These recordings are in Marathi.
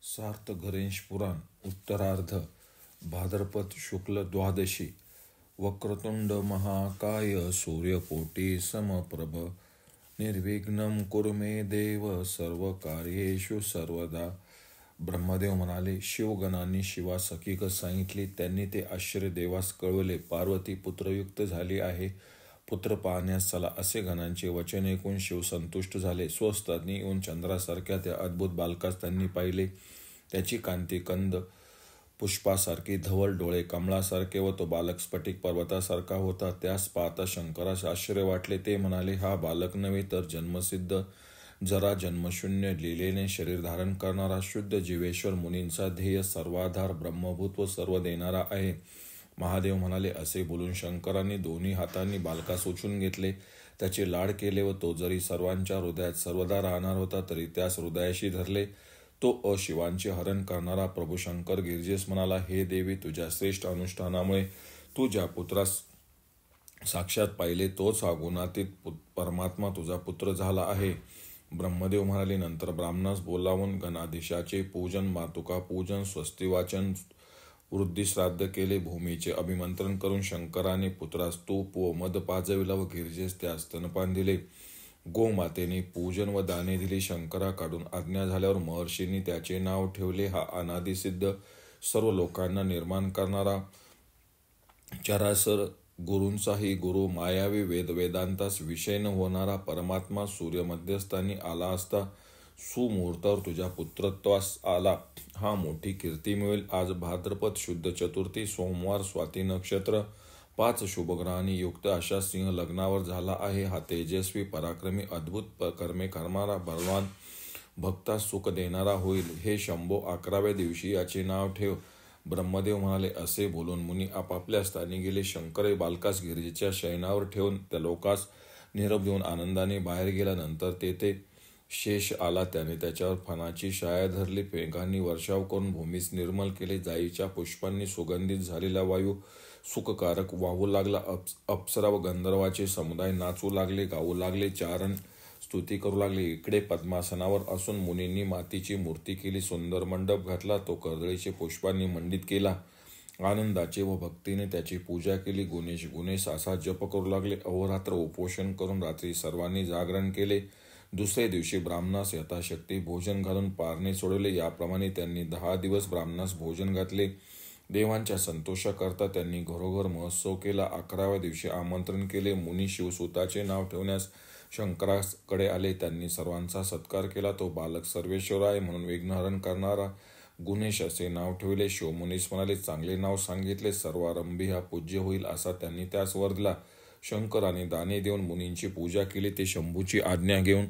सार्थ पुराण उत्तरार्ध भाद्रपद शुक्ल द्वादशी वक्रतुंड महाकाय सूर्यकोटी समप्रभ निर्विघ्नं कुरु मे देव सर्व कार्येषु सर्वदा. ब्रह्मदेव म्हणाले, शिवगणांनी शिवास हकीकत सांगितली. त्यांनी ते आश्चर्य देवास कळवले. पार्वती पुत्रयुक्त झाली आहे, पुत्र पाहण्यास चला, असे गणांचे वचन ऐकून शिव संतुष्ट झाले. स्वस्तांनी येऊन चंद्रासारख्या त्या अद्भुत बालकास त्यांनी पाहिले. त्याची कांती कंद पुष्पासारखी, धवल डोळे कमळासारखे व तो बालक स्फटिक पर्वतासारखा होता. त्यास पाहता शंकरास आश्चर्य वाटले. ते म्हणाले, हा बालक नव्हे तर जन्मसिद्ध, जरा जन्मशून्य, लीलेने शरीर धारण करणारा शुद्ध जीवेश्वर मुनींचा ध्येय, सर्वाधार, ब्रह्मभूत व सर्व देणारा आहे. महादेव म्हणाले. असे बोलून शंकरांनी दोन्ही हातांनी बालकास उचलून घेतले, त्याचे लाड केले व तो जरी सर्वांच्या हृदयात सर्वदा राहणार होता तरी त्यास हृदयाशी धरले. तो अशिवांचे हरण करणारा प्रभू शंकर गिरिजेस म्हणाला, हे देवी, तुझ्या श्रेष्ठ अनुष्ठानामुळे तू ज्या पुत्रास साक्षात पाहिले तोच हा गुणातीत परमात्मा तुझा पुत्र झाला आहे. ब्रह्मदेव म्हणाले. नंतर ब्राह्मणास बोलावून गणाधीशाचे पूजन, मातुका पूजन, स्वस्ती वाचन, वृद्धिश्राद्ध केले. भूमीचे अभिमंत्रण करून शंकराने पुत्रास तूप व मध पाजविला व गिरिजेस त्यास स्तनपान दिले. गोमातेने पूजन व दाने दिली. शंकराकडून आज्ञा झाल्यावर महर्षींनी त्याचे नाव ठेवले. हा अनादिसिद्ध, सर्व लोकांना निर्माण करणारा, चराचर गुरूंचाही गुरु, मायावी वेदांतास विषय न होणारा परमात्मा सूर्य मध्यस्थानी आला असता सुमुहूर्तावर तुझ्या पुत्रत्वास आला. हा मोठी कीर्ती मिळेल. आज भाद्रपद शुद्ध चतुर्थी, सोमवार, स्वाती नक्षत्र, 5 शुभग्रहांनी युक्त अशा सिंह लग्नावर झाला आहे. हा तेजस्वी, पराक्रमी, अद्भुत कर्मे करणारा, बलवान, भक्तास सुख देणारा होईल. हे शंभो, 11व्या दिवशी याचे नाव ठेव. ब्रह्मदेव म्हणाले. असे बोलून मुनी आपापल्या स्थानी गेले. शंकर बालकास गिरिजेच्या शयनावर ठेवून त्या लोकास निरोप देऊन आनंदाने बाहेर गेला. नंतर तेथे शेष आला. त्याने त्याच्यावर फणाची छाया धरली. मेघांनी वर्षाव करून भूमीस निर्मल केले. जाईच्या पुष्पांनी सुगंधित झालेला वायू सुखकारक वाहू लागला. अप्सरा व गंधर्वाचे समुदाय नाचू लागले, गाऊ लागले, चारण स्तुती करू लागले. इकडे पद्मासनावर असून मुनींनी मातीची मूर्ती केली, सुंदर मंडप घातला, तो कर्दळीचे पुष्पांनी मंडित केला. आनंदाचे व भक्तीने त्याची पूजा केली. गुणेश गुणेश असा जप करू लागले. अहोरात्र उपोषण करून रात्री सर्वांनी जागरण केले. दुसरे दिवशी ब्राह्मणास यथाशक्ती भोजन घालून पारणे सोडवले. याप्रमाणे त्यांनी 10 दिवस ब्राह्मणास भोजन घातले. देवांच्या संतोषाकरता त्यांनी घरोघर महोत्सव केला. 11व्या दिवशी आमंत्रण केले. मुनी शिवसुताचे नाव ठेवण्यास शंकराकडे आले. त्यांनी सर्वांचा सत्कार केला. तो बालक सर्वेश्वर आहे म्हणून विघ्नहरण करणारा गुणेश असे नाव ठेवले. शिवमुनीस म्हणाले, चांगले नाव सांगितले, सर्वारंभी हा पूज्य होईल असा त्यांनी त्यास वर दिला. शंकराने दाने देऊन मुनींची पूजा केली. ते शंभूची आज्ञा घेऊन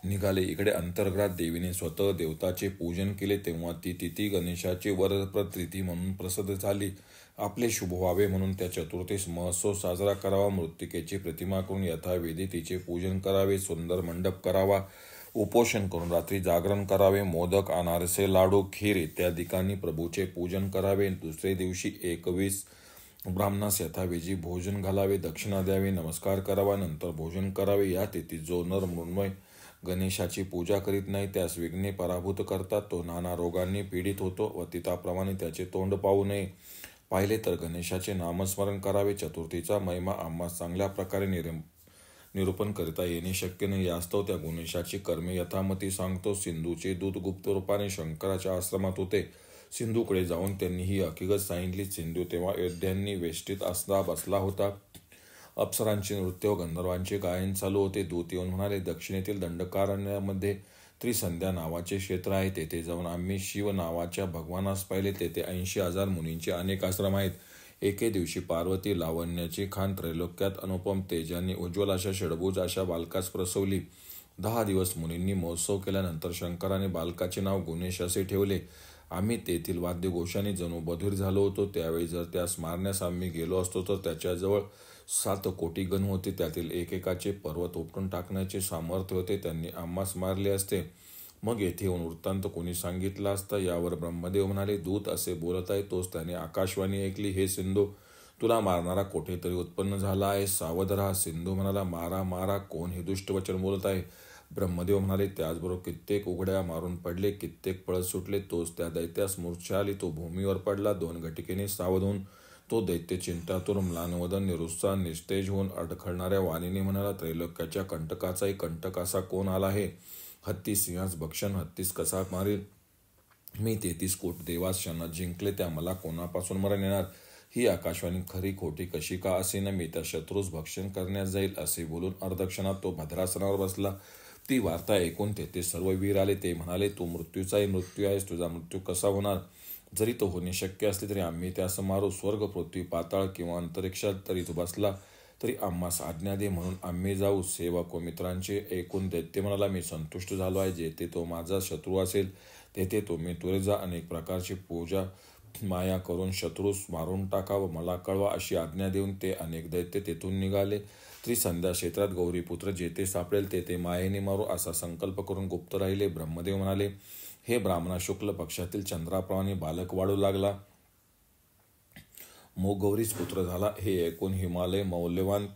निघाले. इकडे अंतर्ग्रात देवीने स्वतः देवताचे पूजन केले. तेव्हा ती तिथी गणेशाची वरप्रद तिथी म्हणून प्रसिद्ध झाली. आपले शुभ व्हावे म्हणून त्या चतुर्थीस महोत्सव साजरा करावा. मृत्तिकेची प्रतिमा करून यथाविधी तिचे पूजन करावे. सुंदर मंडप करावा. उपोषण करून रात्री जागरण करावे. मोदक, अनारसे, लाडू, खीर इत्यादिकांनी प्रभूचे पूजन करावे. दुसरे दिवशी 21 ब्राह्मणास यथाविधी भोजन घालावे, दक्षिणा द्यावी, नमस्कार करावा, नंतर भोजन करावे. या तिथीत जो नर मृण्मय गणेशाची पूजा करीत नाही त्यास विघ्ने पराभूत करतात. तो नाना रोगांनी पीडित होतो व तिथाप्रमाणे त्याचे तोंड पाहू नये. पाहिले तर गणेशाचे नामस्मरण करावे. चतुर्थीचा महिमा आम्हास चांगल्या प्रकारे निरूपण करता येणे शक्य नाही. यास्तव त्या गणेशाची कर्मे यथामती सांगतो. सिंधूचे दूत गुप्त रूपाने शंकराच्या आश्रमात होते. सिंधूकडे जाऊन त्यांनी ही हकीकत सांगितली. सिंधू तेव्हा अयोध्यांनी वेष्टीत असला बसला होता. अप्सरांचे नृत्य व गंधर्वांचे गायन चालू होते. दूत येऊन म्हणाले, दक्षिणेतील दंडकारण्यामध्ये त्रिसंध्या नावाचे क्षेत्र आहे. तेथे जाऊन आम्ही शिव नावाच्या भगवानास पाहिले. तेथे 80,000 मुनींचे अनेक आश्रम आहेत. एके दिवशी पार्वती लावण्याची खान त्रैलोक्यात अनुपम तेजाने उज्ज्वल अशा षडभुज अशा बालकास प्रसवली. 10 दिवस मुनींनी महोत्सव केल्यानंतर शंकराने बालकाचे नाव गुणेश असे ठेवले. आम्ही तेथील वाद्यघोषाने जणू बधीर झालो होतो. त्यावेळी जर त्यास मारण्यास आम्ही गेलो असतो तर त्याच्याजवळ 7 कोटी गण होते. त्यातील एकेकाचे पर्वत उपटून टाकण्याचे सामर्थ्य होते. त्यांनी आम्हास मारले असते. मग येथे येऊन वृत्तांत कोणी सांगितला असता. यावर ब्रह्मदेव म्हणाले, दूत असे बोलत आहे तोच त्याने आकाशवाणी ऐकली. हे सिंधू, तुला मारणारा कोठेतरी उत्पन्न झाला आहे, सावध राहा. सिंधू म्हणाला, मारा मारा, कोण हे दुष्ट वचन बोलत आहे. ब्रह्मदेव म्हणाले, त्याचबरोबर कित्येक उघड्या मारून पडले, कित्येक पळत सुटले. तोच त्या दैत्यास मूर्छा आली. तो भूमीवर पडला. 2 घटिकेने सावध होऊन तो दैत्य चिंतातुर, म्लानवदन, निरुत्साह, निस्तेज होऊन अडखळणाऱ्या वाणीने म्हणाला, त्रैलोक्याच्या कंटकाचाही कंटक असा कोण आला आहे? हत्ती सिंहास भक्षण हत्तीस कसा मारील? मी 33 कोटी देवास क्षणात जिंकले, त्या मला कोणापासून मरण येणार? ही आकाशवाणी खरी खोटी कशी का असेना, मी त्या शत्रूस भक्षण करण्यास जाईल. असे बोलून अर्धक्षणात तो भद्रासनावर बसला. ती वार्ता ऐकून तेथे सर्व वीर आले. ते म्हणाले, तू मृत्यूचाही मृत्यू आहेस. तुझा मृत्यू कसा होणार? जरी तो होणे शक्य असले तरी आम्ही त्यास मारू. स्वर्ग, पृथ्वी, पाताळ किंवा अंतरिक्षात तरी तो बसला तरी आम्हास आज्ञा दे, म्हणून आम्ही जाऊ. सेवक व मित्रांचे ऐकून दैत्य म्हणाला, मी संतुष्ट झालो आहे. जेथे तो माझा शत्रू असेल तेथे तुम्ही त्वरित जा. अनेक प्रकारची पूजा माया करून शत्रूस मारून टाकावं, मला कळवा, अशी आज्ञा देऊन ते अनेक दैत्य तेथून निघाले. त्रिसंध्या क्षेत्रात गौरीपुत्र जेथे सापडेल तेथे मायेने मारू असा संकल्प करून गुप्त राहिले. ब्रह्मदेव म्हणाले, हे ब्राह्मणा, शुक्ल पक्षातील चंद्राप्रमाणे बालक वाढू लागला. गौरीच पुत्र झाला. हे ऐकून हिमालय मौल्यवान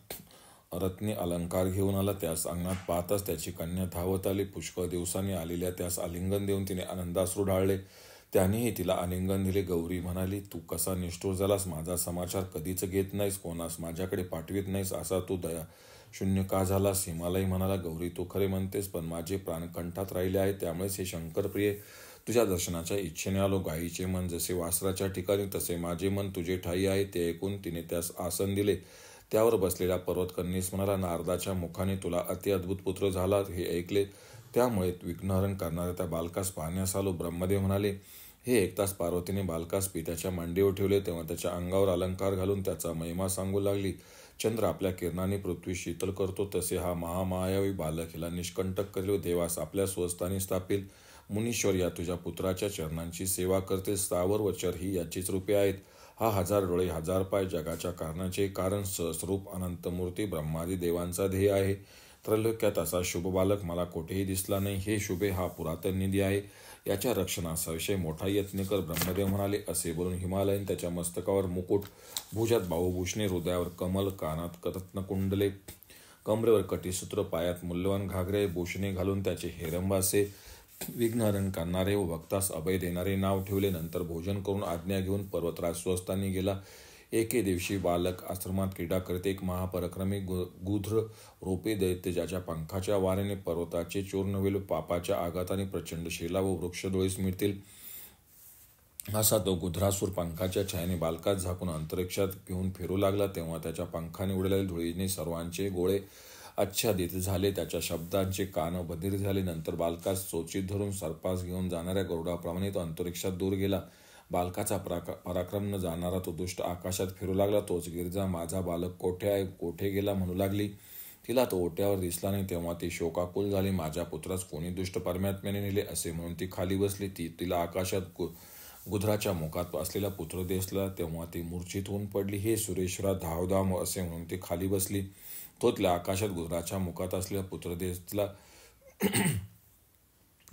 रत्ने अलंकार घेऊन आला. त्यास अंगणात पाहताच त्याची कन्या धावत आली. पुष्कळ दिवसांनी आलेल्या त्यास आलिंगन देऊन तिने आनंदाश्रू ढाळले. त्यानेही तिला आलिंगन दिले. गौरी म्हणाली, तू कसा निष्ठुर झालास? माझा समाचार कधीच घेत नाहीस, कोणास माझ्याकडे पाठवित नाहीस, असा तू दया शून्य का झालास? हिमालय म्हणाला, गौरी, तू खरे म्हणतेस, पण माझे प्राण कंठात राहिले आहे. त्यामुळेच हे शंकरप्रिय तुझ्या दर्शनाच्या इच्छेने आलो. गायीचे मन जसे वासराच्या ठिकाणी तसे माझे मन तुझे ठाई आहे. ते ऐकून तिने त्यास आसन दिले. त्यावर बसलेल्या पर्वतकन्येस म्हणाला, नारदाच्या मुखाने तुला अतिअद्भुत पुत्र झाला. हे ऐकले त्यामुळे विघ्नहरण करणाऱ्या त्या बालकास पाहण्यास आलो. ब्रह्मदेव म्हणाले, हे ऐकताच पार्वतीने बालकास पित्याच्या मांडीवर ठेवले. तेव्हा त्याच्या अंगावर अलंकार घालून त्याचा महिमा सांगू लागली. चंद्र आपल्या किरणाने पृथ्वी शीतल करतो, तसे हा महामायावी बालक हिला निष्कंटक करेल, देवास आपल्या स्वस्थानी स्थापिल. मुनीश्वर या तुझ्या पुत्राच्या चरणांची सेवा करतील. स्थावर व चर ही याचीच रूपे आहेत. हा 1000 डोळे 1000 पाय, जगाच्या कारणाचे कारण, सहस्रूप अनंत मूर्ती, ब्रह्मादी देवांचा ध्येय आहे. त्रैलोक्यात असा शुभ बालक मला कोठेही दिसला नाही. हे शुभे, हा पुरातन निधी आहे. याच्या रक्षणाचा विषय मोठा यत्न कर. ब्रह्मदेव म्हणाले. असे बोलून हिमालयन त्याच्या मस्तकावर मुकुट, भुजात बाहुभूषणे, हृदयावर कमल, कानात रत्नकुंडले, कमरेवर कटीसूत्र, पायात मूल्यवान घागरे भूषणे घालून त्याचे हेरंबासे विघ्नहरण करणारे व भक्तास अभय देणारे नाव ठेवले. नंतर भोजन करून आज्ञा घेऊन पर्वतराज स्वस्थानी गेला. एके दिवशी बालक आश्रमात क्रीडा करते. एक महापराक्रमी गुध्र रोपे दैत्य ज्याच्या पंखाच्या वाऱ्याने पर्वताचे चूर्ण होईल, पापाच्या आघाताने प्रचंड शिला व वृक्ष डोळीस मिळतील, असा तो गुध्रासूर पंखाच्या छायाने बालकात झाकून अंतरिक्षात घेऊन फिरू लागला. तेव्हा त्याच्या पंखाने उडलेल्या धुळीने सर्वांचे गोळे आच्छादित झाले. त्याच्या शब्दांचे कान बधीर झाले. नंतर बालकास चोचीत धरून सर्पास घेऊन जाणाऱ्या गरुडाप्रमाणे तो अंतरिक्षात दूर गेला. बालकाचा पराक्रम न जाणारा तो दुष्ट आकाशात फिरू लागला. तोच गिरजा, माझा बालक कोठे आहे, कोठे गेला म्हणू लागली. तिला तो ओट्यावर दिसला नाही. तेव्हा ती शोकाकुल झाली. माझ्या पुत्रास कोणी दुष्ट परमात्म्याने नेले असे म्हणून ती खाली बसली. तिला आकाशात गुध्राच्या मुखात असलेला पुत्र दिसला. तेव्हा ती मूर्छित होऊन पडली. हे सुरेश्वरा, धावधाव असे म्हणून ती खाली बसली. तो तिला आकाशात गुध्राच्या मुखात असलेला पुत्र दिसला.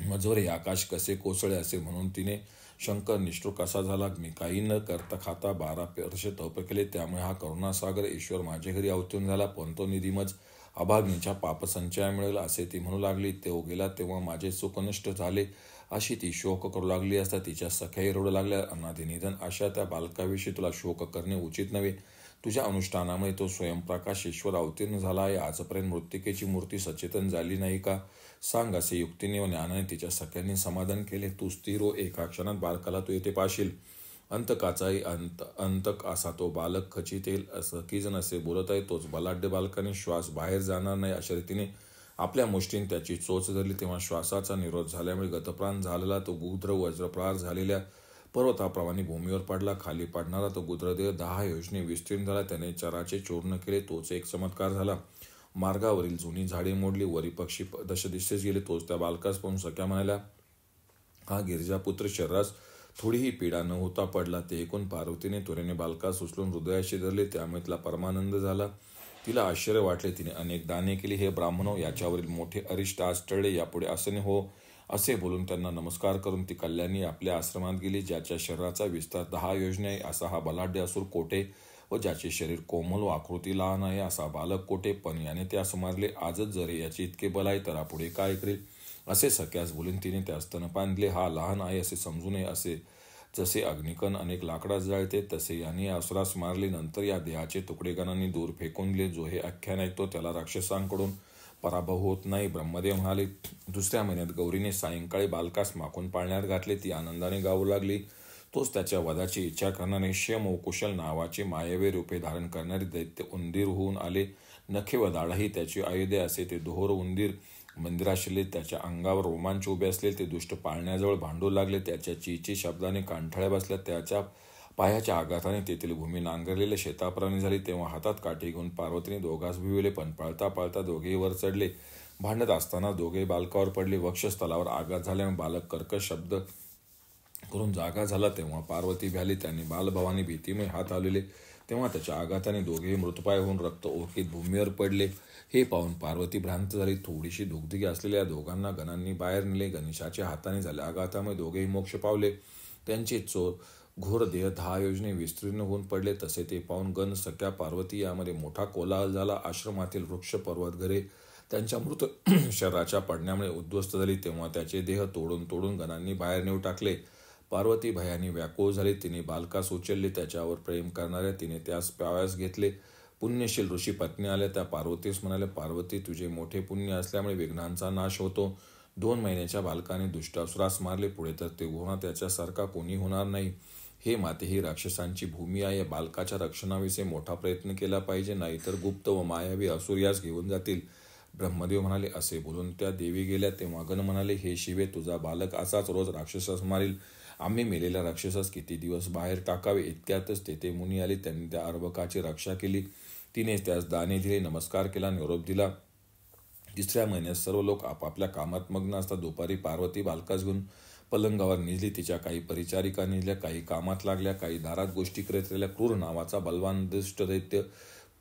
मजवर हे आकाश कसे कोसळे असे म्हणून तिने शंकर निष्ठुर कसा झाला. मी काही न करता खाता 12 वर्ष तप केले, त्यामुळे हा करुणासागर ईश्वर माझ्या घरी अवतरून झाला, पण तो निधीमज अभाग्नीच्या पापसंचया मिळेल असे ती म्हणू लागली. तो गेला तेव्हा माझे सुख नष्ट झाले अशी ती शोक करू लागली असता तिच्या सख्याही रडू लागल्या. अनादि निधन अशा त्या बालकाविषयी तुला शोक करणे उचित नव्हे. तुझ्या अनुष्ठानामुळे तो स्वयंप्रकाश ईश्वर अवतीर्ण झाला आहे. आजपर्यंत मृत्तिकेची मूर्ती सचेतन झाली नाही का? सांग, असे युक्तीने व ज्ञानाने तिच्या सख्यांनी समाधान केले. तू स्थिर हो, एका क्षणात बालकाला तू येथे पाशील. अंतकाचाही अंतक असा तो बालक खचित येईल. सखीजन असे बोलत आहे. तोच बलाढ्य बालकाने श्वास बाहेर जाणार नाही अशा रीतीने आपल्या मुष्टीने त्याची चोच धरली. तेव्हा श्वासाचा निरोध झाल्यामुळे गतप्राण झालेला तो गुध्र वज्रप्रहार झालेल्या पर्वताप्रमाणे भूमीवर पडला. खाली पडणारा तो गुध्रदेह 10 योजने विस्तीर्ण झाला. त्याने चराचे चूर्ण केले. तोच एक चमत्कार झाला. मार्गावरील जुनी झाडे मोडली. वरी पक्षी दशदिशेस गेले. तोच त्या बालकास पाहून सख्या म्हणाल्या, हा गिरिजापुत्र शरीरास थोडीही पीडा न होता पडला. ते ऐकून पार्वतीने त्वरेने बालकास उचलून हृदयाशी धरले. त्यामुळे तिला परमानंद झाला. तिला आश्चर्य वाटले. तिने अनेक दाने केली. हे ब्राह्मणो, याच्यावरील मोठे अरिष्ट आज टळले. यापुढे असे न हो. असे बोलून त्यांना नमस्कार करून ती कल्याणी आपल्या आश्रमात गेली. ज्याच्या शरीराचा विस्तार 10 योजने आहे असा हा बलाढ्य असुर कोठे व ज्याचे शरीर कोमल व आकृती लहान आहे असा बालक कोठे, पण याने त्यास मारले. आजच जर याचे इतके बल आहे तर पुढे काय करेल. असे सख्यास बोलून तिने त्यास स्तनपान दिले. हा लहान आहे असे समजू नये. असे जसे अग्निकण अनेक लाकडास जाळते तसे यांनी या असुरास मारले. नंतर या देहाचे तुकडे गणांनी दूर फेकून दिले. जो हे आख्यान ऐकतो त्याला राक्षसांकडून पराभव होत नाही. ब्रह्मदेव म्हणाले, दुसऱ्या महिन्यात गौरीने सायंकाळी बालकास माखून पाळण्यात घातले. ती आनंदाने गाऊ लागली. तोच त्याच्या वधाची इच्छा करणारे श्यम व कुशल नावाचे मायावी रूपे धारण करणारे दैत्य उंदीर होऊन आले. नखे व दाढाही त्याची आयुधे असे ते दोहोर उंदीर मंदिरात शिरले. त्याच्या अंगावर रोमांच उभे असले. ते दुष्ट पाळण्याजवळ भांडू लागले. त्याच्या चीची शब्दाने कांठळ्या बसल्या. त्याच्या पायाच्या आघाताने तेथील भूमी नांगरलेले शेताप्रमाणे झाली. तेव्हा हातात काठी घेऊन पार्वतीने दोघांस भिविले, पण पळता पळता दोघेही वर चढले. भांडत असताना दोघेही बालकावर पडले. वक्षस्थलावर आघात झाल्याने बालक कर्कश शब्द करून जागा झाला. तेव्हा पार्वती भ्याली. त्यांनी बालभावाने भीतीमय हात हलवले. तेव्हा त्याच्या आघाताने दोघेही मृतपाय होऊन रक्त ओकीत भूमीवर पडले. हे पाहून पार्वती भ्रांत झाली. थोडीशी दुगदुगी असलेल्या दोघांना गणांनी बाहेर नेले. गणेशाच्या हाताने झाल्या आघातामुळे दोघेही मोक्ष पावले. त्यांचे घोर देह 10 योजने विस्तीर्ण होऊन पडले. तसे ते पाहून गण, सख्या, पार्वती यामध्ये मोठा कोलाहल झाला. आश्रमातील वृक्ष, पर्वत, घरे त्यांच्या मृत शरीराच्या पडण्यामुळे उद्ध्वस्त झाली. तेव्हा त्याचे देह तोडून तोडून गणांनी बाहेर नेऊ टाकले. पार्वती भयाने व्याकुळ झाली. तिने बालकास उचलले. त्याच्यावर प्रेम करणाऱ्या तिने त्यास प्यावयास घेतले. पुण्यशील ऋषी पत्नी आल्या. त्या पार्वतीस म्हणाल्या, पार्वती, तुझे मोठे पुण्य असल्यामुळे विघ्नांचा नाश होतो. 2 महिन्याच्या बालकाने दुष्टासुरास मारले. पुढे तर ते होणार त्याच्यासारखा कोणी होणार नाही. हे माते, ही राक्षसांची भूमी आहे. या बालकाच्या रक्षणाविषयी मोठा प्रयत्न केला पाहिजे, नाहीतर गुप्त व मायावी असुर यास घेऊन जातील. ब्रह्मदेव म्हणाले. असे बोलून त्या देवी गेल्या. तेव्हा गण म्हणाले, हे शिवे, तुझा बालक असाच रोज राक्षसास मारील. आम्ही मेलेल्या राक्षसास किती दिवस बाहेर टाकावे. इतक्यातच तेथे मुनी आली. त्यांनी त्या अर्भकाची रक्षा केली. तिने त्यास दाने दिले, नमस्कार केला, निरोप दिला. 3ऱ्या महिन्यात सर्व लोक आपापल्या कामात मग्न असतात. दुपारी पार्वती बालकास घेऊन पलंगावर निजली. तिच्या काही परिचारिका निजल्या, काही कामात लागल्या, काही दारात गोष्टी करत राहिल्या. क्रूर नावाचा बलवान दुष्ट दैत्य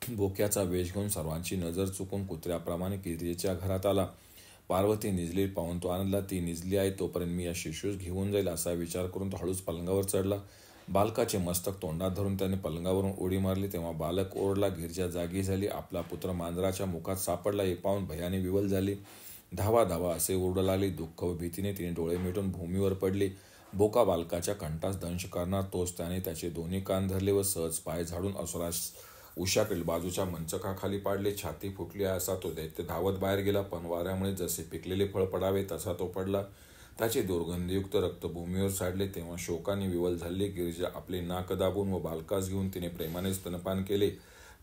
बोक्याचा वेश घेऊन सर्वांची नजर चुकून कुत्र्याप्रमाणे गिरिजेच्या घरात आला. पार्वती निजली पाहून तो आनंदला. ती निजली आहे तोपर्यंत मी या शिशूस घेऊन जाईल असा विचार करून तो हळूच पलंगावर चढला. बालकाचे मस्तक तोंडात धरून त्याने पलंगावरून उडी मारली. तेव्हा बालक ओरडला. गिरिजा जागी झाली. आपला पुत्र मांजराच्या मुखात सापडला हे पाहून भयाने विवल झाली. धावा धावा असे ओरडू लागली. दुःख व भीतीने तिने डोळे मिटून भूमीवर पडली. बोका बालकाच्या कंठास दंश करणार तोच. त्याने त्याचे दोन्ही कान धरले व सहज पाय झाडून असुरास उशाकडील बाजूच्या मंचकाखाली पाडले. छाती फुटली असा तो दैत्य धावत बाहेर गेला. पण वाऱ्यामुळे जसे पिकलेले फळ पडावे तसा तो पडला. त्याचे दुर्गंधयुक्त रक्त भूमीवर साडले. तेव्हा शोकाने विवल झाले. गिरिजा आपले नाक दाबून व बालकास घेऊन तिने प्रेमाने स्तनपान केले.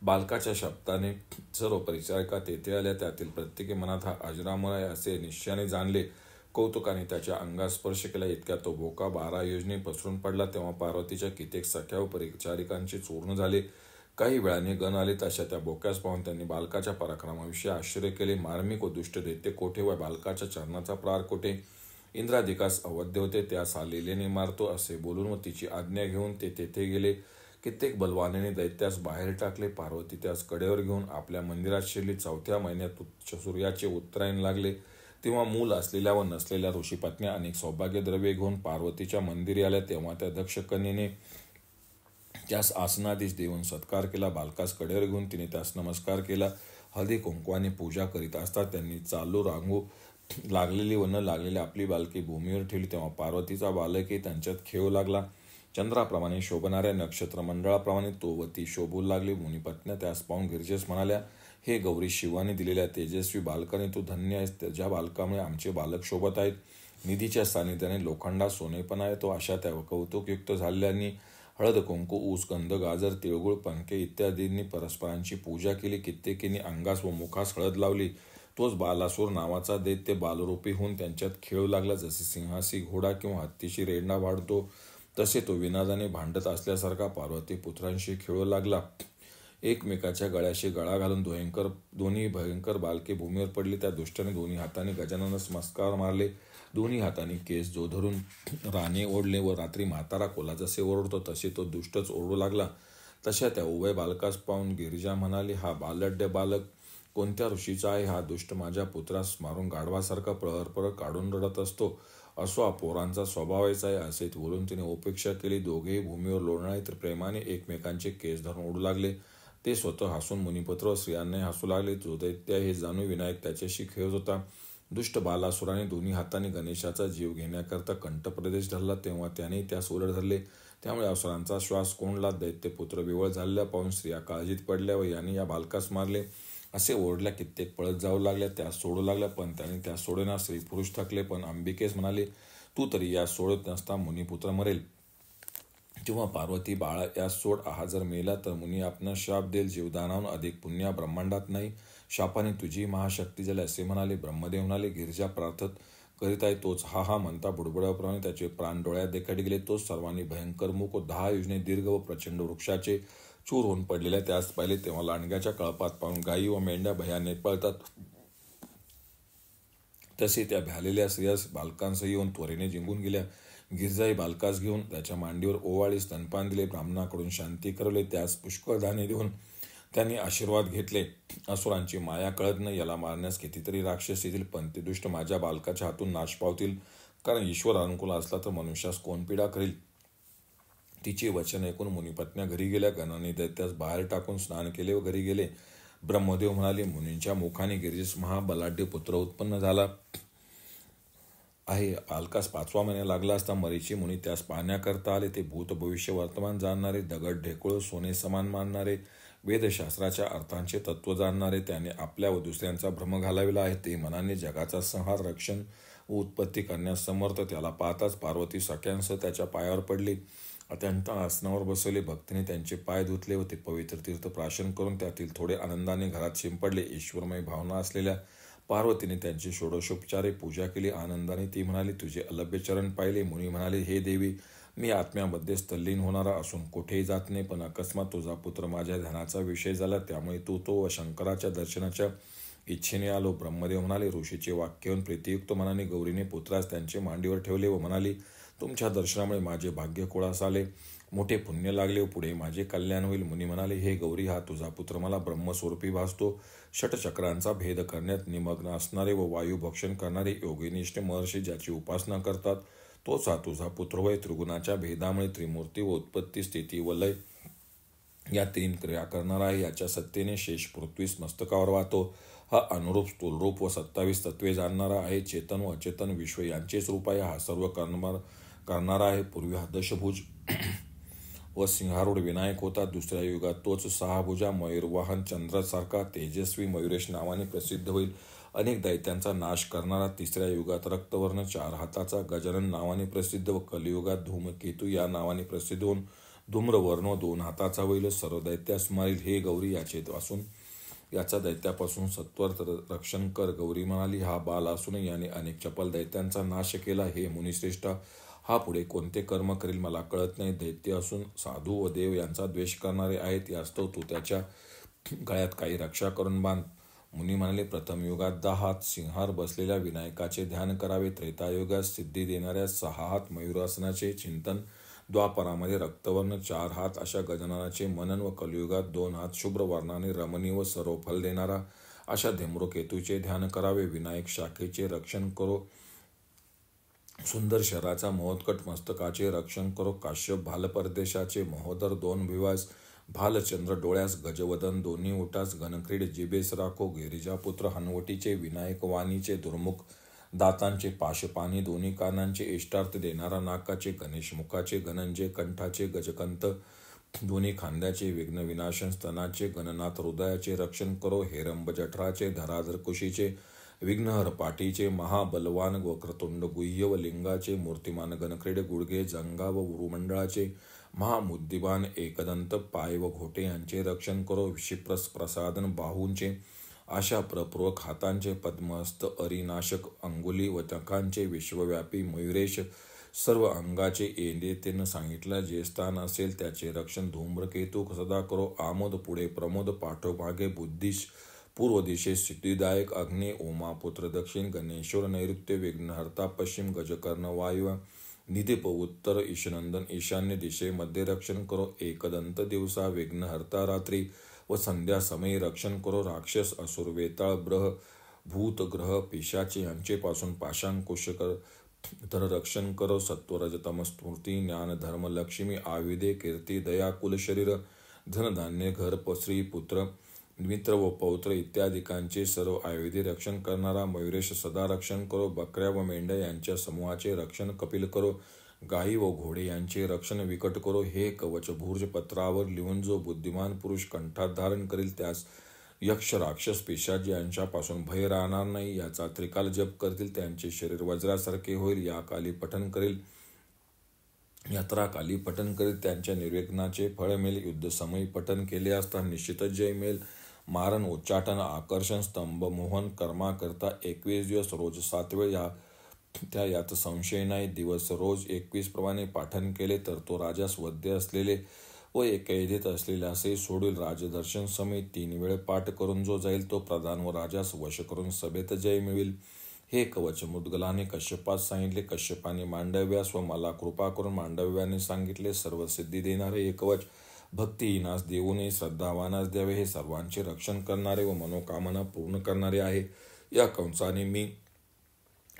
बालकाच्या शब्दाने सर्व परिचारिका तेथे आल्या. त्यातील प्रत्येकी मनात हा अजरामर आहे असे निश्चयाने जाणले. कौतुकाने त्याच्या अंगात स्पर्श केला. इतक्या तो बोका 12 योजने पसरून पडला. तेव्हा पार्वतीच्या कित्येक सख्या व परिचारिकांचे चूर्ण झाले. काही वेळाने गण आले. तशा त्या बोक्यास पाहून त्यांनी बालकाच्या पराक्रमाविषयी आश्चर्य केले. मार्मिक व दुष्ट दैत्य कोठे व बालकाच्या चरणाचा प्रार कोठे. इंद्राधिकास अवध्य होते, त्यास आलेल्याने मारतो असे बोलून व तिची आज्ञा घेऊन ते तेथे गेले. कित्येक बलवानाने दैत्यास बाहेर टाकले. पार्वती त्यास कडेवर घेऊन आपल्या मंदिरात शिरली. 4थ्या महिन्यात सूर्याचे उत्तरायण लागले. तेव्हा मूल असलेल्या व नसलेल्या ऋषीपत्न्या अनेक सौभाग्यद्रव्ये घेऊन पार्वतीच्या मंदिरी आल्या. तेव्हा त्या दक्ष कन्येने त्यास आसनाधीश देऊन सत्कार केला. बालकास कडेवर घेऊन तिने त्यास नमस्कार केला. हळदी कुंकवाने पूजा करीत असता त्यांनी चालू रांगू लागलेली व न लागलेली आपली बालके भूमीवर ठेवली. तेव्हा पार्वतीचा बालकही त्यांच्यात खेळू लागला. चंद्राप्रमाणे शोभणाऱ्या नक्षत्र मंडळाप्रमाणे तो व ती शोभू लागली. मुनिपत्न्या त्यास पाहून गिरिजेस म्हणाल्या, हे गौरी, शिवाने दिलेल्या तेजस्वी बालकाने तू धन्य आहेस. ज्या बालकामुळे आमचे बालक शोभत आहेत. निधीच्या सानिध्याने लोखंडात सोनेपणा येतो. अशा त्या कौतुकयुक्त झालेल्यांनी हळद, कुंकू, ऊस, गंध, गाजर, तिळगुळ, पंखे इत्यादींनी परस्परांची पूजा केली. कित्येकींनी अंगास व मुखास हळद लावली. तोच बालासूर नावाचा दैत्य बालरूपी होऊन त्यांच्यात खेळू लागला. जसे सिंहासी घोडा किंवा हत्तीशी रेडणा वाढतो तसे तो विनादाने भांडत असल्यासारखा पार्वती पुत्रांशी खेळू लागला. एकमेकाच्या गळ्याशी गळा घालून दोन्ही भयंकर बालके भूमीवर पडली. त्या दुष्टाने दोन्ही हाताने गजाननास नमस्कार मारले. दोन्ही हातांनी केस जो धरून राणे ओढले व रात्री म्हातारा कोला जसे ओरडतो तसे तो दुष्टच ओरडू लागला. तशा त्या उभय बालकास पाहून गिरिजा म्हणाली, हा बालड्य बालक कोणत्या ऋषीचा आहे हा दुष्ट माझ्या पुत्रास मारून गाढवासारखा प्रहर काढून रडत असतो. असो हा पोरांचा स्वभावच आहे. असे बोलून तिने उपेक्षा केली. दोघेही भूमीवर लोळणारे तर प्रेमाने एकमेकांचे केस धरून ओढू लागले. ते स्वतः हसून मुनिपुत्र व स्त्रियांनाही हसू लागले. जो दैत्य हे जाणून विनायक त्याच्याशी खेळत होता. दुष्ट बालासुराने दोन्ही हातांनी गणेशाचा जीव घेण्याकरता कंठप्रदेश धरला, तेव्हा त्याने त्यास उलट धरले. त्यामुळे असुरांचा श्वास कोंडला. दैत्यपुत्र विवळ झालेला पाहून स्त्रिया काळजीत पडल्या व याने या बालकास मारले असे ओरडल्या. कित्येक पळत जाऊ लागल्या, त्यास सोडू लागल्या, पण त्याने त्यास सोडेना. स्त्री पुरुष थकले, पण अंबिकेस म्हणाले, तू तरी यास सोडत नसता मुनिपुत्र मरेल. तेव्हा पार्वती, बाळा यास सोड. हा जर मेला तर मुनी आपणास शाप देईल. जीवदानाहून अधिक पुण्य ब्रह्मांडात नाही. शापाने तुझी महाशक्ती झाली असे म्हणाले. ब्रह्मदेव म्हणाले, गिरिजा प्रार्थत करीत आहे तोच. हा म्हणता बुडबुड्याप्रमाणे त्याचे प्राण डोळ्यात देखत गेले. तोच सर्वांनी भयंकर मुख व 10 योजने दीर्घ व प्रचंड वृक्षाचे चूर होऊन पडलेल्या त्यास पाहिले. तेव्हा लांडग्याच्या कळपात पाहून गायी व मेंढ्या भयाने पळतात, तसे त्या भ्यालेल्या स्त्रिया बालकांसह येऊन त्वरेने जिंकून गेल्या. गिरिजाई बालकास घेऊन त्याच्या मांडीवर ओवाळी, स्तनपान दिले, ब्राह्मणाकडून शांती करवले, त्यास पुष्कळ धान्य देऊन त्यांनी आशीर्वाद घेतले. असुरांची माया कळत नाही. याला मारण्यास कितीतरी राक्षस येतील, पण ते दुष्ट माझ्या बालकाच्या हातून नाश पावतील. कारण ईश्वर अनुकूल असला तर मनुष्यास कोण पीडा करील. तिचे वचन ऐकून मुनिपत्न्या घरी गेल्या. गणाने दैत्यास बाहेर टाकून स्नान केले व घरी गेले. ब्रह्मदेव म्हणाले, मुनींच्या मुखाने गिरिजेस महाबलाढ्य पुत्र उत्पन्न झाला आहे. बालकास 5वा महिना लागला असता मरीची मुनी त्यास पाहण्याकरता आले. ते भूत भविष्य वर्तमान जाणणारे, दगड ढेकूळ सोने समान मानणारे, वेदशास्त्राच्या अर्थांचे तत्व जाणणारे, त्याने आपल्या व दुसऱ्यांचा भ्रम घालविला आहे. ते मनाने जगाचा संहार, रक्षण व उत्पत्ती करण्यास समर्थ. त्याला पाहताच पार्वती सख्यांसह त्याच्या पायावर पडली. अत्यंत आसनावर बसवले. भक्तीने त्यांचे पाय धुतले व ते पवित्र तीर्थ प्राशन करून त्यातील थोडे आनंदाने घरात शिंपडले. ईश्वरमय भावना असलेल्या पार्वतीने त्यांची षोडशोपचारे पूजा केली. आनंदाने ती म्हणाली, तुझे अलभ्य चरण पाहिले. मुनी म्हणाले, हे देवी, मी आत्म्यामध्ये तल्लीन होणारा असून कुठेही जात नाही, पण अकस्मात तुझा पुत्र माझ्या ध्यानाचा विषय झाला, त्यामुळे तू तो व शंकराच्या दर्शनाच्या इच्छेने आलो. ब्रह्मदेव म्हणाले, ऋषीचे वाक्यवून प्रीतियुक्त मनाने गौरीने पुत्रास त्यांचे मांडीवर ठेवले व म्हणाली, तुमच्या दर्शनामुळे माझे भाग्य कुळास आले, मोठे पुण्य लागले व पुढे माझे कल्याण होईल. मुनी म्हणाले, हे गौरी, हा तुझा पुत्र मला ब्रह्मस्वरूपी भासतो. षटचक्रांचा भेद करण्यात निमग्न असणारे व वायुभक्षण करणारे योगिनिष्ठ महर्षी ज्याची उपासना करतात, तोच हा तुझा पुत्र होय. त्रिगुणाच्या भेदामुळे त्रिमूर्ती व उत्पत्ती, स्थिती व लय या 3 क्रिया करणारा आहे. याच्या सत्तेने शेष पृथ्वीस मस्तकावर वाहतो. हा अनुरूप, स्थूलरूप व 27 तत्वे जाणणारा आहे. चेतन व अचेतन विश्व यांचेच रूप आहे. हा सर्व करणारा आहे. पूर्वी हा दशभुज व सिंहारूढ विनायक होता. दुसऱ्या युगात तोच 6 भुजा मयूरवाहन चंद्रासारखा तेजस्वी मयुरेश नावाने प्रसिद्ध होईल. अनेक दैत्यांचा नाश करणारा. तिसऱ्या युगात रक्तवर्ण 4 हाताचा गजानन नावाने प्रसिद्ध व कलियुगात धूमकेतू या नावाने प्रसिद्ध होऊन धूम्रवर्ण 2 हाताचा होईल. सर्व दैत्यास मारील. हे गौरी, याचा दैत्यापासून सत्वर रक्षण कर. गौरी म्हणाली, हा बाल असून याने अनेक चपल दैत्यांचा नाश केला. हे मुनिश्रेष्ठा, हा पुढे कोणते कर्म करील मला कळत नाही. दैत्य असून साधू व देव यांचा द्वेष करणारे आहेत. यास्तव तू त्याच्या गळ्यात काही रक्षा करून बांध. मुनी म्हणाले, प्रथम युगात 10 हात सिंहार बसलेल्या विनायकाचे ध्यान करावे. त्रेतायुगात सिद्धी देणाऱ्या 6 हात मयूरासनाचे चिंतन, द्वापरामध्ये रक्तवर्ण 4 हात अशा गजाननाचे मनन व कलियुगात 2 हात शुभ्र वर्णाने रमणीय व सर्व फल देणारा अशा धूम्रकेतूचे ध्यान करावे. विनायक शाखेचे रक्षण करो. सुंदर शरीराचा महोत्कट मस्तकाचे रक्षण करो. काश्यप भालप्रदेशाचे महोदर 2 भिवास, भालचंद्र डोळ्यास, गजवदन दोन्ही ओटास, घनक्रीड जिभेस राखो. गिरिजापुत्र हनवटीचे, विनायक वाणीचे, दुर्मुख दातांचे, पाशपानी दोन्ही कानांचे, इष्टार्थ देणारा नाकाचे, गणेश मुखाचे, धनंजय कंठाचे, गजकंत दोन्ही खांद्याचे, विघ्न विनाशन स्तनाचे, गणनाथ हृदयाचे रक्षण करो. हेरंब जठराचे, धराधर कुशीचे, विघ्नहर पाठीचे, महाबलवान वक्रतुंड गुह्य व लिंगाचे, मूर्तिमान घनक्रीड गुडघे, जंगा व उरुमंडळाचे, महामुद्दिबान एकदंत पाय व घोटे यांचे रक्षण करो. क्षिप्रस प्रसादन बाहूंचे, आशा प्रपूर्वक हातांचे, पद्महस्त अरिनाशक अंगुली व नखांचे, विश्वव्यापी मयुरेश सर्व अंगाचे, येतेनं सांगितलं जे स्थान असेल त्याचे रक्षण धूम्रकेतू सदा करो. आमोद पुढे प्रमोद, पाठोमागे बुद्धीश, पूर्व दिशेस सिद्धिदायक अग्नी, उमापुत्र दक्षिण, गणेश्वर नैऋत्य, विघ्नहर्ता पश्चिम, गजकर्ण वायव्य, निधिप उत्तर, ईशनंदन ईशान्य दिशेमध्ये रक्षण करो. एकदंत दिवसा, विघ्नहर्ता रात्री, व संध्या समयी रक्षण करो. राक्षस, असुर, वेताळ, ब्रह, भूत, ग्रह, पिशाचे यांचेपासून पाशांकुशकर तर रक्षण करो. सत्व, रजतम, स्फूर्ती, ज्ञान, धर्म, लक्ष्मी, आयुधे, कीर्ती, दया, कुल, शरीर, धनधान्य, घर, स्त्री, पुत्र, मित्र व पौत्र इत्यादिकांचे सर्व आयुधे रक्षण करणारा. मयुरेश, सदा रक्षण करो. बकऱ्या व मेंढ्या यांच्या समूहाचे रक्षण कपिल करो. गायी व घोडे यांचे रक्षण विकट करो. हे कवच भूर्जपत्रावर लिहून जो बुद्धिमान पुरुष कंठात धारण करील त्यास यक्ष, राक्षस, पिशाच यांच्यापासून भय राहणार नाही. याचा त्रिकाल जप करतील त्यांचे शरीर वज्रासारखे होईल. यात्राकाली पठण करीत त्यांच्या निर्विघ्नाचे फळ मिळेल. युद्धसमयी पठण केले असता निश्चितच जय मिळेल. मारण, उच्चाटन, आकर्षण, स्तंभ, मोहन कर्माकरता 21 दिवस रोज 7 वेळ यात संशय नाही. दिवस रोज 21 प्रमाणे पाठन केले तर तो राजास वध्य असलेले व कैदेत असलेले असे सोडील. राजदर्शन समेत 3 वेळ पाठ करून जो जाईल तो प्रधान व राजास वश करून सभेत जय मिळेल. हे कवच मुद्गलाने कश्यपास सांगितले. कश्यपाने मांडव्यास व मला कृपा करून मांडव्याने सांगितले. सर्व सिद्धी देणारे हे कवच भक्तिहीनास देऊ नये, श्रद्धावानास द्यावे. हे सर्वांचे रक्षण करणारे व मनोकामना पूर्ण करणारे आहे. या कंसाने मी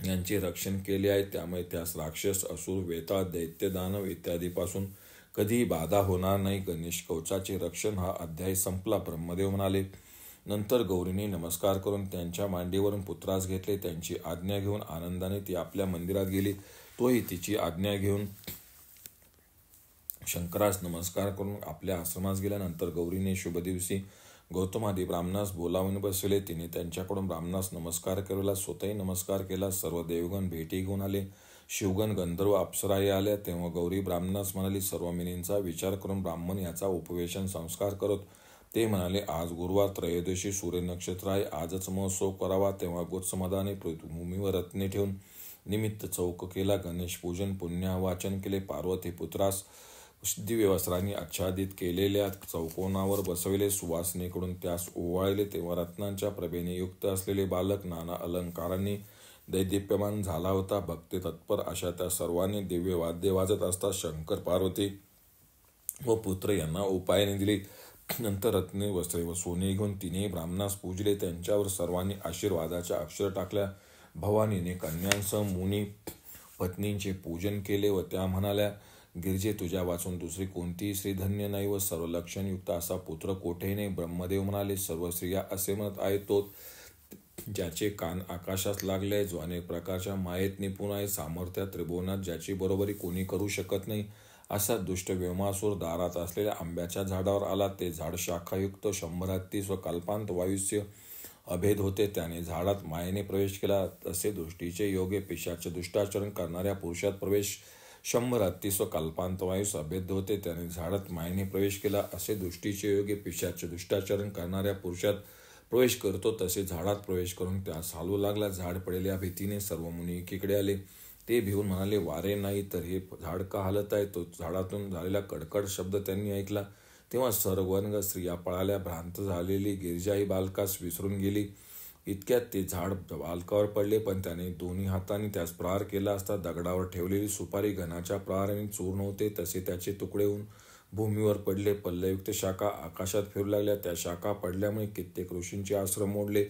यांचे रक्षण केले आहे, त्यामुळे त्यास राक्षस, असुर, वेताळ, दैत्य, दानव इत्यादीपासून कधीही बाधा होणार नाही. गणेश कवचाचे रक्षण हा अध्याय संपला. ब्रह्मदेव म्हणाले, नंतर गौरीने नमस्कार करून त्यांच्या मांडीवरून पुत्रास घेतले. त्यांची आज्ञा घेऊन आनंदाने ती आपल्या मंदिरात गेली. तोही तिची आज्ञा घेऊन शंकरास नमस्कार करून आपल्या आश्रमास गेल्यानंतर गौरीने शुभ दिवशी गौतमादी ब्राह्मणास बोलावून बसविले. तिने त्यांच्याकडून ब्राह्मणास नमस्कार केला, स्वतःही नमस्कार केला. सर्व देवगण भेटी घेऊन आले. शिवगण, गंधर्व, अप्सराही आल्या. तेव्हा गौरी ब्राह्मणास म्हणाली, सर्व मुनींचा विचार करून ब्राह्मण याचा उपवेशन संस्कार करत. ते म्हणाले, आज गुरुवार, त्रयोदशी, सूर्य नक्षत्र आहे. आजच महोत्सव करावा. तेव्हा गोत्समदाने पृथ्वीभूमीवर रत्ने ठेवून निमित्त चौक केला. गणेश पूजन, पुण्यावाचन केले. पार्वती पुत्रास दिव्य वस्त्रांनी आच्छादित केलेल्या चौकोनावर बसविले. सुवासिनीकडून त्यास ओवाळले. तेव्हा रत्नांच्या प्रभेने युक्त असलेले बालक नाना अलंकारांनी दैदिप्यमान झाला होता. भक्ती तत्पर अशा त्या सर्वांनी दिव्य वाद्य वाजत असता शंकर, पार्वती व पुत्र यांना उपायने दिली. नंतर रत्ने, वस्त्रे व सोने घेऊन तिने ब्राह्मणास पूजले. त्यांच्यावर सर्वांनी आशीर्वादाच्या अक्षर टाकल्या. भवानीने कन्यांसह मुनी पत्नींचे पूजन केले व त्या म्हणाल्या, गिरिजे, तुझ्या वाचून दुसरी कोणतीही स्त्री धन्य नाही व सर्व लक्षणयुक्त असा पुत्र कोठेही नाही. ब्रह्मदेव म्हणाले, सर्व स्त्रिया असे म्हणत आहेत, तो ज्याचे कान आकाशास लागले आहे, जो अनेक प्रकारच्या मायेत निपुण आहे, सामर्थ्यात त्रिभुवनात ज्याची बरोबरी कोणी करू शकत नाही, असा दुष्ट व्योमासूर दारात असलेल्या आंब्याच्या झाडावर आला. ते झाड शाखायुक्त, 130 व कल्पांत वायुस्य अभेद होते. त्याने झाडात मायेने प्रवेश केला. तसे दृष्टीचे योगे पिशाच दुष्टाचरण करणाऱ्या पुरुषात प्रवेश 130 व कल्पांत वायुस अभेद होते. त्याने झाडात मायेने प्रवेश केला. असे दृष्टीचे योगे पिशाच दुष्टाचरण करणाऱ्या पुरुषात प्रवेश करतो. तसे झाडात प्रवेश करून त्यास हालू लागला. झाड पडलेल्या भीतीने सर्व मुनी एकीकडे आले. ते भिवून म्हणाले, वारे नाही तर हे झाड का हालत आहे? तो झाडातून झालेला कडकड शब्द त्यांनी ऐकला. तेव्हा सर्ववर्ग स्त्रिया पळाल्या. भ्रांत झालेली गिरिजा ही बालकास विसरून गेली. इतक्यात ते झाड बालकावर पडले, पण त्याने दोन्ही हातांनी त्यास प्रहार केला असता दगडावर ठेवलेली सुपारी घनाच्या प्रहाराने चूर्ण होते तसे त्याचे तुकडे होऊन भूमीवर पडले. पल्लयुक्त शाखा आकाशात फिरू लागल्या. त्या शाखा पडल्यामुळे कित्येक ऋषींचे आश्रम मोडले.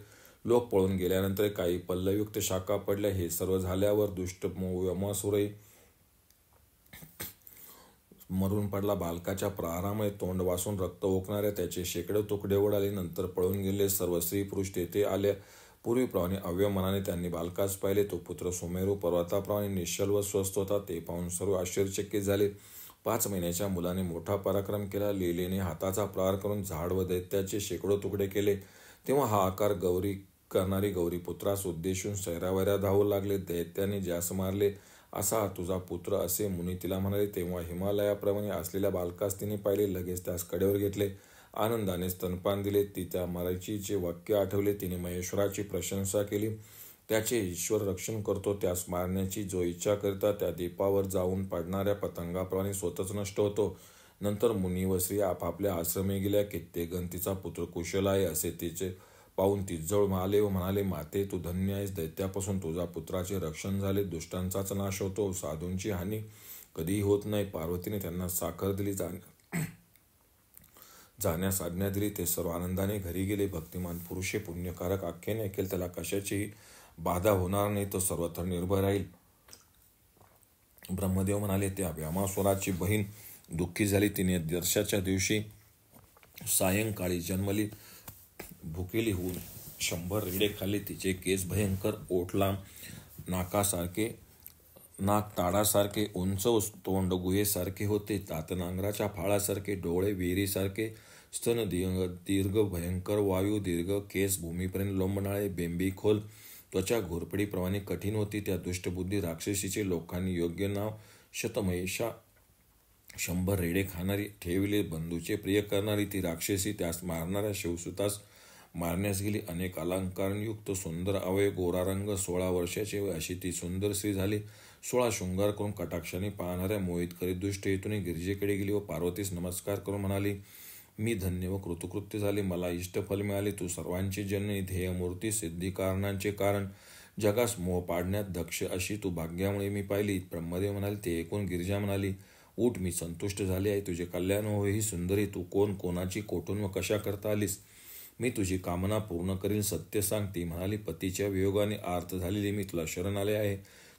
लोक पळून गेल्यानंतर काही पल्लयुक्त शाखा पडल्या. हे सर्व झाल्यावर दुष्ट व्योमासुरही मरून पडला. बालकाच्या प्रहारामुळे तोंड वासून रक्त ओकणाऱ्या त्याचे शेकडो तुकडे उडाले. नंतर पळून गेले. सर्व स्त्री पुरुष तेथे आल्या. पूर्वीप्रमाणे अव्यय मनाने त्यांनी बालकास पाहिले. तो पुत्र सुमेरू पर्वताप्रमाणे निश्चल व स्वस्थ होता. ते पाहून सर्व आश्चर्यचकित झाले. 5 महिन्याच्या मुलाने मोठा पराक्रम केला. लीलेने हाताचा प्रहार करून झाड व दैत्याचे शेकडो तुकडे केले. तेव्हा हा आकार करणारी गौरी पुत्रास उद्देशून सैरावैरा धावू लागले. दैत्याने ज्यास मारले असा हा तुझा पुत्र, असे मुनी तिला म्हणाले. तेव्हा हिमालयाप्रमाणे असलेल्या बालकास तिने पाहिले. लगेच त्यास कडेवर घेतले. आनंदाने स्तनपान दिले. ती त्या मरीचीचे वाक्य आठवले. तिने महेश्वराची प्रशंसा केली. त्याचे ईश्वर रक्षण करतो. त्यास मारण्याची जो इच्छा करता त्या दीपावर जाऊन पडणाऱ्या पतंगाप्रमाणे स्वतःच नष्ट होतो. नंतर मुनी व स्त्री आपापल्या आश्रमी गेल्या. कित्येक गण तिचा पुत्र कुशल आहे असे तिचे पाहून तिजवळ आले व म्हणाले, माते, तू धन्य आहेस. दैत्यापासून तुझ्या पुत्राचे रक्षण झाले. दुष्टांचाच नाश होतो, साधूंची हानी कधीही होत नाही. पार्वतीने त्यांना साखर दिली. जाण्यास आज्ञा दिली. ते सर्व आनंदाने घरी गेले. भक्तिमान पुरुष हे पुण्यकारक आख्याने ऐकेल, त्याला कशाचीही बाधा होणार नाही, तो सर्वत्र निर्भय राहील. ब्रह्मदेव म्हणाले, त्या व्यामासुराची बहीण दुःखी झाली. तिने दर्शाच्या दिवशी सायंकाळी जन्मली. भुकेली होऊन 100 रेडे खाल्ले. तिचे केस भयंकर, ओठ लांब, नाक ताडासारखे, उंच तोंड गुहेसारखे होते, दात नांगराच्या फाळासारखे, डोळे विहिरीसारखे, स्तन दीर्घ, भयंकर वायू दीर्घ, केस भूमीपर्यंत लोंबणाळे, बेंबी खोल, त्वचा घोरपडीप्रमाणे कठीण होती. त्या दुष्टबुद्धी राक्षसीचे लोकांनी योग्य नाव शतमहिषा, 100 रेडे खाणारी ठेविले. बंधूचे प्रिय करणारी ती राक्षसी त्यास मारणाऱ्या शिवसुतास मारण्यास गेली. अनेक अलंकारयुक्त सुंदर अवयव, गोरा रंग, 16 वर्षाचे अशी ती सुंदर स्त्री झाली. 16 शृंगार करून कटाक्षाने पाहणाऱ्या मोहित करीत दुष्ट हेतूने गिरिजेकडे गेली व पार्वतीस नमस्कार करून म्हणाली, मी धन्य व कृतकृत्य झाले. मला इष्टफल मिळाले. तू सर्वांची जननी, ध्येयमूर्ती, सिद्धिकारणांचे कारण, जगास मोह पाडण्यात दक्ष अशी तू भाग्यामुळे मी पाहिली. ब्रह्मदेव म्हणाले. ते ऐकून गिरिजा म्हणाली, उठ, मी संतुष्ट झाले आहे. तुझे कल्याण हो. ही सुंदरी, तू कोण, कोणाची, कोठून व कशा करता आलीस? मी तुझी कामना पूर्ण करीन, सत्य सांग. ती म्हणाली, पतीच्या वियोगाने आर्त झालेली मी तुला शरण आले आहे.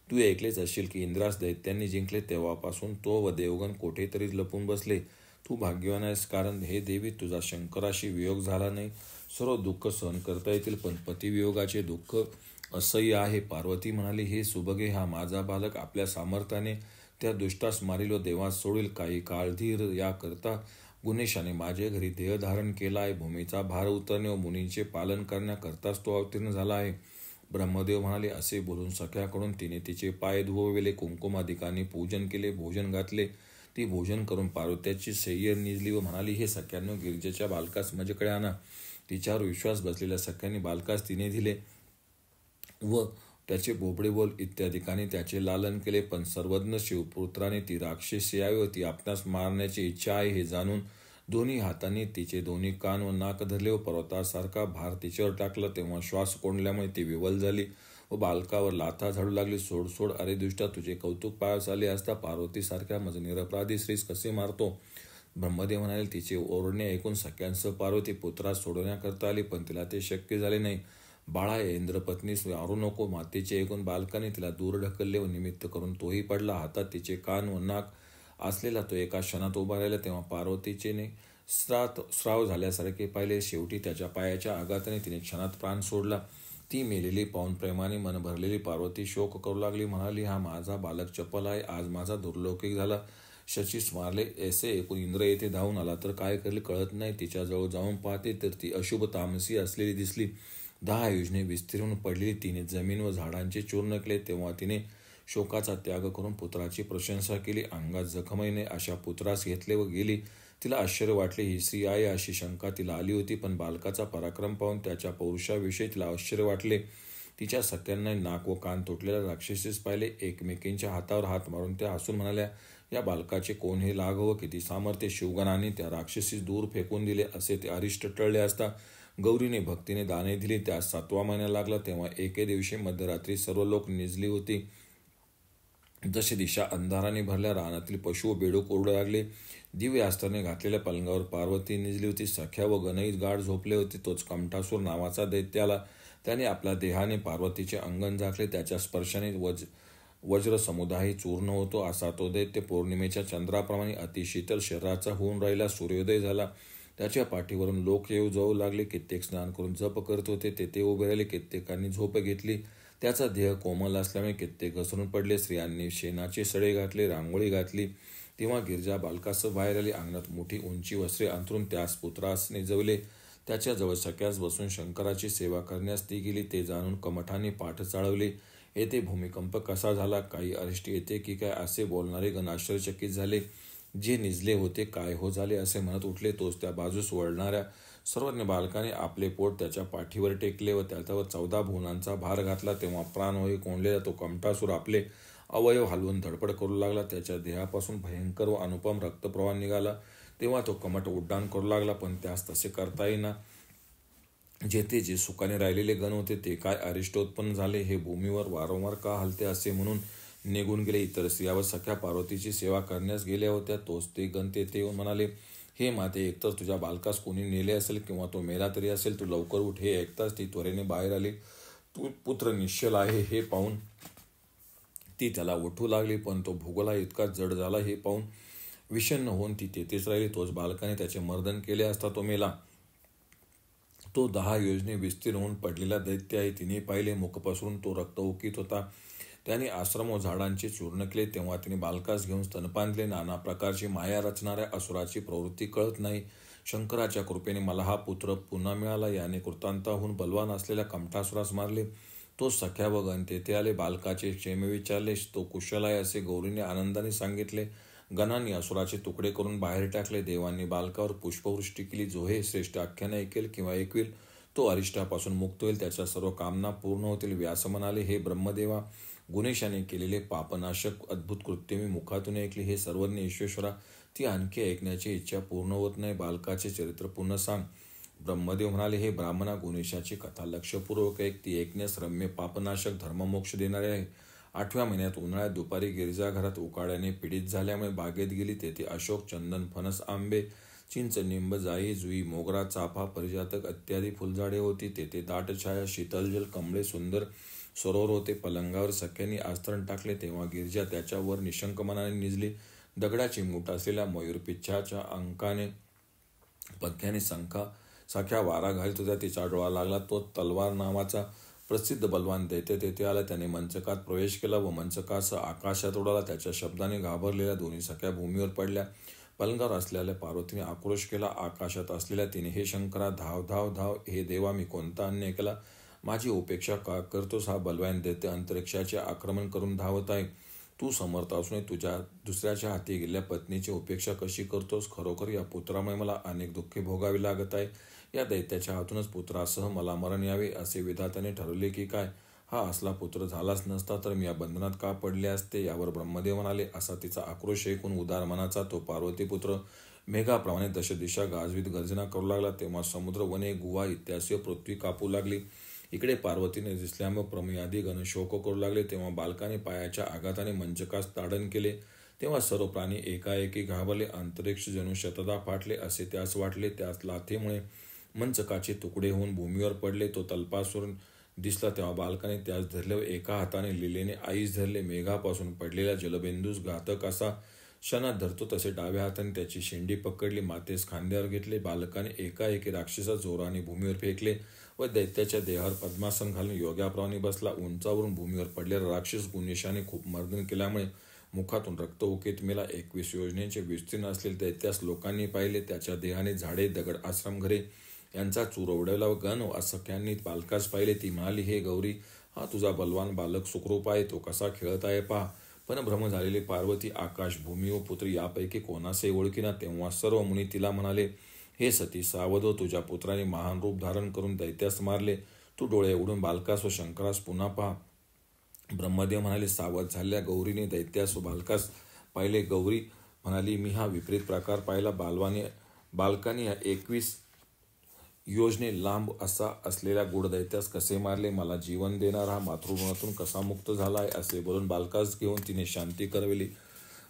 तू ऐकलेच असशील की इंद्रास दैत्यांनी जिंकले, तेव्हापासून तो व देवगण कोठेतरी लपून बसले. तू भाग्यवान आहेस, कारण हे देवी तुझा शंकराशी वियोग झाला नाही. सर्व दुःख सहन करता येतील, पण पतिवियोगाचे दुःख असह्य आहे. पार्वती म्हणाली, हे सुभगे, हा माझा बालक आपल्या सामर्थ्याने त्या दुष्टास मारील व देवास सोडील. काही काळ धीर, याकरता गुणेशाने माझे घरी देह धारण केला आहे. भूमीचा भार उतरणे व मुनींचे पालन करण्याकरताच तो अवतीर्ण झाला आहे. ब्रह्मदेव म्हणाले. असे बोलून सख्याकडून तिने तिचे पाय धुवविले, कुंकुमादिकांनी पूजन केले, भोजन घातले. ती भोजन करून पार्वत्याची सय्यर निजली व म्हणाली, हे सख्यांनो, गिरिजेच्या बालकास माझ्याकडे आणा. तिच्यावर विश्वास बसलेल्या सख्यांनी बालकास तिने दिले व त्याचे बोबडे बोल इत्यादिकांनी त्याचे लालन केले. पण सर्वज्ञ शिवपुत्राने ती राक्षसी यावी व ती आपणास मारण्याची इच्छा आहे हे जाणून दोन्ही हातांनी तिचे दोन्ही कान व नाक धरले व पर्वतासारखा भार तिच्यावर टाकला. तेव्हा श्वास कोंडल्यामुळे ती विवल झाली व बालकावर लाथा झाडू लागली. सोड सोड, अरे दुष्टा, तुझे कौतुक पायास आले असता पार्वतीसारख्या मज निरपराधी स्त्रीस कसे मारतो? ब्रह्मदेव म्हणाले. तिचे ओरडणे ऐकून सख्यांसह पार्वती पुत्रास सोडवण्याकरता आली, पण तिला ते शक्य झाले नाही. बाळा, इंद्रपत्नीस मारू नको. मातेचे ऐकून बालकाने तिला दूर ढकलले व निमित्त करून तोही पडला. हातात तिचे कान व नाक असलेला तो एका क्षणात उभा राहिला. तेव्हा पार्वतीचे स्राव झाल्यासारखे पाहिले. शेवटी त्याच्या पायाच्या आघाताने तिने क्षणात प्राण सोडला. ती मेलेली पाहून प्रेमाने मन भरलेली पार्वती शोक करू लागली. म्हणाली, हा माझा बालक चपल आहे. आज माझा दुर्लौकिक झाला. शचीस मारले. ऐसे ऐकून इंद्र येथे धावून आला तर काय करेल कळत नाही. तिच्याजवळ जाऊन पाहते तर ती अशुभ तामसी असलेली दिसली. 10 योजने विस्तीर्ण पडलेली. तिने जमीन व झाडांचे चूर्ण केले. तेव्हा तिने शोकाचा त्याग करून पुत्राची प्रशंसा केली. अंगात जखमही अशा पुत्रास घेतले व गेली. तिला आश्चर्य वाटले. ही स्त्री आहे अशी शंका तिला आली होती, पण बालकाचा पराक्रम पाहून त्याच्या पौरुषाविषयी तिला आश्चर्य वाटले. तिच्या सख्यांना नाक व कान तुटलेल्या राक्षसीस पाहिले. एकमेकींच्या हातावर हात मारून त्या हसून म्हणाल्या, या बालकाचे कोण हे लाघव, किती सामर्थ्य! शिवगणाने त्या राक्षसीस दूर फेकून दिले. असे ते अरिष्ट टळले असता गौरीने भक्तीने दाने दिली. त्यास 7वा महिना लागला. तेव्हा एके दिवशी मध्यरात्री सर्व लोक निजली होती. जशी दिशा अंधाराने भरल्या. रानातील पशु व बेडूक ओरडू लागले. दिव्य अस्त्राने घातलेल्या पलंगावर पार्वती निजली होती. सख्या व गणही गाढ झोपले होते. तोच कमठासूर नावाचा दैत्य आला. त्याने आपल्या देहाने पार्वतीचे अंगण झाकले. त्याच्या स्पर्शाने वज्र समुदाय चूर्ण होतो. असा तो दैत्य पौर्णिमेच्या चंद्राप्रमाणे अतिशीतल शरीराचा होऊन राहिला. सूर्योदय झाला. त्याच्या पाठीवरून लोक येऊ जाऊ लागले. कित्येक स्नान करून जप करत होते. तेथे उभे राहिले. कित्येकांनी झोप घेतली. त्याचा देह कोमल असल्यामुळे कित्येक घसरून पडले. स्त्रियांनी शेणाचे सडे घातले, रांगोळी घातली. तेव्हा गिरिजा बालकासह बाहेर आली. अंगणात मोठी उंची वस्त्रे अंथरून त्यास पुत्रास निजवले. त्याच्याजवळ सख्यास बसून शंकराची सेवा करण्यास ती गेली. ते जाणून कमठाने पाठ चाळवले. येथे भूमिकंप कसा झाला, काही अरिष्ट येते की काय, असे बोलणारे गण आश्चर्यचकित झाले. जे निजले होते काय हो झाले असे म्हणत उठले. तोच त्या बाजूस वळणाऱ्या सर्वज्ञ बालकाने आपले पोट त्याच्या पाठीवर टेकले व त्याच्यावर 14 भुवनांचा भार घातला. तेव्हा प्राणवायू कोंडलेला तो कमठासूर आपले अवयव हलवून धडपड करू लागला. त्याच्या देहापासून भयंकर व अनुपम रक्तप्रवाह निघाला. तेव्हा तो कमठ उड्डाण करू लागला, पण त्यास तसे करता येईना. जेथे जे सुखाने राहिलेले गण होते ते काय अरिष्ट उत्पन्न झाले, हे भूमीवर वारंवार का हलते असे म्हणून निघून गेले. इतर स्त्रिया व सख्या पार्वतीची सेवा करण्यास गेल्या होत्या. तोच ते गण तेथे येऊन म्हणाले, हे माते, एकतर तुझ्या बालकास कोणी नेले असेल किंवा तो मेला तरी असेल. तू लवकर उठ. हे ऐकताच ती त्वरेने बाहेर आली. तू पुत्र निश्चल आहे हे पाहून ती त्याला उठू लागली, पण तो भूगोला इतका जड झाला हे पाहून विषण्ण होऊन ती तेथेच राहिली. तोच बालकाने त्याचे मर्दन केले असता तो मेला. तो 10 योजने विस्तीर्ण होऊन पडलेला दैत्य आहे. तिने पाहिले, मुख पसरून तो रक्त ओकीत होता. त्याने आश्रम व झाडांचे चूर्ण केले. तेव्हा तिने बालकास घेऊन स्तनपान दिले. नाना प्रकारची माया रचणाऱ्या असुराची प्रवृत्ती कळत नाही. शंकराच्या कृपेने मला हा पुत्र पुन्हा मिळाला. याने कृतांताहून बलवान असलेल्या कमठासुरास मारले. तो सख्या व गण तेथे आले. बालकाचे क्षेम विचारले. तो कुशल आहे असे गौरीने आनंदाने सांगितले. गणांनी असुराचे तुकडे करून बाहेर टाकले. देवांनी बालकावर पुष्पवृष्टी केली. जो हे श्रेष्ठ आख्यान ऐकेल किंवा ऐकवेल तो अरिष्टापासून मुक्त होईल. त्याच्या सर्व कामना पूर्ण होतील. व्यास म्हणाले, हे ब्रह्मदेवा, गुणेशाने केलेले पापनाशक अद्भुत कृत्य मी मुखातून ऐकले. हे सर्वज्ञ ईश्वेश्वरा, ती आणखी ऐकण्याची इच्छा पूर्ण होत नाही. बालकाचे चरित्र पुन्हा सांग. ब्रह्मदेव म्हणाले, हे ब्राह्मणा, गुणेशाची कथा लक्षपूर्वक ऐक. ती ऐकण्यास रम्य, पापनाशक, धर्ममोक्ष देणारे आहे. 8व्या महिन्यात उन्हाळ्यात दुपारी गिरिजा घरात उकाड्याने पीडित झाल्यामुळे बागेत गेली. तेथे अशोक, चंदन, फणस, आंबे, चिंच, निंब, जाई, जुई, मोगरा, चाफा, परिजातक इत्यादी फुलझाडे होती. तेथे दाट छाया, शीतलजल, कमळे, सुंदर सरोवर होते. पलंगावर सख्यांनी आस्तरण टाकले. तेव्हा गिरिजा त्याच्यावर निशंक मनाने निजली. दगडाची मूठ असलेल्या मयूरपिच्छाच्या अंकाने पंख्याने सख्या वारा घालीत होत्या. तिचा डोळा लागला. तो तलवार नावाचा प्रसिद्ध बलवान दैत्य तेथे आला. त्याने मंचकात प्रवेश केला व मंचकासह आकाशात उडाला. त्याच्या शब्दाने घाबरलेल्या दोन्ही सख्या भूमीवर पडल्या. पलंगावर असलेल्या पार्वतीने आक्रोश केला. आकाशात असलेल्या तिने, हे शंकरा, धाव धाव धाव. हे देवा, मी कोणता अन्याय केला? माझी उपेक्षा का करतोस? हा बलवान दैत्य अंतरिक्षाचे आक्रमण करून धावत आहे. तू समर्थ असूनही तुझ्या दुसऱ्याच्या हाती गेलेल्या पत्नीची उपेक्षा कशी करतोस? खरोखर या पुत्रामुळे मला अनेक दुःखे भोगावी लागत आहे. या दैत्याच्या हातूनच पुत्रासह मला मरण यावे असे विधात्याने ठरवले की काय? हा असला पुत्र झालाच नसता तर मी या बंधनात का पडले असते? यावर ब्रह्मदेव म्हणाले, असा तिचा आक्रोश ऐकून उदार मनाचा तो पार्वतीपुत्र मेघाप्रमाणे दशदिशा गाजवीत गर्जना करू लागला. तेव्हा समुद्र, वने, गुहा इत्यादी पृथ्वी कापू लागली. इकडे पार्वतीने दिसल्यामुळे प्रमयादी गण शोक करू लागले. तेव्हा बालकाने पायाच्या आघाताने मंचकास ताडन केले. तेव्हा सर्व प्राणी एकाएकी घाबरले. अंतरिक्ष जणू शतदा फाटले असे त्यास वाटले. त्यास लाथेमुळे मंचकाचे तुकडे होऊन भूमीवर पडले. तो तलपासून दिसला तेव्हा बालकाने त्यास धरले व एका हाताने लिलेने आईस धरले. मेघापासून पडलेल्या जलबिंदूस घातक असा क्षणात धरतो तसे डाव्या हाताने त्याची शेंडी पकडली. मातेस खांद्यावर घेतले. बालकाने एकाएकी राक्षसा जोराने भूमीवर फेकले व दैत्याच्या देहावर पद्मासन घालून योग्याप्रमाणे बसला. उंचावरून भूमीवर पडलेला राक्षस गुणेशाने खूप मर्दन केल्यामुळे मुखातून रक्त ओकेत मेला. 21 योजनेचे विस्तीर्ण असलेले दैत्यास लोकांनी पाहिले. त्याच्या देहाने झाडे, दगड, आश्रम, घरे यांचा चूर उडवला व गण व असख्यांनी बालकास पाहिले. ती म्हणाली, हे गौरी, हा तुझा बलवान बालक सुखरूप आहे. तो कसा खेळत आहे पहा. पण भ्रम झालेली पार्वती आकाश, भूमी व पुत्र यापैकी कोणासही ओळखीना. तेव्हा सर्व मुनी तिला म्हणाले, हे सती, सावध हो. तुझ्या पुत्राने महान रूप धारण करून दैत्यास मारले. तू डोळे उघडून बालकास व शंकरास पुन्हा पहा. ब्रह्मदेव म्हणाले. सावध झालेल्या गौरीने दैत्यास व बालकास पाहिले. गौरी म्हणाली, मी हा विपरीत प्रकार पाहिला. बालकाने 21 योजने लांब असा असलेल्या गूढ दैत्यास कसे मारले? मला जीवन देणारा हा मातृगुणातून कसा मुक्त झाला आहे? असे बोलून बालकास घेऊन तिने शांती करविली.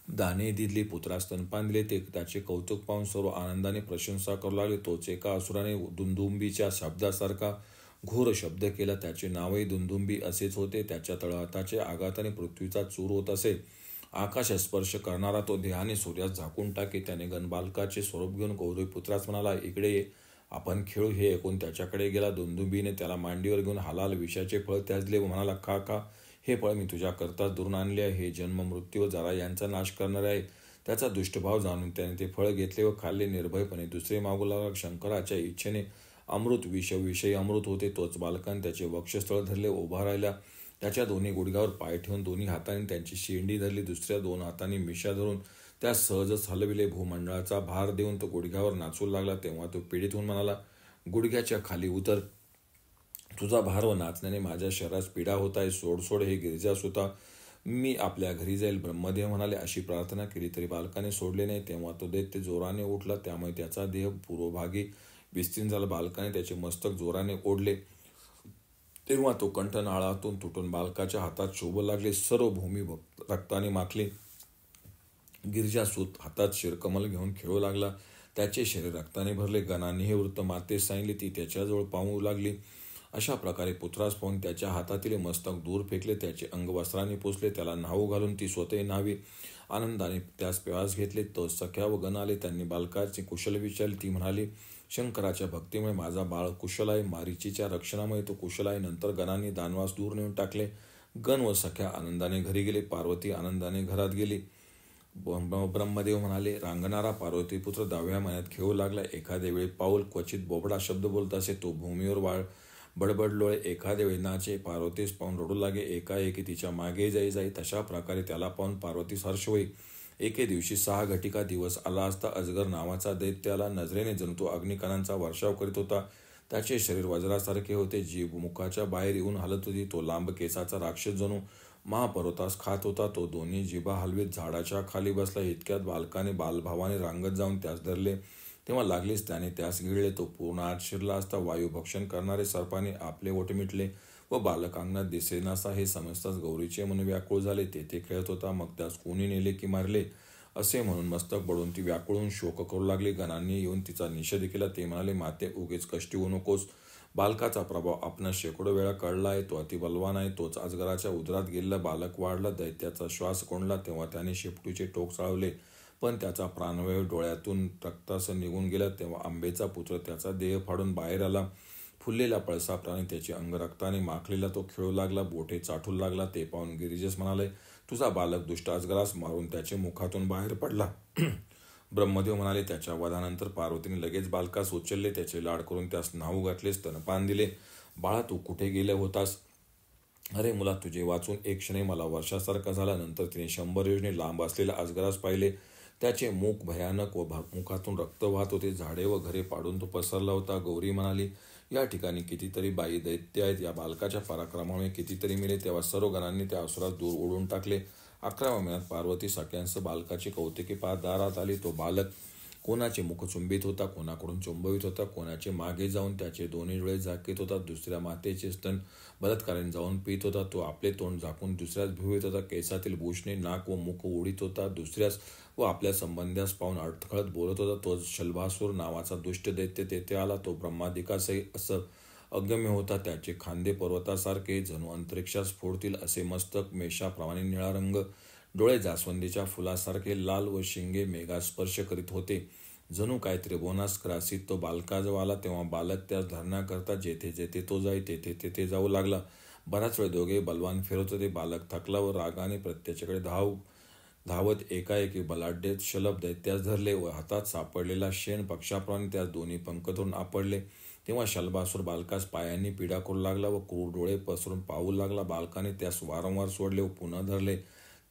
दाने दिली. पुत्रास स्तनपान दिले. ते त्याचे कौतुक पाहून सर्व आनंदाने प्रशंसा करू लागले. तोच एका असुराने दुंदुंबीच्या शब्दासारखा घोर शब्द केला. त्याचे नावही दुंदुंबी असेच होते. त्याच्या तळहाताचे आघाताने पृथ्वीचा चूर होत असे. आकाशात स्पर्श करणारा तो देहाने सूर्यास झाकून टाके. त्याने गणबालकाचे स्वरूप घेऊन गौरीपुत्रास म्हणाला, इकडे ये, आपण खेळू. हे ऐकून त्याच्याकडे गेला. दुंदुंबीने त्याला मांडीवर घेऊन हलाल विषाचे फळ त्याजले व म्हणाला, खा खा. हे फळ मी तुझ्याकरता दुरून आणले आहे. हे जन्म, मृत्यू व जरा यांचा नाश करणारे आहे. त्याचा दुष्टभाव जाणून त्याने ते फळ घेतले व खाल्ले. निर्भयपणे दुसरे मागू लागला. शंकराच्या इच्छेने अमृत विषयी अमृत होते. तोच बालकाने त्याचे वक्षस्थळ धरले. उभा राहिला. त्याच्या दोन्ही गुडघ्यावर पाय ठेवून दोन्ही हातांनी त्यांची शेंडी धरली. दुसऱ्या 2 हातांनी मिशा धरून त्यास सहजच हलविले. भूमंडळाचा भार देऊन तो गुडघ्यावर नाचू लागला. तेव्हा तो पीडित होऊन म्हणाला, गुडघ्याच्या खाली उतर. तुझा भार व नाचण्याने माझ्या शरीरास पीडा होत आहे. सोड सोड. हे गिरिजासुता, मी आपल्या घरी जाईल. ब्रह्मदेव म्हणाले. अशी प्रार्थना केली तरी बालकाने सोडले नाही. तेव्हा तो दैत्य जोराने उठला. त्यामुळे त्याचा देह पूर्वभागी विस्तीर्ण झाला. बालकाने त्याचे मस्तक जोराने ओढले. तेव्हा तो कंठ नाळातून तुटून बालकाच्या हातात शोभू लागले. सर्व भूमी रक्ताने माखली. गिरिजासूत हातात शिरकमल घेऊन खेळू लागला. त्याचे शरीर रक्ताने भरले. गणाने हे वृत्त मातेस सांगितले. ती त्याच्याजवळ पाहू लागली. अशा प्रकारे पुत्रास पाहून त्याच्या हातातील मस्तक दूर फेकले. त्याचे अंग वस्त्राने पुसले. त्याला न्हाऊ घालून ती स्वतः न्हावी. आनंदाने त्यास प्यास घेतले. तो सख्या व गण आले. त्यांनी बालकाचे कुशल विचारले. ती म्हणाली, शंकराच्या भक्तीमुळे माझा बाळ कुशल आहे. मारीचीच्या रक्षणामुळे तो कुशल आहे. नंतर गणांनी दानवास दूर नेऊन टाकले. गण व सख्या आनंदाने घरी गेले. पार्वती आनंदाने घरात गेली. ब्रह्मदेव म्हणाले, रांगणारा पार्वतीपुत्र 10व्या महिन्यात खेळू लागला. एखाद्या वेळी पाऊल, क्वचित बोबडा शब्द बोलत असे. तो भूमीवर बडबड लोळे. एखाद्या वेळी नाचे. पार्वतीस पाहून रडू लागे. एकाएकी तिच्या मागे जाई. तशा प्रकारे त्याला पाहून पार्वतीस हर्ष होई. एके दिवशी 6 घटिका दिवस आला असता अजगर नावाचा दैत्य आला. नजरेने जणू तो अग्निकणांचा वर्षाव करीत होता. त्याचे शरीर वज्रासारखे होते. जीभ मुखाच्या बाहेर येऊन हलत होती. तो लांब केसाचा राक्षस जणू महापर्वतास खात होता. तो दोन्ही जिभा हलवीत झाडाच्या खाली बसला. इतक्यात बालकाने बालभावाने रांगत जाऊन त्यास धरले. तेव्हा लागलीच त्याने त्यास गिळले. तो पूर्ण आत शिरला असता वायुभक्षण करणारे सर्पाने आपले ओठ मिटले व बालक अंगणात दिसेनासा हे समजताच गौरीचे मन व्याकुळ झाले. तेथे खेळत होता. मग त्यास कोणी नेले की मारले असे म्हणून मस्तक बळून ती व्याकुळून शोक करू लागली. गणांनी येऊन तिचा निषेध केला. ते म्हणाले, माते, उगीच कष्टी होऊ नकोस. बालकाचा प्रभाव आपणास शेकडो वेळा कळला आहे. तो अतिबलवान आहे. तोच अजगराच्या उदरात गेलेला बालक वाढला. दैत्याचा श्वास कोंडला तेव्हा त्याने शेपटीचे टोक चाळवले, पण त्याचा प्राणवायू डोळ्यातून रक्तासह निघून गेला. तेव्हा आंबेचा पुत्र त्याचा देह फाडून बाहेर आला. फुललेल्या पळसाप्रमाणे त्याचे अंग रक्ताने माखलेला. तो खेळू लागला. बोटे चाटू लागला. ते पाहून गिरिजेस म्हणाले, तुझा बालक दुष्ट अजगरास मारून त्याचे मुखातून बाहेर पडला. ब्रह्मदेव म्हणाले, त्याच्या वधानंतर पार्वतीने लगेच बालकास उचलले. त्याचे लाड करून त्यास न्हाऊ घातले. स्तनपान दिले. बाळा, तू कुठे गेले होतास? अरे मुला, तुझे वाचून एक क्षणी मला वर्षासारखा झाला. नंतर तिने 100 योजने लांब असलेल्या अजगरास पाहिले. त्याचे मुख भयानक व मुखातून रक्त वाहत होते. झाडे व घरे पाडून तो पसरला होता. गौरी म्हणाली, या ठिकाणी कितीतरी बाई दैत्य आहेत. या बालकाच्या पराक्रमामुळे कितीतरी मेले. तेव्हा सर्व गणांनी त्या असुरास दूर ओढून टाकले. 11व्या महिन्यात पार्वती सख्यांसह बालकाची कौतुके पाहत दारात आली. तो बालक कोणाचे मुख चुंबित होता, कोणाकडून चुंबवित होता, कोणाचे मागे जाऊन त्याचे दोन्ही डोळे झाकीत होता. दुसऱ्या मातेचे स्तन बलात्काराने जाऊन पित होता. तो आपले तोंड झाकून दुसऱ्यास भिवत होता. केसातील भूषणे नाक व मुख ओढीत होता. दुसऱ्यास व आपल्या संबंध्यास पाहून अडखळत बोलत होता. तो शल्भासूर नावाचा दुष्ट दैत्य तेथे आला. तो ब्रह्मादिकासही असं अगम्य होता. त्याचे खांदे पर्वतासारखे, जणू अंतरिक्षात स्फोडतील असे मस्तक मेषाप्रमाणे निळा रंग, डोळे जास्वंदीच्या फुलासारखे लाल व शिंगे मेघास्पर्श करीत होते. जणू काय त्रिभुवनास ग्रासित. तो बालकाजवळ आला तेव्हा बालक त्यास धरण्याकरता जेथे जेथे तो जाई तेथे तेथे जाऊ लागला. बराच वेळ दोघे बलवान फिरत होते. बालक थकला व रागाने प्रत्येकाकडे धावत एकाएकी बलाढ्य शलभ दैत्यास धरले व हातात सापडलेला शेण पक्षाप्रमाणे त्यास दोन्ही पंख धरून आपडले. तेव्हा शल्भासूर बालकास पायांनी पीडा करू लागला व क्रूर डोळे पसरून पाहू लागला. बालकाने त्यास वारंवार सोडले व पुन्हा धरले.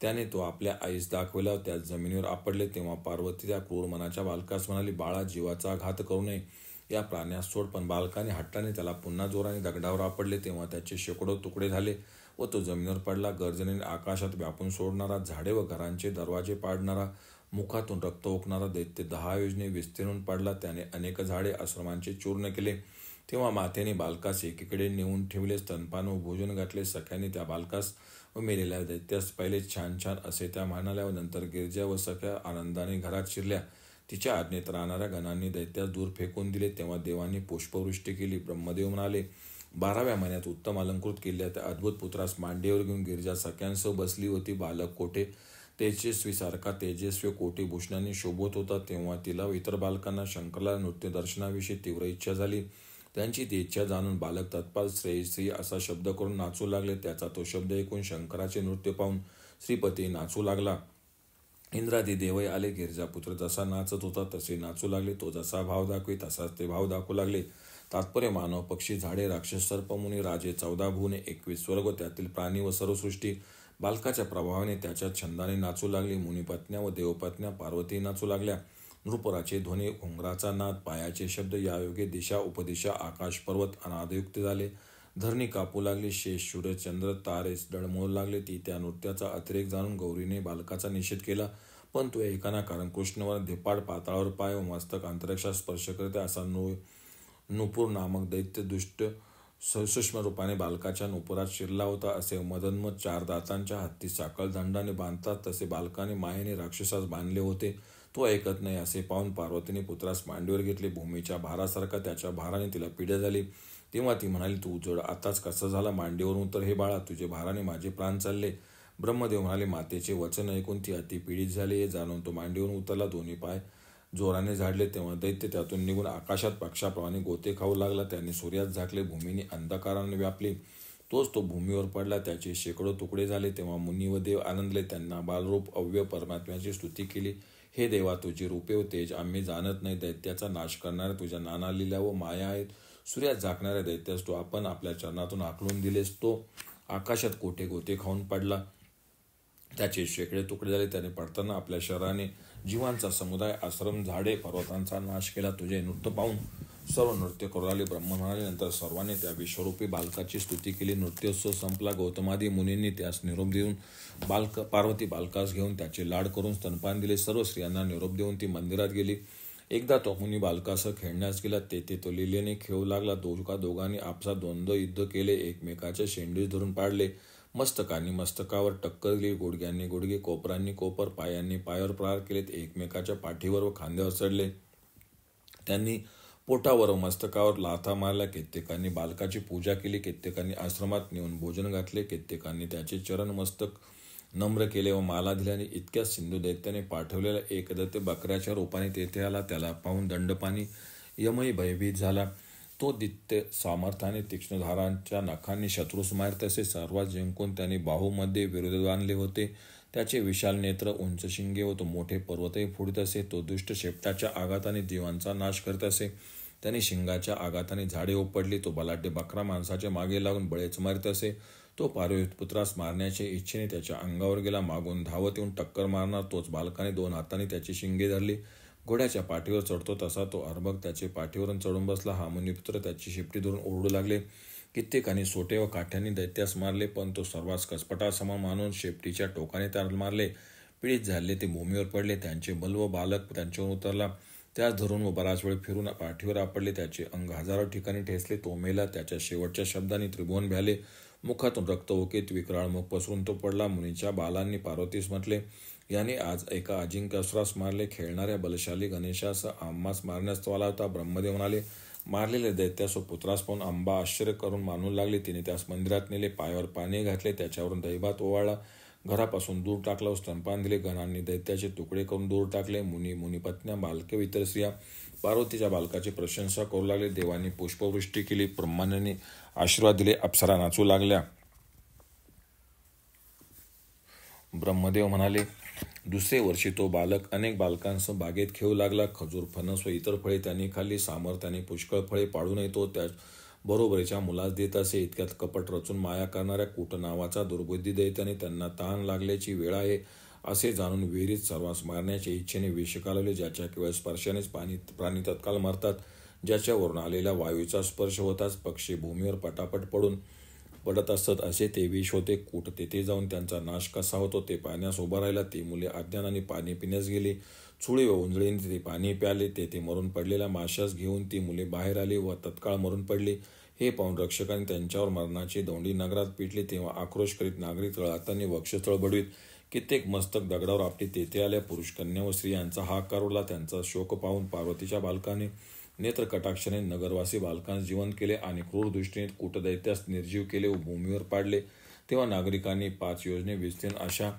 त्याने तो आपल्या आईस दाखविला. त्यास जमिनीवर आपडले. तेव्हा पार्वती त्या क्रूर मनाच्या बालकास म्हणाली, बाळा, जीवाचा घात करू नये. या प्राण्यास सोड. पण बालकाने हट्टाने त्याला पुन्हा जोराने दगडावर आपडले. तेव्हा त्याचे शेकडो तुकडे झाले व तो जमिनीवर पडला. गर्जनेने आकाशात व्यापून सोडणारा, झाडे व घरांचे दरवाजे पाडणारा, मुखातून रक्त ओकणारा दैत्य 10 योजने विस्तीर्ण पडला. त्याने अनेक झाडे आश्रमांचे चूर्ण केले. तेव्हा मातेने बालकास एकीकडे नेऊन ठेवले. स्तनपान व भोजन घातले. सख्याने त्या बालकास व मेलेल्या दैत्यास पहिले. छान छान असे त्या म्हणाल्या. व नंतर गिरिजा व सख्या आनंदाने घरात शिरल्या. तिच्या आज्ञेत राहणाऱ्या गणांनी दैत्यास दूर फेकून दिले. तेव्हा देवांनी पुष्पवृष्टी केली. ब्रह्मदेव म्हणाले, 12व्या महिन्यात उत्तम अलंकृत केलेल्या त्या अद्भुत पुत्रास मांडीवर घेऊन गिरिजा सख्यांसह बसली होती. बालक कोठे तेजस्वीसारखा तेजस्वी कोटी भूषणांनी शोभत होता. तेव्हा तिला व इतर बालकांना शंकराला नृत्य दर्शनाविषयी तीव्र इच्छा झाली. त्यांची ती इच्छा जाणून बालक तत्काळ श्री श्री असा शब्द करून नाचू लागले. त्याचा तो शब्द ऐकून शंकराचे नृत्य पाहून श्रीपती नाचू लागला. इंद्रादी देवही आले. गिरिजापुत्र जसा नाचत होता तसे नाचू लागले. तो जसा भाव दाखवी तसाच ते भाव दाखवू लागले. तात्पर्य, मानव, पक्षी, झाडे, राक्षस, सर्प, मुनी, राजे, 14 भुवने, 21 स्वर्ग, त्यातील प्राणी व सर्वसृष्टी बालकाच्या प्रभावाने त्याच्या छंदाने नाचू लागली. मुनिपत्न्या व देवपत्न्या पार्वती नाचू लागल्या. नृपुराचे ध्वनी, घोंगराचा नाद, पायाचे शब्द यायोगे दिशा उपदिशा, आकाश पर्वत अनादयुक्त झाले. धरणी कापू लागली. शेष, सूर्य, चंद्र, तारे डळमळू लागले. ती त्या नृत्याचा अतिरेक जाणून गौरीने बालकाचा निषेध केला. पण तो ऐकाना. कारण कृष्णवर धिपाड पाताळावर पाय व मस्तक अंतरिक्षात स्पर्श करते असा नुपूर नामक दैत्य दुष्ट सूक्ष्म रूपाने बालकाच्या नुपुरात शिरला होता. असे मदन्मत 4 दातांच्या हत्ती साखळ दंडाने बांधतात तसे बालकाने मायेने राक्षसास बांधले होते. तो ऐकत नाही असे पाहून पार्वतीने पुत्रास मांडीवर घेतले. भूमीच्या भारासारखा त्याच्या भाराने तिला पीडा झाली. तेव्हा ती म्हणाली, तू जड आताच कसं झाला, मांडीवरून उतर हे बाळा, तुझे भाराने माझे प्राण चालले. ब्रह्मदेव म्हणाले, मातेचे वचन ऐकून ती अति पीडित झाली हे जाणून तो मांडीवरून उतरला. दोन्ही पाय जोराने झाडले. तेव्हा दैत्य त्यातून निघून आकाशात पक्षाप्रमाणे गोते खाऊ लागला. त्याने सूर्यात झाकले. भूमीने अंधकाराने व्यापली. तोच तो भूमीवर पडला. त्याचे शेकडो तुकडे झाले. तेव्हा मुनी व देव आनंदले. त्यांना बालरूप अव्यय परमात्म्याची स्तुती केली. हे देवा, तुझी रूपे व तेज आम्ही जाणत नाही. दैत्याचा नाश करणाऱ्या तुझ्या नाना लीला व माया आहेत. सूर्यात झाकणाऱ्या दैत्यास तू आपण आपल्या चरणातून हाकलून दिलेस. तो आकाशात कोठे गोते खाऊन पडला. त्याचे शेकडे तुकडे झाले. त्याने पडताना आपल्या शरीराने जीवांचा समुदाय, आश्रम, झाडे, पर्वतांचा नाश केला. तुझे नृत्य पाहून सर्व नृत्य करू लागले. ब्रह्म म्हणाले, नंतर सर्वांनी त्या विश्वरूपी बालकाची स्तुती केली. नृत्योत्सव संपला. गौतमादी मुनींनी त्यास निरोप देऊन पार्वती बालकास घेऊन त्याचे लाड करून स्तनपान दिले. सर्व स्त्रियांना निरोप देऊन ती मंदिरात गेली. एकदा तो मुनी बालकासह खेळण्यास गेला. तेथे तो लिलेने खेळू लागला. दोघांनी आपसात द्वंद्व युद्ध केले. एकमेकाच्या शेंडीस धरून पाडले. मस्तकांनी मस्तकावर टक्कर दिली. गुडघ्यांनी गुडघे, कोपरांनी कोपर, पायांनी पायावर प्रहार केलेत. एकमेकाच्या पाठीवर व खांद्यावर चढले. त्यांनी पोटावर व मस्तकावर लाथा मारल्या. कित्येकांनी बालकाची पूजा केली. कित्येकांनी आश्रमात नेऊन भोजन घातले. कित्येकांनी त्याचे चरण मस्तक नम्र केले व माला दिल्याने. इतक्या सिंधू दैत्याने पाठवलेल्या एक दैत्य बकऱ्याच्या रूपाने तेथे आला. त्याला पाहून दंडपाणी यमही भयभीत झाला. तो दित्य सामर्थ्याने तीक्ष्ण धारांच्या नखांनी शत्रूस मारत असे. सर्वात जिंकून त्याने बाहूमध्ये विरोध बांधले होते. त्याचे विशाल नेत्र, उंच शिंगे व तो मोठे पर्वतही फोडीत असे. तो दुष्ट शेपटाच्या आघाताने जीवांचा नाश करत असे. त्याने शिंगाच्या आघाताने झाडे उपडली. तो बलाढ्य बकरा माणसाच्या मागे लागून बळेच मारित असे. तो पार्वतीपुत्रास मारण्याच्या इच्छेने त्याच्या अंगावर गेला. मागून धावत येऊन टक्कर मारणार तोच बालकाने 2 हातांनी त्याची शिंगे धरली. घोड्याच्या पाठीवर चढतो तसा तो अर्भक त्याचे पाठीवरून चढून बसला. हा मुनिपुत्र त्याची शेपटी धरून ओरडू लागले. कित्येकांनी सोटे व काठ्यांनी दैत्यास मारले, पण तो सर्वांस कसपटासमान मानून शेपटीच्या टोकाने त्याला मारले. पीडित झाले ते भूमीवर पडले. त्यांचे बल व बालक त्यांच्यावर उतरला. त्यास धरून व बराच वेळ फिरून पाठीवर आपडले. त्याचे अंग हजारो ठिकाणी ठेचले. तो मेला. त्याच्या शेवटच्या शब्दांनी त्रिभुवन भ्याले. मुखातून रक्त ओकेत विक्राळ मुख पसरून तो पडला. मुनीच्या बालांनी पार्वतीस म्हटले, याने आज एका अजिंक्यासुरास मारले. खेळणाऱ्या बलशाली गणेशास आम्हास मारण्यास तो आला होता. ब्रह्मदेव म्हणाले, मारलेले दैत्यास व पुत्रास पाहून अंबा आश्चर्य करून मानू लागली. तिने त्यास मंदिरात नेले. पायावर पाणी घातले. त्याच्यावरून दहीभात ओवाळला. घरापासून दूर टाकला व स्तनपान दिले. गणांनी दैत्याचे तुकडे करून दूर टाकले. मुनिपत्न्या, बालके व इतर स्त्रिया पार्वतीच्या बालकाची प्रशंसा करू लागले. देवांनी पुष्पवृष्टी केली. ब्रह्मांनी आशीर्वाद दिले. अप्सरा नाचू लागल्या. ब्रह्मदेव म्हणाले, दुसरे वर्षी तो बालक अनेक बालकांसह बागेत खेळू लागला. खजूर, फणस व इतर फळे त्यांनी खाल्ली. सामर्थ्याने पुष्कळ फळे पाडूनही तो त्या बरोबरीच्या मुलास देत असे. इतक्यात कपट रचून माया करणाऱ्या कूट नावाचा दुर्बुद्धी दैत्याने त्यांना ताण लागल्याची वेळ आहे असे जाणून विहिरीत सर्वांस मारण्याच्या इच्छेने विष कालवले. ज्याच्या केवळ स्पर्शानेच प्राणी तत्काल मरतात. ज्याच्यावरून आलेल्या वायूचा स्पर्श होताच पक्षी भूमीवर पटापट पडत असत, असे ते विष होते. कूट तेथे जाऊन त्यांचा नाश कसा होतो ते पाहण्यास उभा राहिला. ती मुले अज्ञानाने पाणी पिण्यास गेली. चुळी व उंजळीने ते पाणी प्याले. तेथे मरून पडलेल्या माशास घेऊन ती मुले बाहेर आली व तत्काळ मरून पडली. हे पाहून रक्षकांनी त्यांच्यावर मरणाची दौंडी नगरात पिटली. तेव्हा आक्रोश करीत नागरिक तळहातांनी वक्षस्थळ बडवीत कित्येक मस्तक दगडावर आपली तेथे आल्या. पुरुष, कन्या व स्त्रियांचा हाहाकार उडला. त्यांचा शोक पाहून पार्वतीच्या बालकाने नेत्र कटाक्षाने नगरवासी बालकांस जिवंत केले आणि क्रूर दृष्टीने कूटदैत्यास निर्जीव केले व भूमीवर पाडले. तेव्हा नागरिकांनी 5 योजने विस्तीर्ण अशा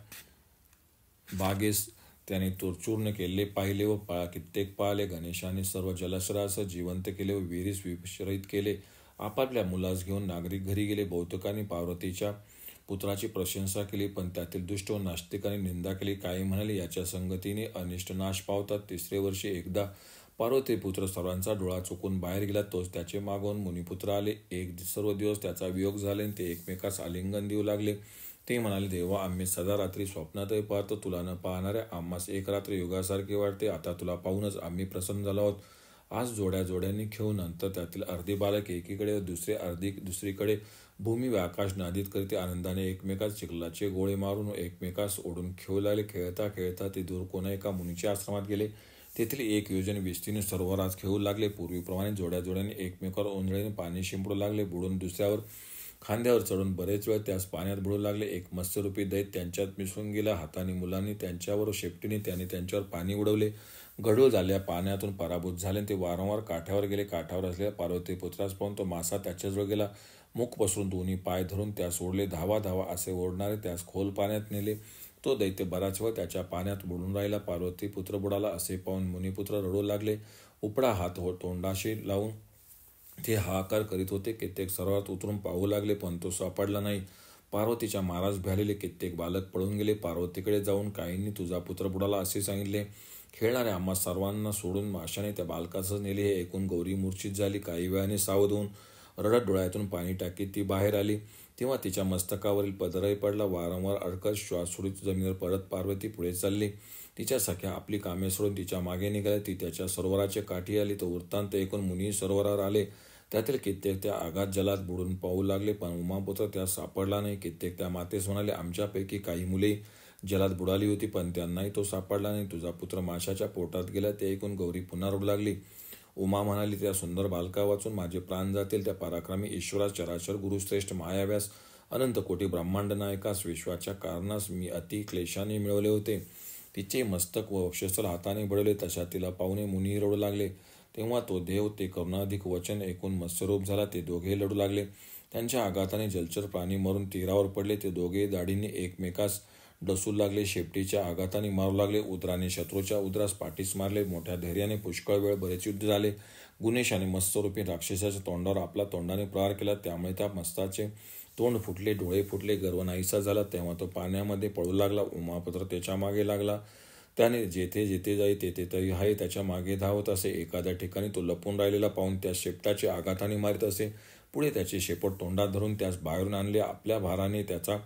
बागेस त्याने चूर्ण केले पाहिले व कित्येक पाळले. गणेशाने सर्व जलचरास जिवंत केले व विहिरीस विषरहित केले. आपापल्या मुलास घेऊन नागरिक घरी गेले. बहुतेकांनी पार्वतीच्या पुत्राची प्रशंसा केली, पण त्यातील दुष्ट व नास्तिकांनी निंदा केली. काही म्हणाले, याच्या संगतीने अनिष्ट नाश पावतात. 3रे वर्षी एकदा पार्वतीपुत्र सर्वांचा डोळा चुकून बाहेर गेला. तोच त्याचे मागून मुनिपुत्र आले. सर्व दिवस त्याचा वियोग झाले. ते एकमेकास आलिंगन देऊ लागले. ते म्हणाले, देवा, आम्ही सदा रात्री स्वप्नातही पाहतो. तुला न पाहणाऱ्या आम्हास एक रात्र युगासारखे वाटते. आता तुला पाहूनच आम्ही प्रसन्न झालो आहोत. आज जोड्या जोड्यांनी खेळून नंतर त्यातील अर्धी बालक एकीकडे व दुसरे अर्धी दुसरीकडे भूमी व आकाश नादित करीत आनंदाने एकमेकास चिखलाचे गोळे मारून एकमेकास ओढून खेळू लागले. खेळता खेळता ते दूर कोणा एका मुनीच्या आश्रमात गेले. तेथील 1 योजन विस्तीर्ण सरोवरात खेळू लागले. पूर्वीप्रमाणे जोड्या जोड्याने एकमेकावर ओंजळीने पाणी शिंपडू लागले. बुडून दुसऱ्यावर खांद्यावर चढून बरेच वेळ त्यास पाण्यात बुडू लागले. एक मत्स्यरूपी दैत्य त्यांच्यात मिसळून गेला. हाताने मुलांनी त्यांच्यावर शेपटीने त्याने त्यांच्यावर पाणी उडवले. गढूळ झाल्या पाण्यातून पराभूत झाले. ते वारंवार काठावर गेले. काठावर असलेल्या पार्वती पुत्रास पाहून तो मासा त्याच्याजवळ गेला. मुख पसरून दोन्ही पाय धरून त्यास ओढले. धावा धावा असे ओढणारे त्यास खोल पाण्यात नेले. तो दैत्य बराच वेळ त्याच्या पाण्यात बुडून राहिला. पार्वती पुत्र बुडाला असे पाहून मुनिपुत्र रडू लागले. उपडा हात तोंडाशी लावून ते हाहाकार करीत होते. कित्येक सरोवरात उतरून पाहू लागले, पण तो सापडला नाही. पार्वतीच्या मारास भ्यालेले कित्येक बालक पळून गेले. पार्वतीकडे जाऊन काहींनी तुझा पुत्र बुडाला असे सांगितले. खेळणाऱ्या आम्हा सर्वांना सोडून माशाने त्या बालकासच नेले. हे ऐकून गौरी मूर्छित झाली. काही वेळाने सावध होऊन रडत डोळ्यातून पाणी टाकीत ती बाहेर आली. तेव्हा तिच्या मस्तकावरील पदरही पडला. वारंवार अडकत श्वास सोडीत जमिनीवर पडत पार्वती पुढे चालली. तिच्या सख्या आपली कामे सोडून तिच्या मागे निघाल्या. ती त्याच्या सरोवराच्या काठी आली. तो वृत्तांत ऐकून मुनी सरोवरावर आले. त्यातील कित्येक त्या आगाध जलात बुडून पाहू लागले, पण उमापुत्र त्यास सापडला नाही. कित्येक त्या मातेस म्हणाले, आमच्यापैकी काही मुले जलात बुडाली होती, पण त्यांनाही तो सापडला नाही. तुझा पुत्र माशाच्या पोटात गेला. ते ऐकून गौरी पुन्हा रडू लागली. उमा म्हणाली, त्या सुंदर बालका वाचून माझे प्राण जातील. त्या पराक्रमी ईश्वरास, चराचर गुरुश्रेष्ठ महायाव्यास, अनंत कोटी ब्रह्मांड नायकास, विश्वाच्या कारणास मी अति क्लेशाने मिळवले होते. तिचे मस्तक व वक्षस्थल हाताने बळवले. तशा तिला पाहुणे मुनी रडू लागले. तेव्हा तो देव ते करुणाधिक वचन ऐकून मत्स्यरूप झाला. ते दोघे लढू लागले. त्यांच्या आघाताने जलचर प्राणी मरून तीरावर पडले. ते दोघे दाढीने एकमेकास डसू लागले. शेपटीच्या आघाताने मारू लागले. उदराने शत्रूच्या उदरास पाठीस मारले. मोठ्या धैर्याने पुष्कळ वेळ बरेच युद्ध झाले. गुणेशाने मत्स्यरूपी राक्षसाच्या तोंडावर आपला तोंडाने प्रहार केला. त्यामुळे त्या मत्स्याचे तोंड फुटले, डोळे फुटले, गर्व नाहीसा झाला. तेव्हा तो पाण्यामध्ये पळू लागला. उमापुत्र त्याच्या मागे लागला. त्याने जेथे जेथे जाई तेथे तरी हाय त्याच्या मागे धावत असे. एखाद्या ठिकाणी तो लपून राहिलेला पाहून त्या शेपटाचे आघाताने मारित असे. पुढे त्याचे शेपट तोंडात धरून त्यास बाहेरून आणले. आपल्या भाराने त्याचा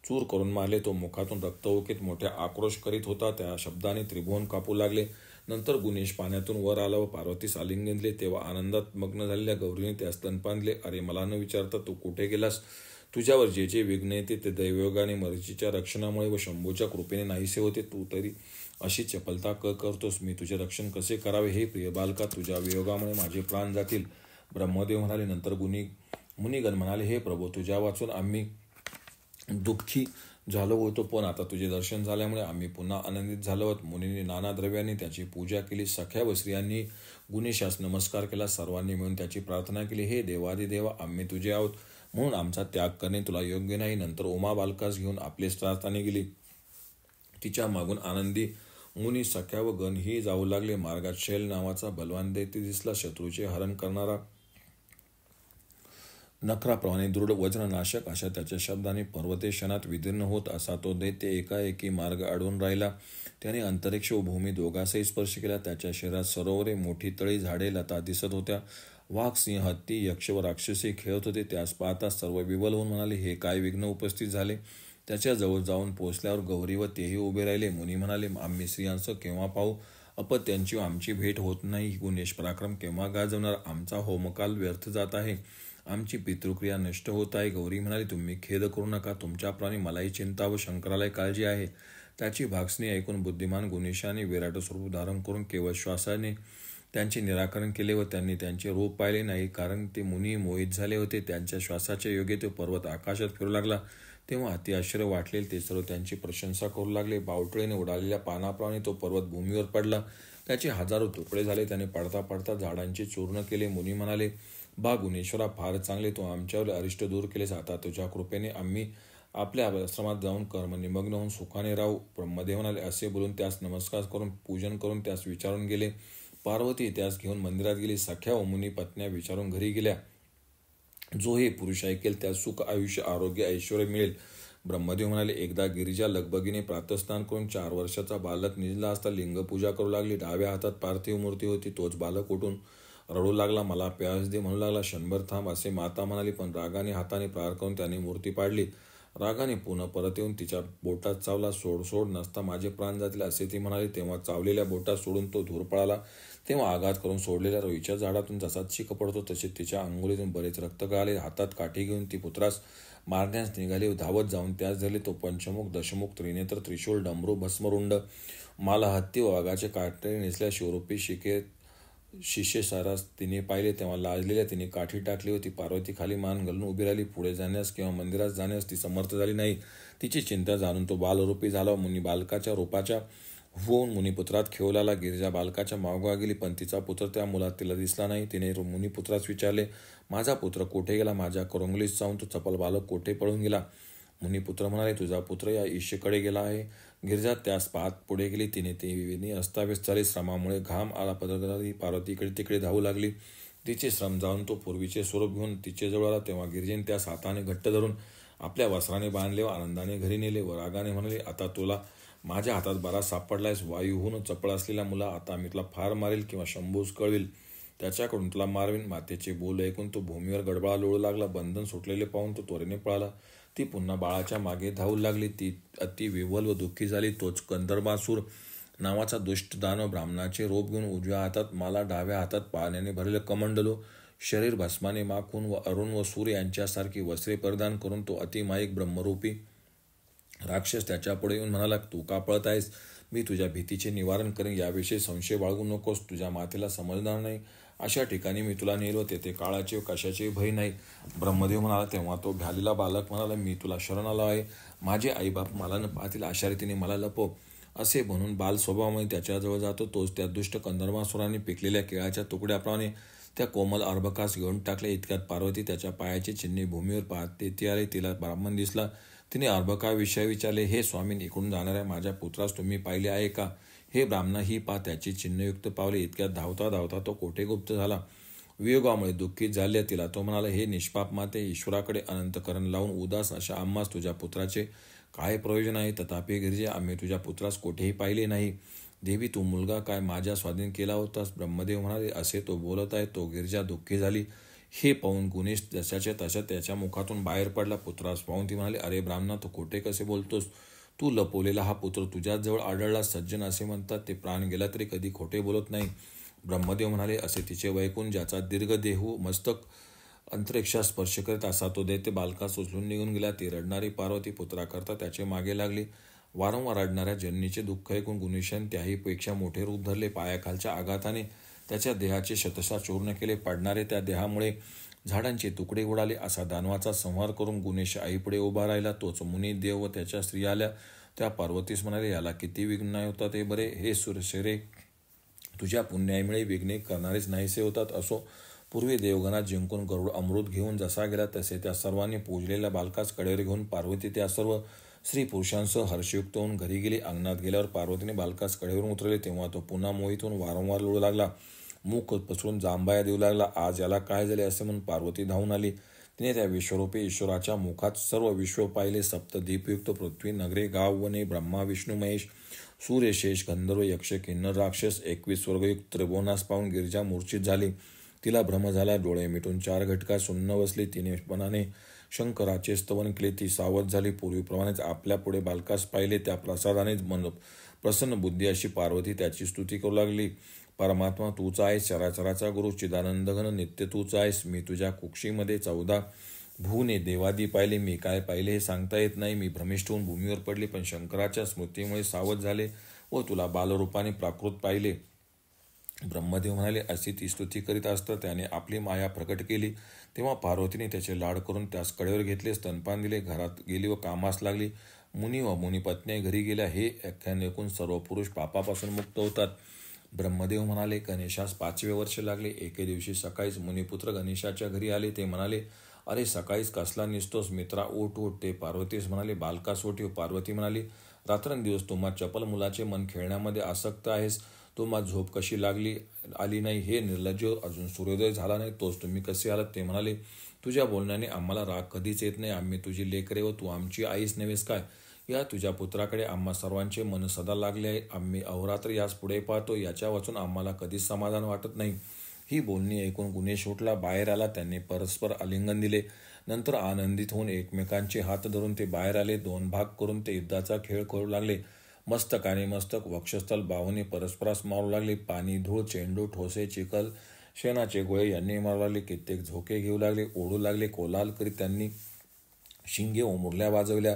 चूर करून मारले. तो मुखातून रक्त ओकीत मोठ्या आक्रोश करीत होता. त्या शब्दाने त्रिभुवन कापू लागले. नंतर गुणेश पाण्यातून वर आला व पार्वतीस आलिंगन दिले. तेव्हा आनंदात मग्न झालेल्या गौरीने त्यास स्तनपान दिले. अरे, मला न विचारता तू कुठे गेलास? तुझ्यावर जे जे विघ्न येते ते दैवयोगाने मरीचीच्या रक्षणामुळे व शंभूच्या कृपेने नाहीसे होते. तू तरी अशी चपलता करतोस. मी तुझे रक्षण कसे करावे? हे प्रिय बालका, तुझ्या वियोगामुळे माझे प्राण जातील. ब्रह्मदेव म्हणाले. नंतर मुनिगण म्हणाले, हे प्रभू, तुझ्या वाचून आम्ही दुःखी झालो होतो, पण आता तुझे दर्शन झाल्यामुळे आम्ही पुन्हा आनंदित झालो आहोत. मुनींनी नाना द्रव्यांनी त्याची पूजा केली. सख्या व स्त्रियांनी गुणेशास नमस्कार केला. सर्वांनी मिळून त्याची प्रार्थना केली. हे देवादिदेवा, आम्ही तुझे आहोत, म्हणून आमचा त्याग करणे तुला योग्य नाही. नंतर उमा बालकास घेऊन आपले स्थानाने गेली. तिच्या मागून आनंदी मुनी, सख्या व गण ही जाऊ लागले. मार्गात शैल नावाचा बलवान दैत्य दिसला. शत्रूचे हरण करणारा, नखराप्रमाणे दृढ वज्रनाशक अशा त्याच्या शब्दाने पर्वते क्षणात विदीर्ण होत असा तो दैत्य एकाएकी मार्ग अडवून राहिला. त्याने अंतरिक्ष व भूमी दोघांचाही स्पर्श केला. त्याच्या शरीरात सरोवरे, मोठी तळी, झाडे, लता दिसत होत्या. वाघ, सिंह, हत्ती, यक्ष व राक्षसी खेळत होते. त्यास पाहता सर्व विवल होऊन म्हणाले, हे काय विघ्न उपस्थित झाले? त्याच्या जवळ जाऊन पोचल्यावर गौरी व तेही उभे राहिले. मुनी म्हणाले, आम्ही स्त्रियांचं केव्हा पाहू? अपत्यांची आमची भेट होत नाही. गुणेश पराक्रम केव्हा गाजवणार? आमचा होमकाल व्यर्थ जात आहे. आमची पितृक्रिया नष्ट होत आहे. गौरी म्हणाली, तुम्ही खेद करू नका. तुमच्याप्रमाणे मलाही चिंता व शंकरालाही काळजी आहे. त्याची भाषणे ऐकून बुद्धिमान गुणेशाने विराट स्वरूप धारण करून केवळ श्वासाने त्यांचे निराकरण केले व त्यांनी त्यांचे रूप पाहिले नाही, कारण ते मुनी मोहित झाले होते. त्यांच्या श्वासाच्या योगे तो पर्वत आकाशात फिरू लागला. तेव्हा अति आश्चर्य वाटले. ते सर्व त्यांची प्रशंसा करू लागले. बावटळीने उडालेल्या पानाप्रमाणे तो पर्वत भूमीवर पडला. त्याचे हजारो तुकडे झाले. त्याने पडता पडता झाडांचे चूर्ण केले. मुनी म्हणाले, बा गुणेश्वरा, फार चांगले, तू आमच्यावर अरिष्ट दूर केलेस. आता तुझ्या कृपेने आम्ही आपल्या आश्रमात जाऊन कर्मनिमग्न होऊन सुखाने राहू. ब्रह्मदेव म्हणाले. असे बोलून त्यास नमस्कार करून पूजन करून त्यास विचारून गेले. पार्वती त्यास घेऊन मंदिरात गेली. सख्या व मुनी पत्न्या विचारून घरी गेल्या. जो हे पुरुष ऐकेल त्यास सुख, आयुष्य, आरोग्य, ऐश्वर्य मिळेल. ब्रह्मदेव म्हणाले, एकदा गिरिजा लगबगीने प्रातस्नान करून 4 वर्षाचा बालक निजला असता लिंगपूजा करू लागली. डाव्या हातात पार्थिव मूर्ती होती. तोच बालक उठून रडू लागला. मला प्यास दे म्हणू लागला. क्षणभर थांब असे माता म्हणाली, पण रागाने हाताने प्रहार करून त्याने मूर्ती पाडली. रागाने पुन्हा परत येऊन तिच्या बोटात चावला. सोड सोड, नसता माझे प्राण जातील असे ती म्हणाली. तेव्हा चावलेल्या बोटात सोडून तो धूर पळाला. तेव्हा आघात करून सोडलेल्या रुईच्या झाडातून जसा चिक पडतो तसे तिच्या अंघोळीतून बरेच रक्त गळाले. हातात काठी घेऊन ती पुत्रास मारण्यास निघाली. धावत जाऊन त्यास धरले. तो पंचमुख, दशमुख, त्रिनेत्र, त्रिशूल, डमरू, भस्मरुंड, माला, हत्ती व वाघाचे काटे नेसल्या शिवरूपी शिके शिष्य सारास तिने पाहिले तेव्हा लाजलेल्या तिने काठी टाकली होती. पार्वती खाली मान घालून उभी राहिली. पुढे जाण्यास किंवा मंदिरात जाण्यास ती समर्थ झाली नाही. तिची चिंता जाणून तो बालरूपी झाला. मुनी बालकाच्या रूपाच्या होऊन मुनिपुत्रात खेळू गिरिजा बालकाच्या मागोमाग गेली, पण तिचा पुत्र त्या मुलात तिला दिसला नाही. तिने मुनिपुत्रास विचारले, माझा पुत्र कोठे गेला? माझ्या करंगलीत जाऊन तो चपल बालक कोठे पळून गेला? मुनिपुत्र म्हणाले, तुझा पुत्र या ईशेकडे गेला आहे. गिरिजा त्यास पाहत पुढे गेली. तिने अस्ताव्यस्त झाली. श्रमामुळे घाम आला पदराला. पार्वती इकडे तिकडे धावू लागली. तिचे श्रम जाऊन तो पूर्वीचे स्वरूप घेऊन तिचे जवळ आला. तेव्हा गिरिजेने त्यास हाताने घट्ट धरून आपल्या वस्त्राने बांधले व आनंदाने घरी नेले व रागाने म्हणाले, आता तुला माझ्या हातात बरा सापडलायस. वायूहून चपळ असलेला मुला आता मी तुला फार मारेल किंवा शंभूस कळविल. त्याच्याकडून तुला मारवीन. मातेचे बोल ऐकून तो भूमीवर गडबडा लोळू लागला. बंधन सुटलेले पाहून तो त्वरेने पळाला. ती पुन्हा बाळाच्या मागे धावू लागली. ती अति विव्हल व दुःखी झाली. तोच कंदर्पासूर नावाचा दुष्ट दानव ब्राह्मणाचे रूप घेऊन उजव्या हातात माला, डाव्या हातात पाण्याने भरलेलं कमंडलो, शरीर भस्माने माखून व अरुण व सूर्य यांच्यासारखी वस्त्रे परिधान करून तो अतिमायिक ब्रह्मरूपी राक्षस त्याच्या पुढे येऊन म्हणाला, तू का पळत आहेस? मी तुझ्या भीतीचे निवारण करेन. याविषयी संशय बाळगू नकोस. तुझ्या मातेला समजणार नाही अशा ठिकाणी मी तुला नेलो. तेथे काळाचे कशाचे भय नाही. ब्रह्मदेव म्हणाला. तेव्हा तो भ्यालेला बालक म्हणाला, मी तुला शरण आलो आहे. माझे आईबाप मला न पाहतील अशा रीतीने मला लपव. असे म्हणून बाल स्वभावामुळे त्याच्याजवळ जातो. तोच त्या दुष्ट कंदर्पासुराने पिकलेल्या केळाच्या तुकड्याप्रमाणे त्या कोमल अर्भकास घेऊन टाकले. इतक्यात पार्वती त्याच्या पायाचे चिन्हे भूमीवर पाहते ती आली. तिला ब्राह्मण दिसला. तिने अर्भकाविषयी विचारले, हे स्वामीन, इकडून जाणाऱ्या माझ्या पुत्रास तुम्ही पाहिले आहे का? हे ब्राह्मणा, ही पा त्याची चिन्हयुक्त पावले. इतक्यात धावता धावता तो कोठे गुप्त झाला. वियोगामुळे दुःखीत झाले तिला तो म्हणाला, हे निष्पाप माते, ईश्वराकडे अनंतकरण लावून उदास अशा आम्हास तुझ्या पुत्राचे काय प्रयोजन आहे? तथापि गिरिजे, आम्ही तुझ्या पुत्रास कोठेही पाहिले नाही. देवी, तू मुलगा काय माझ्या स्वाधीन केला होतास? ब्रह्मदेव म्हणाले, असे तो बोलत आहे. तो गिरिजा दुःखी झाली. हे पाहून गुणेश जशाच्या तशा त्याच्या मुखातून बाहेर पडला. पुत्रास पाहून ती म्हणाली, अरे ब्राह्मणा, तू खोटे कसे बोलतोस? तू लपवलेला हा पुत्र तुझ्याच जवळ आढळला. सज्जन असे म्हणतात, ते प्राण गेला तरी कधी खोटे बोलत नाही. ब्रह्मदेव म्हणाले, असे तिचे वैकून ज्याचा दीर्घ देहू मस्तक अंतरिक्षात स्पर्श करीत असा तो दैत्य बालकास उचलून निघून गेला. ती रडणारी पार्वती पुत्राकरता त्याचे मागे लागली. वारंवार रडणाऱ्या जननीचे दुःख ऐकून गुणेशाने त्याहीपेक्षा मोठे रूप धरले. पायाखालच्या आघाताने त्याच्या देहाचे शतशः चूर्ण केले. पडणारे त्या देहामुळे झाडांचे तुकडे उडाले. असा दानवाचा संहार करून गुणेश आईपुढे उभा राहिला. तोच मुनी, देव व त्याच्या स्त्री आल्या. त्या पार्वतीस म्हणाले, याला किती विघ्न होतात हे बरे. हे सुरशेरे, तुझ्या पुण्याईमुळे विघ्ने करणारेच नाहीसे होतात. असो, पूर्वी देवगणात जिंकून गरुड अमृत घेऊन जसा गेला तसे त्या सर्वांनी पूजलेल्या बालकास कडेवर घेऊन पार्वती त्या सर्व स्त्री पुरुषांसह हर्षयुक्त होऊन घरी गेली. अंगणात गेल्यावर पार्वतीने बालकास कडेवरून उतरले. तेव्हा तो पुन्हा मोहित होऊन वारंवार लोळू लागला. मुख पसरून जांबाया देऊ लागला. आज याला काय झाले असे म्हणून पार्वती धावून आली. तिने त्या विश्वरूपी ईश्वराच्या मुखात सर्व विश्व पाहिले. सप्तदीपयुक्त पृथ्वी, नगरे, गाव, वने, ब्रह्मा, विष्णू, महेश, सूर्य, शेष, गंधर्व, यक्ष, किन्नर, राक्षस, 21 स्वर्गयुक्त त्रिभुवनास पाहून गिरिजा मूर्छित झाली. तिला भ्रम झाला. डोळे मिटून 4 घटका सुन्न बसली. तिने मनाने शंकराचे स्तवन केले. ती सावध झाली. पूर्वीप्रमाणेच आपल्या पुढे बालकास पाहिले. त्या प्रसादानेच मन प्रसन्न बुद्धी अशी पार्वती त्याची स्तुती करू लागली. परमात्मा तूच आहेस. चराचराचा गुरु, चिदानंद घन, नित्य तूच आहेस. मी तुझ्या कुक्षीमध्ये 14 भुवने देवादी पाहिले. मी काय पाहिले हे सांगता येत नाही. मी भ्रमिष्ठ होऊन भूमीवर पडले, पण शंकराच्या स्मृतीमुळे सावध झाले व तुला बालरूपाने प्राकृत पाहिले. ब्रह्मदेव म्हणाले, अशी ती स्तुती करीत असता त्याने आपली माया प्रकट केली. तेव्हा पार्वतीने त्याचे लाड करून त्यास कडेवर घेतले. स्तनपान दिले. घरात गेली व कामास लागली. मुनी व मुनिपत्नी घरी गेल्या. हे व्याख्यान ऐकून सर्व पुरुष पापापासून मुक्त होतात. ब्रह्मदेव म्हणाले, गणेशास 5वे वर्ष लागले. एके दिवशी सकाळीच मुनिपुत्र गणेशाच्या घरी आले. ते म्हणाले, अरे सकाळीच कसला निसतोस? मित्रा, उठ उठ. ते पार्वतीस म्हणाले, बालकास उठीव. पार्वती म्हणाली, रात्रंदिवस तुम्हा चपल मुलाचे मन खेळण्यामध्ये आसक्त आहेस. तुम्हा झोप कशी आली नाही? हे निर्लज्ज, अजून सूर्योदय झाला नाही तोच तुम्ही कसे आलात? ते म्हणाले, तुझ्या बोलण्याने आम्हाला राग कधीच येत नाही. आम्ही तुझी लेकरे व तू आमची आईच नव्हेस काय? या तुझ्या पुत्राकडे आम्हा सर्वांचे मन सदा लागले आहे. आम्ही अहोरात्र यास पुढे पाहतो. याच्या वाचून आम्हाला कधीच समाधान वाटत नाही. ही बोलणी ऐकून गुणेश उठला, बाहेर आला. त्यांनी परस्पर आलिंगन दिले. नंतर आनंदित होऊन एकमेकांचे हात धरून ते बाहेर आले. 2 भाग करून ते युद्धाचा खेळ करू लागले. मस्तकाने मस्तक, वक्षस्थल, बाहुने परस्परास मारू लागले. पाणी, धूळ, चेंडू, ठोसे, चिखल, शेणाचे गोळे यांनी मारू लागले. कित्येक झोके घेऊ लागले, ओढू लागले. कोलाहल करीत त्यांनी शिंगे व मुरल्या वाजवल्या.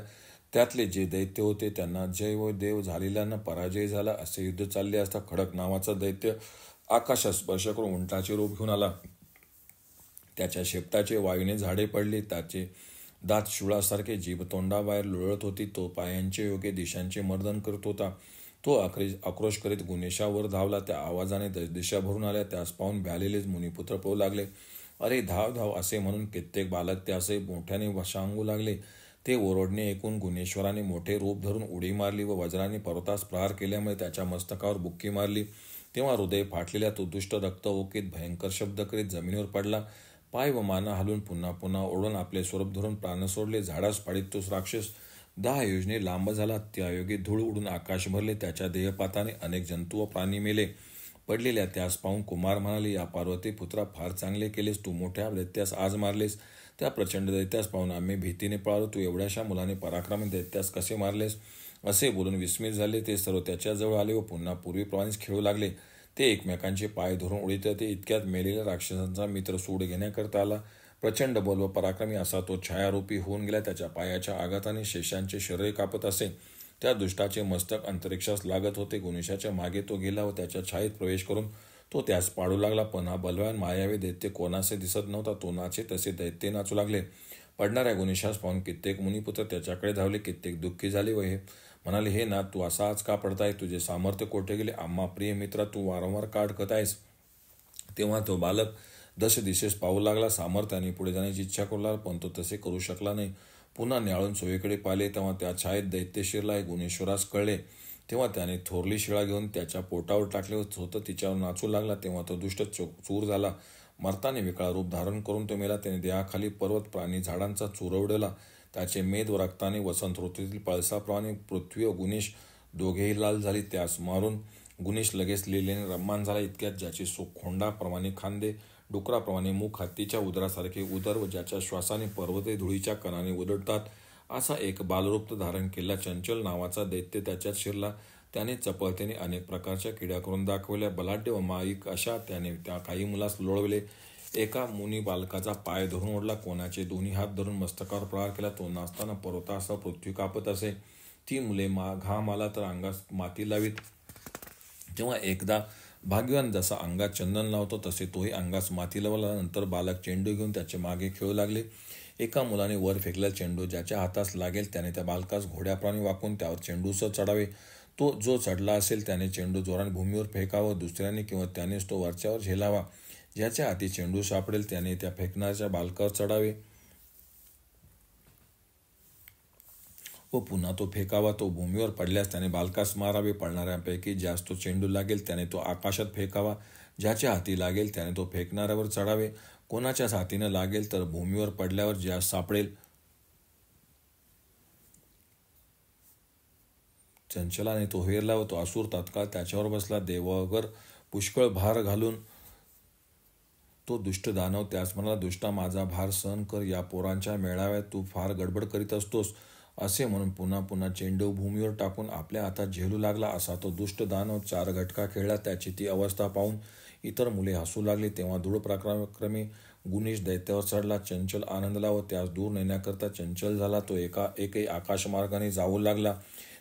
त्यातले जे दैत्य होते त्यांना जय व देव झालेल्यांना पराजय झाला. असे युद्ध चालले असता खडक नावाचा दैत्य आकाशात स्पर्श करून उंटाचे रूप घेऊन आला. त्याच्या शेपटाचे वायूने झाडे पडली. त्याचे दात शूळासारखे जीभ तोंडाबाहेर लोळत होती. तो पायांचे योग्य दिशांचे मर्दन करत होता. तो आक्रोश करीत गुणेशावर धावला. त्या आवाजाने दिशा भरून आल्या. त्यास पाहून भ्यालेलेच मुनिपुत्र पळू लागले. अरे धाव धाव असे म्हणून कित्येक बालक त्याचे मोठ्याने सांगू लागले. ते ओरडणे ऐकून गुणेश्वराने मोठे रूप धरून उडी मारली व वज्राने पर्वतास प्रहार केल्यामुळे त्याच्या मस्तकावर बुक्की मारली. तेव्हा हृदय फाटलेल्या तो दुष्ट रक्त ओकीत भयंकर शब्द करीत जमिनीवर पडला. पाय व माना हलवून पुन्हा पुन्हा ओढून आपले स्वरूप धरून प्राण सोडले. झाडास पाडीत तो राक्षस 10 योजने लांब झाला. त्यायोगे धूळ उडून आकाश भरले. त्याच्या देहपाताने अनेक जंतू व प्राणी मेले. पडलेल्या त्यास पाहून कुमार म्हणाले, या पार्वती पुत्रा फार चांगले केलेस. तू मोठ्या दैत्यास आज मारलेस. त्या प्रचंड दैत्यास पाहून आम्ही भीतीने पळालो. तू एवढ्याशा मुलाने पराक्रमी दैत्यास कसे मारलेस. असे बोलून विस्मित झाले. ते सर्व त्याच्याजवळ आले व पुन्हा पूर्वीप्रमाणेच खेळू लागले. ते एकमेकांचे पाय धरून उडीत होते. इतक्यात मेलेल्या राक्षसांचा मित्र सूड घेण्याकरता आला. प्रचंड बल व पराक्रमी असा तो छायारूपी होऊन गेला. त्याच्या पायाच्या आघाताने शेषांचे शरीर कापत असे. त्या दुष्टाचे मस्तक अंतरिक्षास लागत होते. गुणेशाच्या मागे तो गेला व त्याच्या छायेत प्रवेश करून तो त्यास पाडू लागला. पण हा बलवान मायावी दैत्य कोणाचे दिसत नव्हता. तो नाचे तसे दैत्य नाचू लागले. पडणाऱ्या गुणेशास पाहून कित्येक मुनिपुत्र त्याच्याकडे धावले. कित्येक दुःखी झाले व हे म्हणाले, हे नाथ, तू असा आज का पडताय. तुझे सामर्थ्य कोठे गेले. आम्हा प्रिय मित्रा, तू वारंवार का अडकत आहेस. तेव्हा तो बालक दश दिशेस पाहू लागला. सामर्थ्याने पुढे जाण्याची इच्छा करू लागला, पण तो तसे करू शकला नाही. पुन्हा न्याळून सोयीकडे पाहिले तेव्हा त्या छायेत दैत्य शिरला. गुणेश्वरास कळले. तेव्हा त्याने थोरली शिळा घेऊन त्याच्या पोटावर टाकले व स्वतः तिच्यावर नाचू लागला. तेव्हा तो दुष्ट चूर झाला. मर्ताने विकळा रूप धारण करून तो मेला. त्याने देहाखाली पर्वत, प्राणी, झाडांचा चूर उडवला. त्याचे मेद व रक्ताने वसंत ऋतूतील पळसाप्रमाणे पृथ्वी व गुणेश दोघेही लाल झाली. त्यास मारून गुणेश लगेच लिहिलेने रम्मान झाला. इतक्यात ज्याचे खोंडाप्रमाणे खांदे, डुकराप्रमाणे मुख, हत्तीच्या उदरासारखे उदर व ज्याच्या श्वासाने पर्वते धुळीच्या कणाने उदडतात, असा एक बालरूप धारण केला चंचल नावाचा दैत्य त्याच्यात शिरला. त्याने चपळतेने अनेक प्रकारच्या किड्या करून दाखवल्या. बलाढ्य व माईक अशा त्याने त्या काही मुलास लोळविले. एका मुनी बालकाचा पाय धरून ओढला. कोणाचे दोन्ही हात धरून मस्तकावर प्रहार केला. तो नाचताना पर्वतासह पृथ्वी कापत असे. ती मुले घाम आला तर अंगास माती लावीत. तेव्हा एकदा भाग्यवान जसा अंगात चंदन लावतो तसे तोही अंगास माती लावला. नंतर बालक चेंडू घेऊन त्याचे मागे खेळू लागले. एका मुलाने वर फेकलेला चेंडू ज्याच्या हातास लागेल त्याने त्या बालकास घोड्याप्रमाणे वाकून त्यावर चेंडूसह चढावे. तो जो चढला असेल त्याने चेंडू जोराने भूमीवर फेकावा. दुसऱ्याने किंवा त्यानेच तो वरच्यावर झेलावा. ज्याच्या हाती चेंडू सापडेल त्याने त्या फेकणाऱ्या बालकावर चढावे व पुन्हा तो फेकावा. तो भूमीवर पडल्यास त्याने बालकास मारावे. पडणाऱ्यांपैकी ज्यास तो चेंडू लागेल त्याने तो आकाशात फेकावा. ज्याच्या हाती लागेल त्याने तो फेकणाऱ्यावर चढावे. कोणाच्याच हातीनं लागेल तर भूमीवर पडल्यावर ज्यास सापडेल चंचलाने तो हेरला व तो असुर तात्काळ त्याच्यावर बसला. देवावर पुष्कळ भार घालून तो दुष्ट दानव त्यास म्हणाला, दुष्टा, माझा भार सहन कर. या पोरांच्या मेळाव्यात तू फार गडबड करीत असतोस. असे म्हणून पुन्हा पुन्हा चेंडू भूमीवर टाकून आपल्या हातात झेलू लागला. असा तो दुष्ट दानव 4 घटका खेळला. त्याची ती अवस्था पाहून इतर मुले हसू लागली. तेव्हा दृढ पराक्रमी गुणेश दैत्यावर चढला. चंचल आनंदला व त्यास दूर नेण्याकरता चंचल झाला. तो एकही आकाशमार्गाने जाऊ लागला.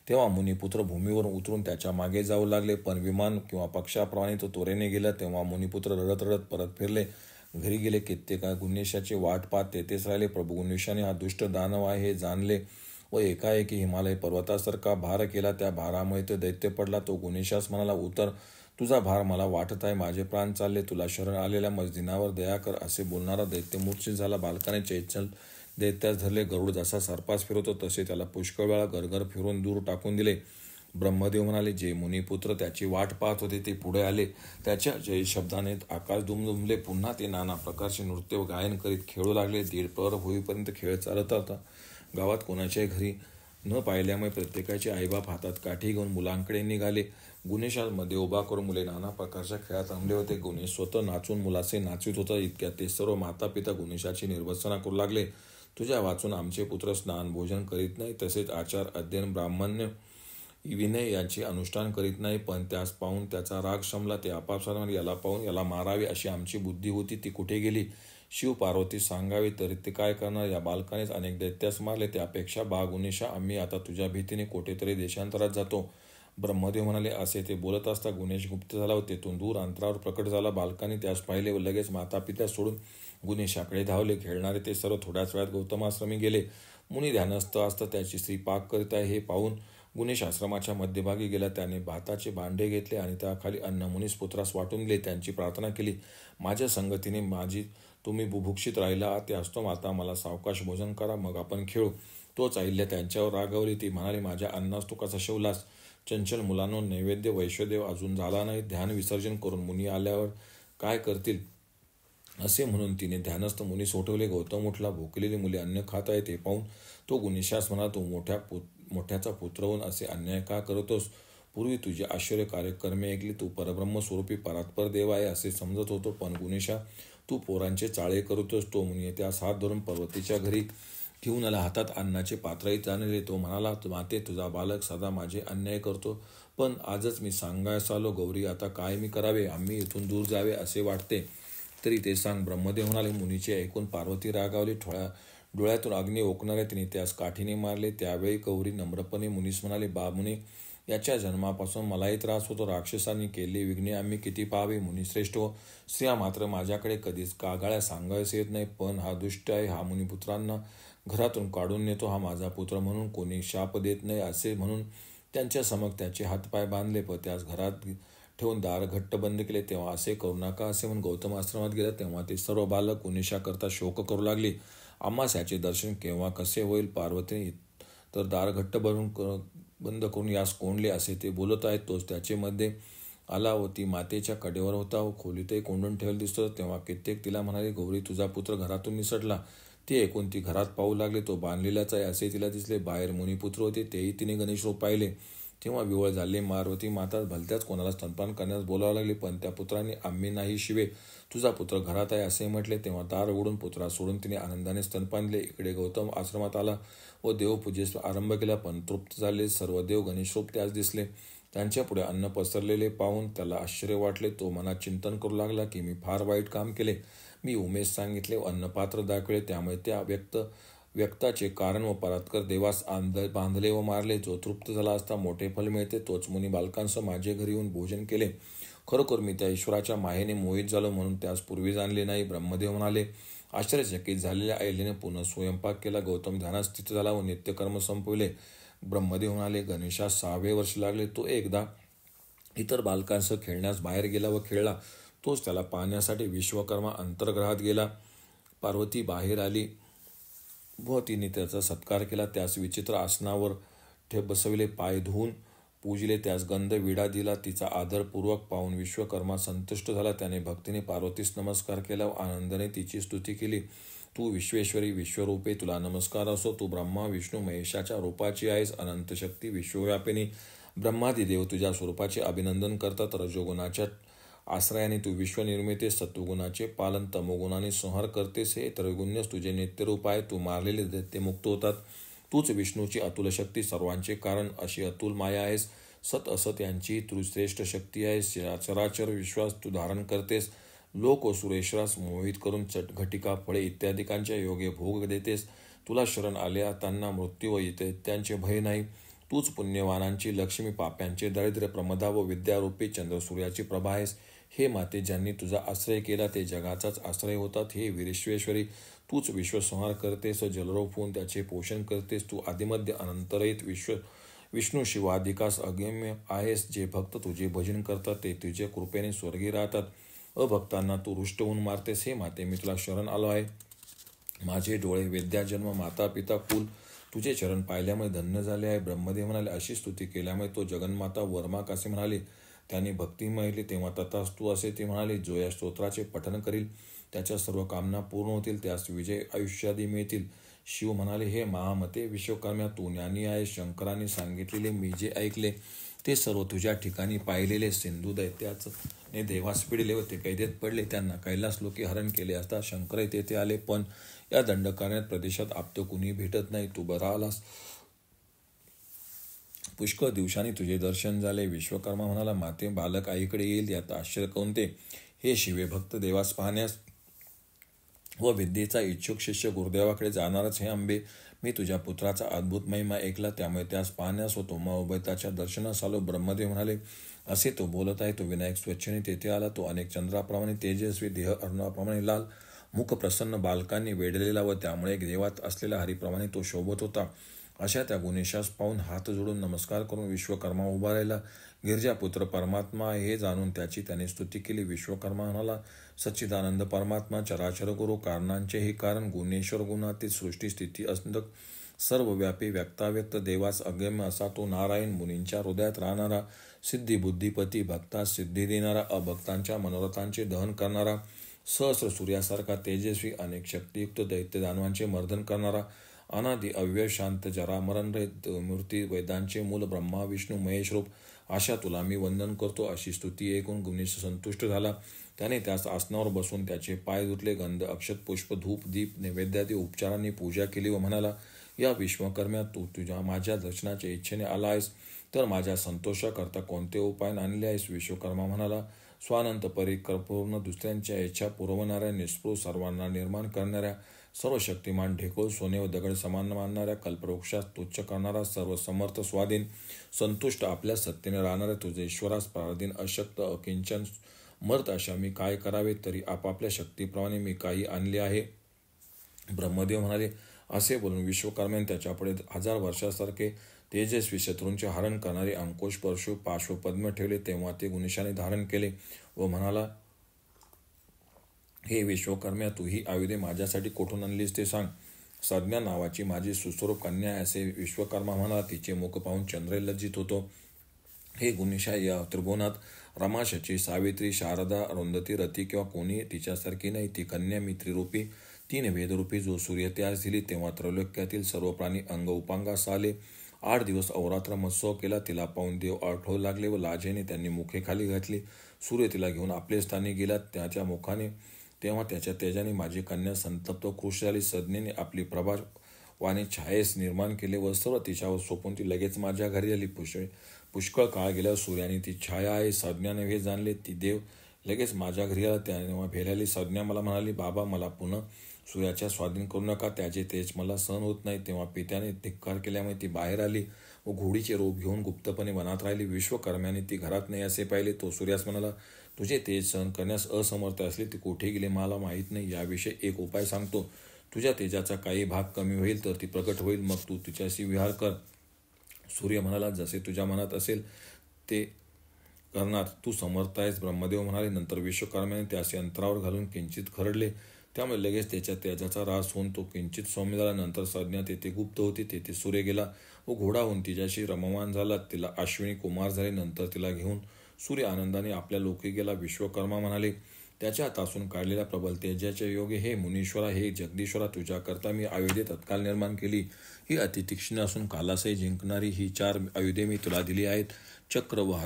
तेव्हा मुनिपुत्र भूमीवर उतरून त्याच्या मागे जाऊ लागले. पण विमान किंवा पक्षाप्रमाणे तो त्वरेने गेला. तेव्हा मुनिपुत्र रडत रडत परत फिरले. घरी गेले. कित्येका गुणेशाची वाट पाहत तेथेच राहिले. प्रभू गुणेशाने हा दुष्ट दानव आहे हे जाणले व एकाएकी हिमालय पर्वतासारखा भार केला. त्या भारामुळे तो दैत्य पडला. तो गुणेशास म्हणाला, उतर, तुझा भार मला वाटत आहे. माझे प्राण चालले. तुला शरण आलेल्या मजदिनावर दया कर. असे बोलणारा दैत्य मूर्छित झाला. बालकाने चैचल दैत्यास धरले. गरुड जसा सर्पास फिरवतो तसे त्याला पुष्कळ वेळा गरगर फिरून दूर टाकून दिले. ब्रह्मदेव म्हणाले, जे मुनिपुत्र त्याची वाट पाहत होते ते पुढे आले. त्याच्या जय शब्दाने आकाश दुमदुमले. पुन्हा ते नाना प्रकारचे नृत्य व गायन करीत खेळू लागले. 1:30 प्रहर होईपर्यंत खेळ चालत होता. गावात कोणाच्याही घरी न पाहिल्यामुळे प्रत्येकाचे आईबाप हातात काठी घेऊन मुलांकडे निघाले. गुणेशास मध्ये उभा करून मुले नाना प्रकारच्या खेळात रमले होते. गुणेश स्वतः नाचून मुलाचे नाचवित होता. इतक्यात ते सर्व माता पिता गुणेशाची निर्वसना करू लागले. तुझ्या वाचून आमचे पुत्र स्नान भोजन करीत नाही, तसेच आचार अध्ययन ब्राह्मण्य विनय याचे अनुष्ठान करीत नाही. पण त्यास पाहून त्याचा राग शमला. ते आपापसात याला पाहून याला मारावे अशी आमची बुद्धी होती, ती कुठे गेली. शिव पार्वती सांगावी तरी ते काय करणार. या बालकानेच अनेक दैत्यास मारले. त्यापेक्षा बा गुणेशा, आम्ही आता तुझ्या भीतीने कोठेतरी देशांतरात जातो. ब्रह्मदेव म्हणाले. असे ते बोलत असता गुणेश गुप्त झाला व तेथून दूर अंतरावर प्रकट झाला. बालकांनी त्यास पाहिले व लगेच मातापित्या सोडून गुणेशाकडे धावले. खेळणारे ते सर्व थोड्याच वेळात गौतमाश्रमी गेले. मुनी ध्यानस्थ असता त्याची स्त्री पाक करीत आहे हे पाहून गुणेश आश्रमाच्या मध्यभागी गेला. त्याने भाताचे भांडे घेतले आणि त्याखाली अन्न मुनीस पुत्रास वाटून दिले. त्यांची प्रार्थना केली. माझ्या संगतीने माझी तुम्ही बुभुक्षित राहिला ते असतो माता, मला सावकाश भोजन करा, मग आपण खेळू. तोच अहिल्या त्यांच्यावर रागवली. ती म्हणाली, माझ्या अन्नास तू कसा शेवलास? चंचल मुलांनो, नैवेद्य वैश्वदेव अजून झाला नाही. ध्यान विसर्जन करून मुनी आल्यावर काय करतील? असे म्हणून तिने ध्यानस्थ मुनीस उठवले. गौतम उठला. भोकलेली मुले अन्न खात आहे ते पाहून तो गुणेशास म्हणा, तू मोठ्याचा पुत्र होऊन असे अन्याय का करतोस? पूर्वी तुझी आश्चर्यकारक कर्मे ऐकली. तू परब्रह्म स्वरूपी परात्पर देव आहे असे समजत होतो, पण गुणेशा तू पोरांचे चाळे करतोस. तो मुनी त्यास हात धरून पर्वतीच्या घरी घेऊन आला. हातात अन्नाचे पात्रही जाणले. तो म्हणाला, माते तुझा बालक सदा माझे अन्याय करतो, पण आजच मी सांगायस आलो. गौरी, आता काय मी करावे? आम्ही इथून दूर जावे असे वाटते, तरी ते सांग. ब्रह्मदेव म्हणाले. मुनीचे ऐकून पार्वती रागावली. डोळ्यातून अग्नी ओकणारे तिने त्यास काठीने मारले. त्यावेळी गौरी नम्रपणे मुनीस म्हणाले, बामुने, याच्या जन्मापासून मलाही त्रास होतो. राक्षसांनी केली विघ्ने आम्ही किती पाहावे. मुनिश्रेष्ठ हो, स्त्रिया मात्र माझ्याकडे कधीच कागाळ्या सांगायस येत नाही, पण हा दुष्ट आहे. हा मुनिपुत्रांना घरातून काढून नेतो. हा माझा पुत्र म्हणून कोणी शाप देत नाही असे म्हणून त्यांच्या समोर त्याचे हातपाय बांधले, पण त्यास घरात ठेवून दार घट्ट बंद केले. तेव्हा असे करू नका असे म्हणून गौतम आश्रमात गेला. तेव्हा ते सर्व बालक गुणेशाकरता शोक करू लागली. आम्हास याचे दर्शन केव्हा कसे होईल? पार्वतीने तर दार घट्ट बंद करून यास कोंडले असे ते बोलत आहेत. तोच त्याचे मध्ये आला व ती मातेच्या कडेवर होता व खोलीतही कोंडून ठेवले दिसतो. तेव्हा कित्येक तिला म्हणाले, गौरी, तुझा पुत्र घरातून निसटला. ते ऐकून ती घरात पाहू लागले. तो बांधलेलाच आहे असे तिला दिसले. बाहेर मुनिपुत्र होते, तेही तिने गणेश रूप पाहिले. तेव्हा विवळ झाले. पार्वती माता भलत्याच कोणाला स्तनपान करण्यास बोलावं लागली, पण त्या पुत्राने आम्ही नाही शिवे, तुझा पुत्र घरात आहे असे म्हटले. तेव्हा दार उघडून पुत्रास सोडून तिने आनंदाने स्तनपान दिले. इकडे गौतम आश्रमात आला व देवपूजेस आरंभ केला, पण तृप्त झाले. सर्व देव गणेशरूप त्यास दिसले. त्यांच्या पुढे अन्न पसरलेले पाहून त्याला आश्चर्य वाटले. तो मनात चिंतन करू लागला की मी फार वाईट काम केले. मी उमेश सांगितले व अन्नपात्र दाखवले, त्यामुळे त्या व्यक्ताचे कारण व परात्पर देवास बांधले व मारले. जो तृप्त झाला असता मोठे फल मिळते, तोच मुनी बालकांसह माझे घरी येऊन भोजन केले. खरोखर मी त्या ईश्वराच्या मायेने मोहित झालो, म्हणून त्यास पूर्वी जाणले नाही. ब्रह्मदेव म्हणाले. आश्चर्यचकित झालेल्या अहिल्याने पुन्हा स्वयंपाक केला. गौतम ध्यानात स्थित झाला व नित्यकर्म संपविले. ब्रह्मदेव म्हणाले, गणेशास 6वे वर्ष लागले. तो एकदा इतर बालकांसह खेळण्यास बाहेर गेला व खेळला. तोच त्याला पाहण्यासाठी विश्वकर्मा अंतर्ग्रहात गेला. पार्वती बाहेर आली व तिने त्याचा सत्कार केला. त्यास विचित्र आसनावर बसविले, पाय धुवून पूजिले, त्यास गंध विडा दिला. तिचा आदरपूर्वक पाहून विश्वकर्मा संतुष्ट झाला. त्याने भक्तीने पार्वतीस नमस्कार केला व आनंदाने तिची स्तुती केली. तू विश्वेश्वरी, विश्वरूपे, तुला नमस्कार असो. तू ब्रह्मा विष्णू महेशाच्या रूपाची आहेस. अनंत शक्ती, विश्वव्यापिनी. ब्रह्मादी देव तुझ्या स्वरूपाचे अभिनंदन करतात. रजोगुणाच्या आश्रयाने तू विश्वनिर्मिते, सत्वगुणाचे पालन, तमोगुणाने संहार करतेस. हे त्रैगुण्यच तुझे नित्यरूप आहे. तू मारलेले दैत्य मुक्त होतात. तूच विष्णूची अतुल शक्ती, सर्वांचे कारण अशी अतुल माया आहेस. सत असत यांची तू श्रेष्ठ शक्ती आहेस. चराचर विश्वास तू धारण करतेस. लोक व सुरेश्वरास मोहित करून घटिका, फळे इत्यादिकांच्या योगे भोग देतेस. तुला शरण आल्या त्यांना मृत्यू व दैत्यांचे भय नाही. तूच पुण्यवानांची लक्ष्मी, पाप्यांचे दारिद्र्य, प्रमदा व विद्यारूपी चंद्रसूर्याची प्रभा आहेस. हे माते, ज्यांनी तुझा आश्रय केला ते जगाचाच आश्रय होतात. हे विश्वेश्वरी, तूच विश्वसंहार करतेस व जलरूप होऊन त्याचे पोषण करतेस. तू आदिमध्य अनंतरहित विष्णू शिवाधिकास अगम्य आहेस. जे भक्त तुझे भजन करतात ते तुझ्या कृपेने स्वर्गी राहतात. अभक्तांना तू रुष्ट होऊन मारतेस. हे माते, मी तुला शरण आलो आहे. माझे डोळे, विद्या, जन्म, माता, पिता, कुल तुझे चरण पाहिल्यामुळे धन्य झाले आहे. ब्रह्मदेव म्हणाले. अशी स्तुती केल्यामुळे तो जगन्माता वर्माक असे म्हणाले. त्याने भक्ती मागितली तेव्हा तथास्तु असे ते म्हणाले. जो या स्तोत्राचे पठण करील त्याच्या सर्व कामना पूर्ण होतील, त्यास विजय आयुष्यादी मिळतील. शिव म्हणाले, हे महामते विश्वकर्म्या, तू ज्ञानी आहे. शंकराने सांगितलेले मी जे ऐकले ते सर्व तुझ्या ठिकाणी पाहिलेले. सिंधू दैत्याने देवास पिडिले व ते कैदेत पडले. त्यांना कैलास लोके हरण केले असता शंकर तेथे आले, पण या दंडकारण्यात प्रदेशात आप्त कुणी भेटत नाही. तू बरा आलास. पुष्कळ दिवसांनी तुझे दर्शन झाले. विश्वकर्मा म्हणाला, माते, बालक आईकडे येईल यात आश्चर्य कोणते? हे शिवे, भक्त देवास पाहण्यास व विद्येचा इच्छुक शिष्य गुरुदेवाकडे जाणारच. हे अंबे, मी तुझ्या पुत्राचा अद्भुत महिमा ऐकला, त्यामुळे त्यास पाहण्यास होतो. मग उभयताच्या दर्शनास आलो. ब्रह्मदेव म्हणाले, असे तो बोलत आहे. तो विनायक स्वच्छने तेथे आला. तो अनेक चंद्राप्रमाणे तेजस्वी, देह अरुणाप्रमाणे लाल, मुख प्रसन्न, बालकांनी वेढलेला व त्यामुळे देवात असलेल्या हरीप्रमाणे तो शोभत होता. अशा त्या गुणेशास पाहून हात जोडून नमस्कार करून विश्वकर्मा उभा राहिला. गिरिजापुत्र परमात्मा हे जाणून त्याची त्याने स्तुती केली. विश्वकर्मा म्हणाला, सच्चिदानंद परमात्मा, चराचर गुरु, कारणांचेही कारण, गुणेश्वर, गुणातीत, सृष्टी स्थिती अंतक, सर्वव्यापी, व्यक्ताव्यक्त, देवास अगम्य असा तो नारायण, मुनींच्या हृदयात राहणारा, सिद्धी बुद्धिपती, भक्तास सिद्धी देणारा, अभक्तांच्या मनोरथांचे दहन करणारा, सहस्र सूर्यासारखा तेजस्वी, अनेक शक्तियुक्त, दैत्य दानवांचे मर्दन करणारा, अनादि अव्यय, शांत, जरामरण रहित, मूर्ती, वेदांचे मूल, ब्रह्मा विष्णू महेश रूप, अशा तुला मी वंदन करतो. अशी स्तुती ऐकून गुणेश संतुष्ट झाला. त्याने त्यास आसनावर बसून त्याचे पाय धुतले. गंध, अक्षत, पुष्प, धूप, दीप, नैवेद्यादी उपचारांनी पूजा केली व म्हणाला, या विश्वकर्म्या, तू तुझ्या माझ्या दर्शनाच्या इच्छेने आला आहेस, तर माझ्या संतोषाकरता कोणते उपाय आणले आहेस? विश्वकर्मा म्हणाला, स्वानंत, परिपूर्ण, दुसऱ्यांच्या इच्छा पुरवणाऱ्या, निस्पृह, सर्वांना निर्माण करणाऱ्या, सर्वशक्तिमान, ढेकूळ, सोने व दगड समान मानणाऱ्या, कल्पवृक्षास तुच्छ करणारा, सर्व समर्थ, स्वाधीन, संतुष्ट, आपल्या सत्तेने राहणाऱ्या, तुझे ईश्वरास पराधीन, अशक्त, अकिंचन, मर्त अशा मी काय करावे? तरी आपापल्या शक्तीप्रमाणे मी काही आणले आहे. ब्रह्मदेव म्हणाले, असे बोलून विश्वकर्म्याने त्याच्यापुढे 1000 वर्षासारखे तेजस्वी, शत्रूंचे हरण करणारे अंकुश, परशु, पार्श्व, पद्म ठेवले. तेव्हा ते गुणेशाने धारण केले व म्हणाला, हे विश्वकर्म्या, तू ही आयुधे माझ्यासाठी कोठून आणलीस ते सांग. संज्ञा नावाची माझी सुस्वरूप कन्या आहे, असे विश्वकर्मा म्हणाला. तिचे मुख पाहून चंद्र लज्जित होतो. हे गुणेशा, या त्रिभुवनात रमा, शची, सावित्री, शारदा, अरुंधती, रती किंवा कोणी तिच्यासारखी नाही. ती कन्या मी त्रिरूपी, 3 वेदरूपी, जो सूर्य त्यास दिली, तेव्हा त्रैलोक्यातील सर्व प्राणी अंग उपांगास आले. 8 दिवस अवरात्र मत्सव केला. तिला पाहून देव आढळू लागले व लाजेने त्यांनी मुखे खाली घातली. सूर्य तिला घेऊन आपले स्थानी गेला. त्याच्या मुखाने तेव्हा त्याच्या तेजाने माझी कन्या संतप्त व खुश झाली. संज्ञेने आपली प्रभावाने छायेस निर्माण केले व सर्व तिच्यावर सोपून ती लगेच माझ्या घरी आली. पुष्कळ काळ गेल्यावर सूर्याने ती छाया आहे संज्ञाने हे जाणले. ती देव लगेच माझ्या घरी आला. तेव्हा भेलाली संज्ञा मला म्हणाली, बाबा, मला पुन्हा सूर्याच्या स्वाधीन करू नका, त्याचे तेज मला सहन होत नाही. तेव्हा पित्याने धिक्कार केल्यामुळे ती बाहेर आली व घोडीचे रूप घेऊन गुप्तपणे वनात राहिली. विश्वकर्म्याने ती घरात नाही असे पाहिले. तो सूर्यास म्हणाला, तुझे तेज सहन करण्यास असमर्थ असले ती कुठे गेले मला माहीत नाही. याविषयी एक उपाय सांगतो. तुझ्या तेजाचा काही भाग कमी होईल तर ती प्रकट होईल, मग तू तिच्याशी विहार कर. सूर्य म्हणाला, जसे तुझ्या मनात असेल ते करणार, तू समर्थ आहेस. ब्रह्मदेव म्हणाले. नंतर विश्वकर्म्याने त्याचे अंतरावर घालून किंचित खरडले. त्यामुळे लगेच त्याच्या तेजाचा ऱ्हास होऊन तो किंचित सौम्य झाला. नंतर संज्ञा तेथे गुप्त होती. तेथे सूर्य गेला व घोडा होऊन तिच्याशी रममाण झाला. तिला अश्विनी कुमार झाले. नंतर तिला घेऊन सूर्य आनंदाने आपल्या लोकी गेला. विश्वकर्मा म्हणाले, त्याच्या हातातून काढलेल्या प्रबल तेजाच्या योगे, हे मुनीश्वरा, हे जगदीश्वरा, तुझ्याकरता मी आयुधे तत्काल निर्माण केली. ही अतितीक्ष्ण असून कालासही जिंकणारी ही 4 आयुधे मी तुला दिली आहेत. चक्र व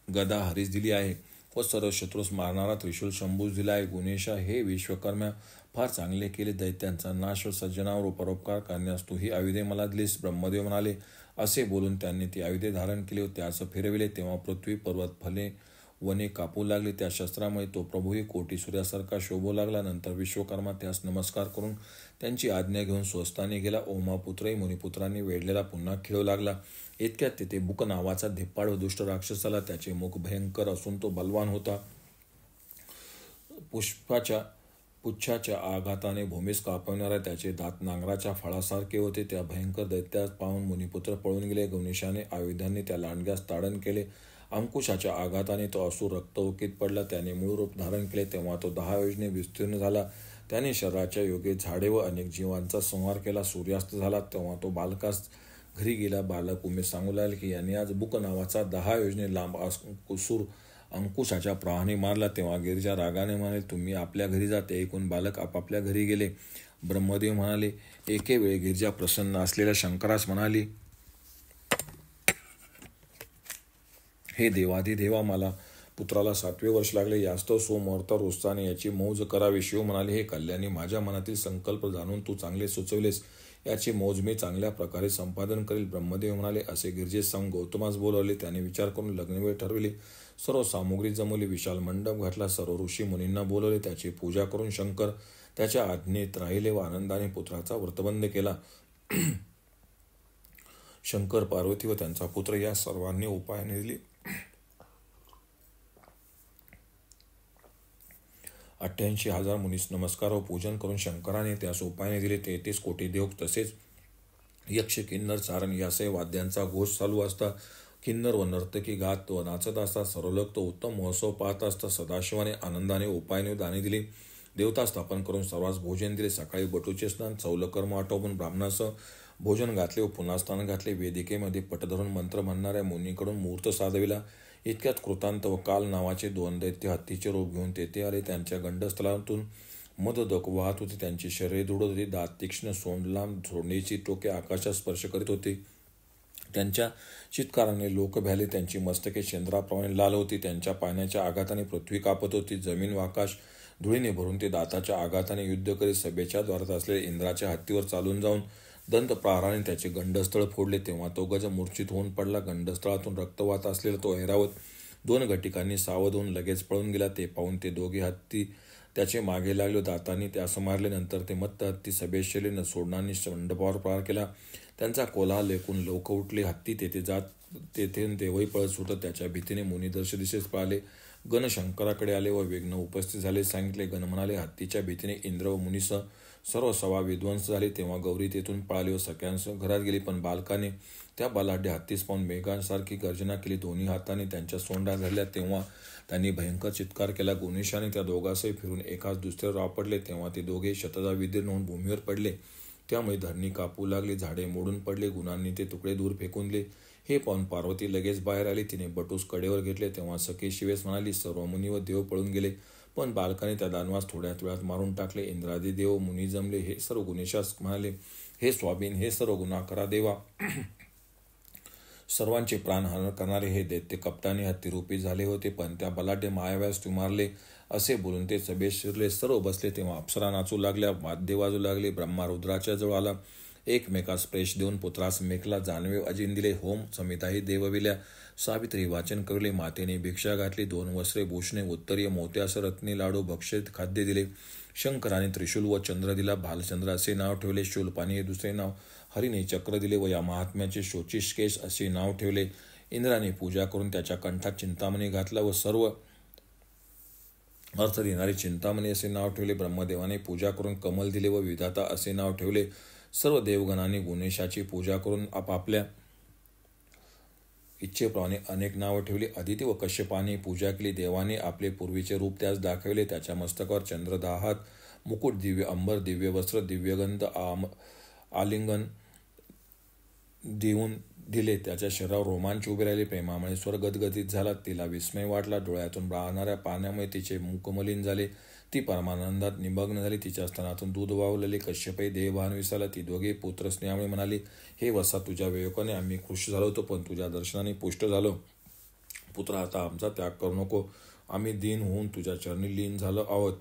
गदा हरीस दिली आहे व सर्व शत्रूस मारणारा त्रिशूल शंभूस दिला आहे. गुणेशा, हे विश्वकर्म्या, फार चांगले केले. दैत्यांचा नाश व सज्जनावर परोपकार करण्यास तू ही आयुधे मला दिलीस. ब्रह्मदेव म्हणाले. असे बोलून त्यांनी ती आयुधे धारण केली व त्यास फिरविले. तेव्हा पृथ्वी, पर्वत, फले, वने कापू लागली. त्या शस्त्रामुळे तो प्रभूही कोटी सूर्यासारखा शोभू लागला. नंतर विश्वकर्मा त्यास नमस्कार करून त्यांची आज्ञा घेऊन स्वस्थानी गेला. ओमापुत्रही मुनिपुत्रांनी वेढलेला पुन्हा खेळू लागला. इतक्यात तिथे बुक नावाचा धिप्पाड व दुष्ट राक्षस आला. त्याचे मुख भयंकर असून तो बलवान होता. पुच्छाच्या आघाताने भूमीस कापवणाऱ्या त्याचे दात नांगराच्या फळासारखे होते. त्या भयंकर दैत्यास पाहून मुनिपुत्र पळून गेले. गणेशाने आयुधांनी त्या लांडग्यास ताडण केले. अंकुशाच्या आघाताने तो असुर रक्तओकीत पडला. त्याने मूळ रूप धारण केले. तेव्हा तो 10 योजने विस्तीर्ण झाला. त्याने शरीराच्या योगे झाडे व अनेक जीवांचा संहार केला. सूर्यास्त झाला तेव्हा तो बालकास घरी गेला. बालक उमेश सांगू लागले की याने आज बुक नावाचा 10 योजने लांब असुर अंकुशाच्या प्रहाने मारला. तेव्हा गिरिजा रागाने म्हणाले, तुम्ही आपल्या घरी जा. ते ऐकून बालक आपापल्या घरी गेले. ब्रह्मदेव म्हणाले. एके वेळी गिरिजा प्रसन्न असलेल्या शंकरास म्हणाली, हे देवाधिदेवा, मला पुत्राला 7वे वर्ष लागले. यास्तव सोमवारता रोजचाने याची मौज करावी. शिव म्हणाले, हे कल्याणी, माझ्या मनातील संकल्प जाणून तू चांगले सुचवलेस. याची मौज मी चांगल्या प्रकारे संपादन करील. ब्रह्मदेव म्हणाले. असे गिरिजेस सांगून गौतमास बोलावले. त्याने विचार करून लग्नवेळ ठरविली. सर्व सामुग्री जमवली. विशाल मंडप घातला. सर्व ऋषी मुनींना बोलवले. त्याची पूजा करून शंकर त्याच्या आज्ञेत राहिले व आनंदाने पुत्राचा व्रतबंध केला. शंकर, पार्वती व त्यांचा पुत्र या सर्वांनी उपायाने दिली. 88,000 मुनीस नमस्कार व पूजन करून शंकराने त्यास उपायाने दिले. 33 कोटी देव तसेच यक्ष, किन्नर, चारण यासह वाद्यांचा घोष चालू असता किन्नर व नर्तकी गात व नाचत असतात. सर्व लोक तो उत्तम महोत्सव पाहत असता सदाशिवाने आनंदाने उपायाने दाने दिली. देवता स्थापन करून सर्वांस भोजन दिले. सकाळी बटूचे स्नान, चौलकर्म आटोपून ब्राह्मणासह भोजन घातले व पुन्हा स्नान घातले. वेदिकेमध्ये पट धरून मंत्र म्हणणाऱ्या मुनीकडून मुहूर्त साधविला. इतक्यात कृतांत व काल नावाचे 2 दैत्य हत्तीचे रूप घेऊन तेथे आले. त्यांच्या गंडस्थळातून मददक वाहत होते. त्यांची शरीरे दृढ होती. दात तीक्ष्ण, सोंड लांब, सोंडेची टोके आकाशात स्पर्श करीत होते. त्यांच्या चित्काराने लोक भ्याले. त्यांची मस्तके चंद्राप्रमाणे लाल होती. त्यांच्या पाण्याच्या आघाताने पृथ्वी कापत होती. जमीन व आकाश धुळीने भरून ते दाताच्या आघाताने युद्ध करीत सभेच्या द्वारात असलेल्या इंद्राच्या हत्तीवर चालून जाऊन दंत प्रहाराने त्याचे गंडस्थळ फोडले. तेव्हा तो गज मूर्छित होऊन पडला. गंडस्थळातून रक्त वाहत असलेला तो ऐरावत 2 घटिकांनी सावध होऊन लगेच पळून गेला. ते पाहून ते दोघे हत्ती त्याचे मागे लागले. दातांनी त्यास मारले. नंतर ते मत्त हत्ती सभेत शिरले. न सोडणांनी मंडपावर प्रहार केला. त्यांचा कोलाहल ऐकून लोक उठले. हत्ती तेथे तेव्हाही पळत सुटत. त्याच्या भीतीने मुनी दिशेस पळाले. गण शंकराकडे आले व विघ्न उपस्थित झाले सांगितले. गण म्हणाले, हत्तीच्या भीतीने इंद्र व मुनीसह सर्व सभा विध्वंस झाली. तेव्हा गौरी तेथून पळाली व सगळ्यांसह घरात गेली. पण बालकाने त्या बलाढ्य हत्तीस पाहून मेघांसारखी गर्जना केली. दोन्ही हाताने त्यांच्या सोंडा धरल्या. तेव्हा त्यांनी भयंकर चित्कार केला. गुणेशाने त्या दोघांसही फिरून एकाच दुसऱ्यावर आपटले. तेव्हा ते दोघे शतदा विदीर्ण होऊन भूमीवर पडले. त्यामुळे धरणी कापू लागली. झाडे मोडून पडले. गुणांनी ते तुकडे दूर फेकून दिले. हे पाहून पार्वती लगेच बाहेर आली. तिने बटूस कडेवर घेतले. तेव्हा सखी शिवेस म्हणाली, सर्व मुनी व देव पळून गेले. पण बालकाने त्या दानवास थोड्याच वेळात मारून टाकले. इंद्रादी देव मुनी जमले. हे सर्व गुणेशास म्हणाले, हे स्वामीन, हे सर्व गुन्हाकरा देवा, सर्वांचे प्राणहरण करणारे हे दैत्य कपटाने हत्तीरूपी झाले होते. पण त्या बलाढ्य मायाव्यास तू मारले. असे बोलून ते सभेत शिरले. सर्व बसले. तेव्हा अप्सरा नाचू लागल्या, वाद्य वाजू लागले. ब्रह्मा रुद्राच्या जवळ आला. एकमेकास प्रेश देऊन पुत्रास मेखला, जानवे अजिन दिले. होम समिताही देवविल्या. सावित्री वाचन करले. मातेने भिक्षा घातली. 2 वस्त्रे, भूषणे, उत्तरीय, मोत्यास, रत्ने, लाडू, भक्ष्य, खाद्य दिले. शंकराने त्रिशूल व चंद्र दिला. भालचंद्र असे नाव ठेवले. शूलपाणी हे दुसरे नाव. हरीने चक्र दिले व या महात्म्याचे शोचिष्केश असे नाव ठेवले. इंद्राने पूजा करून त्याच्या कंठात चिंतामणी घातला व सर्व अर्थ देणारे चिंतामणी असे नाव ठेवले. ब्रह्मदेवाने पूजा करून कमल दिले व विधाता असे नाव ठेवले. सर्व देवगणांनी गुणेशाची पूजा करून आपापल्या इच्छेप्रमाणे अनेक नावं ठेवली. अदिती व कश्यपाने पूजा केली. देवाने आपले पूर्वीचे रूप त्यास दाखवले. त्याच्या मस्तकावर चंद्र 10 हात, मुकुट, दिव्य अंबर, दिव्य वस्त्र, दिव्यगंध, आलिंगन देऊन दिले. त्याच्या शरीरावर रोमांच उभे राहिले. प्रेमामुळे स्वर गदगदित झाला. तिला विस्मय वाटला. डोळ्यातून राहणाऱ्या पाण्यामुळे तिचे मुख मलिन झाले. ती परमानंदात निमग्न झाली. तिच्या स्तनातून दूध वाहू लागले. कश्यपही देहभान विसरला. ती दोघे पुत्र स्नेहामुळे म्हणाली, हे वत्सा, तुझ्या विवेकाने आम्ही खुश झालो होतो, पण तुझ्या दर्शनाने पुष्ट झालो. पुत्र, आता आमचा त्याग करू नको. आम्ही दीन होऊन तुझ्या चरणी लीन झालो आहोत.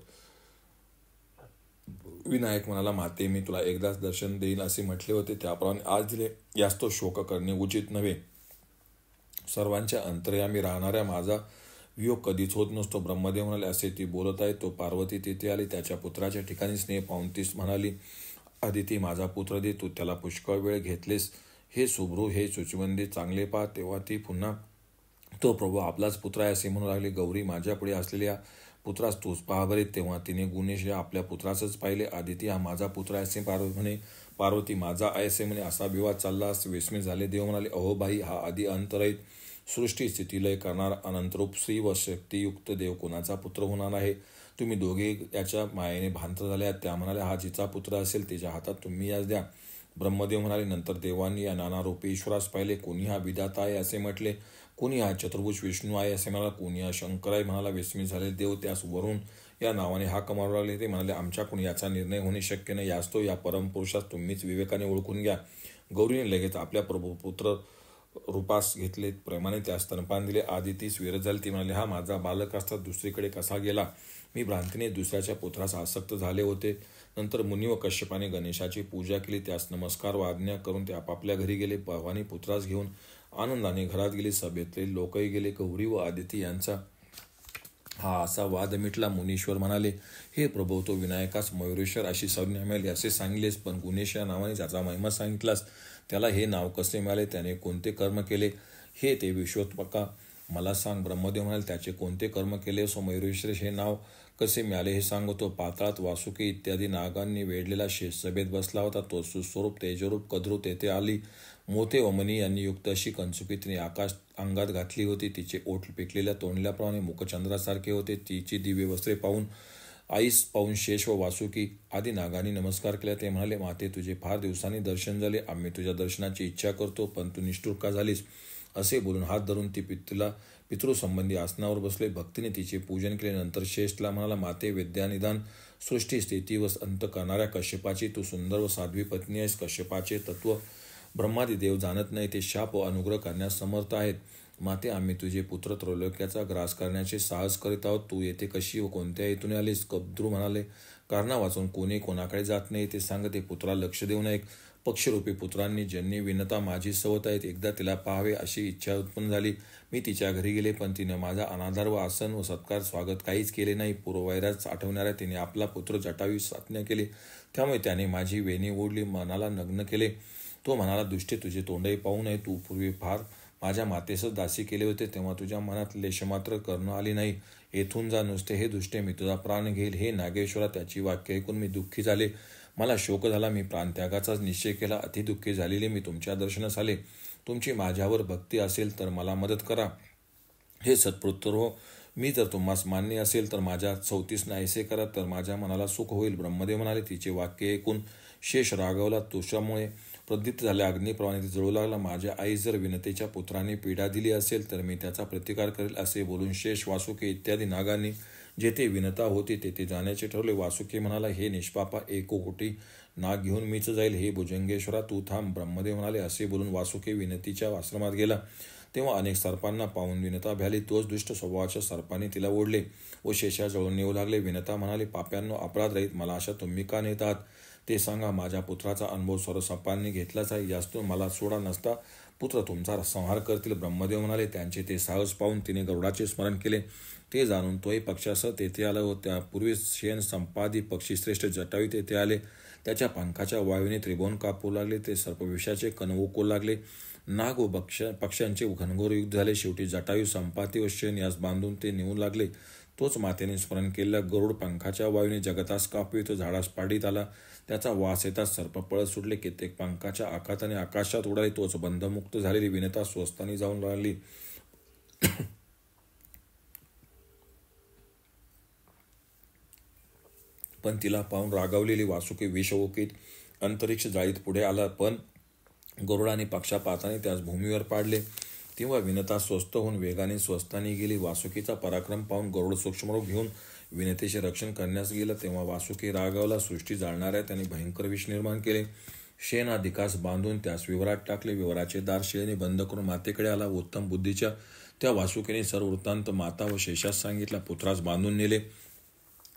विनायक म्हणाला, माते, मी तुला एकदाच दर्शन देईन असे म्हटले होते, त्याप्रमाणे आज दिले. यास तो शोक करणे उचित नव्हे. सर्वांच्या अंतर्यामी राहणाऱ्या माझा वियोग कधीच होत नसतो. ब्रह्मदेव म्हणाले, असे ती बोलत आहे. तो पार्वती तिथे आली. त्याच्या पुत्राच्या ठिकाणी स्नेह पाहून तीच म्हणाली, आदिती, माझा पुत्र दे. तू त्याला पुष्कळ वेळ घेतलेस. हे सुभ्रू, हे सुचवंदी, चांगले पहा. तेव्हा ती पुन्हा, तो प्रभू आपलाच पुत्र आहे असे म्हणू लागली. गौरी, माझ्या पुढे असलेल्या पुत्रास तूच पहा बरे. तेव्हा तिने गुणेश या आपल्या पुत्रासच पाहिले. आदिती हा माझा पुत्र आहे असे म्हणे. पार्वती माझा आहे असे म्हणे. असा विवाद चालला. विस्मित झाले. देव म्हणाले, अहो बाई, हा आधी अंतरहित सृष्टी स्थितिलय करणार अनंतरूप श्री व शक्तियुक्त देव कोणाचा पुत्र होणार आहे? तुम्ही दोघे याच्या मायेने भांत झाल्या. त्या म्हणाल्या, हा जिचा पुत्र असेल तिच्या हातात तुम्ही यास द्या. ब्रह्मदेव म्हणाले, नंतर देवांनी या नानारूपी ईश्वरास पाहिले. कोणी हा विधाता आहे असे म्हटले, कोणी हा चतुर्भुज विष्णू आहे असे म्हणाला, कोणी हा शंकर आहे म्हणाला. विस्मित झाले देव त्यास वरून या नावाने हाक मारू लागले. ते म्हणाले, आमच्याकडून याचा निर्णय होणे शक्य नाही. यास तो या परमपुरुषास तुम्हीच विवेकाने ओळखून घ्या. गौरीने लगेच आपल्या प्रभुपुत्र रूपास घेतले. प्रेमाने त्यास स्तनपान दिले. आदितीस विरत झाली. ती म्हणाली, हा माझा बालक असता दुसरीकडे कसा गेला? मी भ्रांतीने दुसऱ्याच्या पुत्रास आसक्त झाले होते. नंतर मुनी व कश्यपाने गणेशाची पूजा केली. त्यास नमस्कार व आज्ञा करून ते आपापल्या घरी गेले. भवानी पुत्रास घेऊन आनंदाने घरात गेली. सभेतले लोकही गेले. गौरी व आदिती यांचा हा असा वाद मिटला. मुनीश्वर म्हणाले, हे प्रभो, तो विनायकास मयुरेश्वर अशी संज्ञा मिळाली असे सांगितलेस, पण गुणेश या नावाने ज्याचा महिमा सांगितलास त्याला हे नाव कसे मिळाले? त्याने कोणते कर्म केले? हे ते विश्वोत्पका मला सांग. ब्रह्मदेव म्हणाले, त्याचे कोणते कर्म केले सो मयुरेश्वर हे नाव कसे मिळाले हे सांगतो. पाताळात वासुकी इत्यादी नागांनी वेढलेला शेष सभेत बसला होता. तो सुस्वरूप तेजरूप कद्रू तेथे आली. मोठे वमनी यांनी युक्त अशी कंचुकी तिने आकाश अंगात घातली होती. तिचे ओठ पिकलेल्या तोंडल्याप्रमाणे मुखचंद्रासारखे होते. तिची दिव्य वस्त्रे आईस पाहून शेष व वासुकी आदी नागांनी नमस्कार केला. ते म्हणाले, माते, तुझे फार दिवसांनी दर्शन झाले. आम्ही तुझ्या दर्शनाची इच्छा करतो, पण तू निष्ठुर का झालीस? असे बोलून हात धरून ती पितृसंबंधी आसनावर बसले. भक्तीने तिचे पूजन केले. नंतर शेषला म्हणाला, माते, विद्यानिदान सृष्टी स्थिती व अंत करणाऱ्या कश्यपाची तू सुंदर व साध्वी पत्नी आहेस. कश्यपाचे तत्व ब्रह्मादी देव जाणत नाही. ते शाप व अनुग्रह करण्यास समर्थ आहेत. माते, आम्ही तुझे पुत्र त्रैलोक्याचा ग्रास करण्याचे साहस करीत आहोत. तू येथे कशी व कोणत्या हेतूने आलीस? कद्रू म्हणाले, कारणा वाचून कोणी कोणाकडे जात नाही ते सांगते. पुत्राला लक्ष देऊन ऐक. पक्षरूपी पुत्रांनी ज्यांनी विनता माझी सवत आहेत, एकदा तिला पाहावे अशी इच्छा उत्पन्न झाली. मी तिच्या घरी गेले, पण तिने माझा अनादर व आसन व सत्कार स्वागत काहीच केले नाही. पूर्ववैराच आठवणाऱ्या तिने आपला पुत्र जटायू सात्य केले. त्यामुळे त्याने माझी वेणी ओढली, मनाला नग्न केले. तो म्हणाला, दुष्टे, तुझे तोंडही पाहू नये. तू पूर्वी फार माझ्या मातेसच दासी केले होते, तेव्हा तुझ्या मनात लेशमात्र कर्ण आली नाही. येथून जा. नुसते हे दुष्टे, मी तुझा प्राण घेईल. हे नागेश्वरा, त्याची वाक्य ऐकून मी दुःखी झाले. मला शोक झाला. मी प्राणत्यागाचाच निश्चय केला. अतिदुःखी झालेले मी तुमच्या दर्शनास आले. तुमची माझ्यावर भक्ती असेल तर मला मदत करा. हे सत्पुत्र हो, मी जर तुम्हास मान्य असेल तर माझ्या 34 नाहीसे करा, तर माझ्या मनाला सुख होईल. ब्रह्मदेव म्हणाले. तिचे वाक्य ऐकून शेष रागावला. तुषामुळे प्रदीप्त झाल्या अग्निप्रमाणे ती जळू लागला. माझ्या आई जर विनतेच्या पुत्राने पीडा दिली असेल तर मी त्याचा प्रतिकार करेल. असे बोलून शेष, वासुकी इत्यादी नागांनी जेथे विनता होती तेथे जाण्याचे ठरवले. वासुकी म्हणाला, हे निष्पापा, 1 नाग घेऊन मीच जाईल. हे भुजंगेश्वरा, तू थांब. ब्रह्मदेव म्हणाले. असे बोलून वासुकी विनतीच्या आश्रमात गेला. तेव्हा अनेक सर्पांना पाहून विनता भ्याली. तोच दुष्ट स्वभावाच्या सर्पांनी तिला ओढले व शेषाजवळून नेऊ लागले. विनता म्हणाले, पाप्यांनो, अपराध रहित मला अशा तुम्ही का नेतात ते सांगा. माझ्या पुत्राचा अनुभव सर्व सर्पांनी घेतलाच आहे. यास्तून मला सोडा नसता पुत्र तुमचा संहार करतील. ब्रह्मदेव म्हणाले. त्यांचे ते साहस पाहून तिने गरुडाचे स्मरण केले. ते जाणून तोही पक्षासह तेथे आला व त्यापूर्वी शेण संपादी पक्षीश्रेष्ठ जटायू तेथे आले. त्याच्या पंखाच्या वायूने त्रिभुवन कापू लागले. ते सर्पविषाचे कण ओकू लागले. नाग व पक्ष्यांचे घनघोर युद्ध झाले. शेवटी जटायू, संपाती व शेण यास बांधून ते नेऊ लागले. तोच मातेने स्मरण केलेला गरुड पंखाच्या वायूने जगतास कापवित झाडास पाडीत आला. त्याचा वास येताच सर्प पळत सुटले. कित्येक पंखाच्या आखाताने आकाशात उडाले. तोच बंधमुक्त झालेली विनता स्वस्थानी जाऊन राहिली. पण तिला पाहून रागावलेली वासुकी विषवोकीत अंतरिक्ष जाळीत पुढे आला. पण गरुडाने पक्षापाताने त्यास भूमीवर पाडले. तेव्हा विनता स्वस्थ होऊन वेगाने स्वस्थानी गेली. वासुकीचा पराक्रम पाहून गरुड सूक्ष्मरूप घेऊन विनतेचे रक्षण करण्यास गेला. तेव्हा वासुकी रागावला. सृष्टी जाळणाऱ्या त्याने भयंकर विष निर्माण केले. शेणाधिकास बांधून त्यास विवरात टाकले. विवराचे दार शिळेने बंद करून मातेकडे आला. उत्तम बुद्धीच्या त्या वासुकीने सर्व वृत्तांत माता व शेषास सांगितला. पुत्रास बांधून नेले.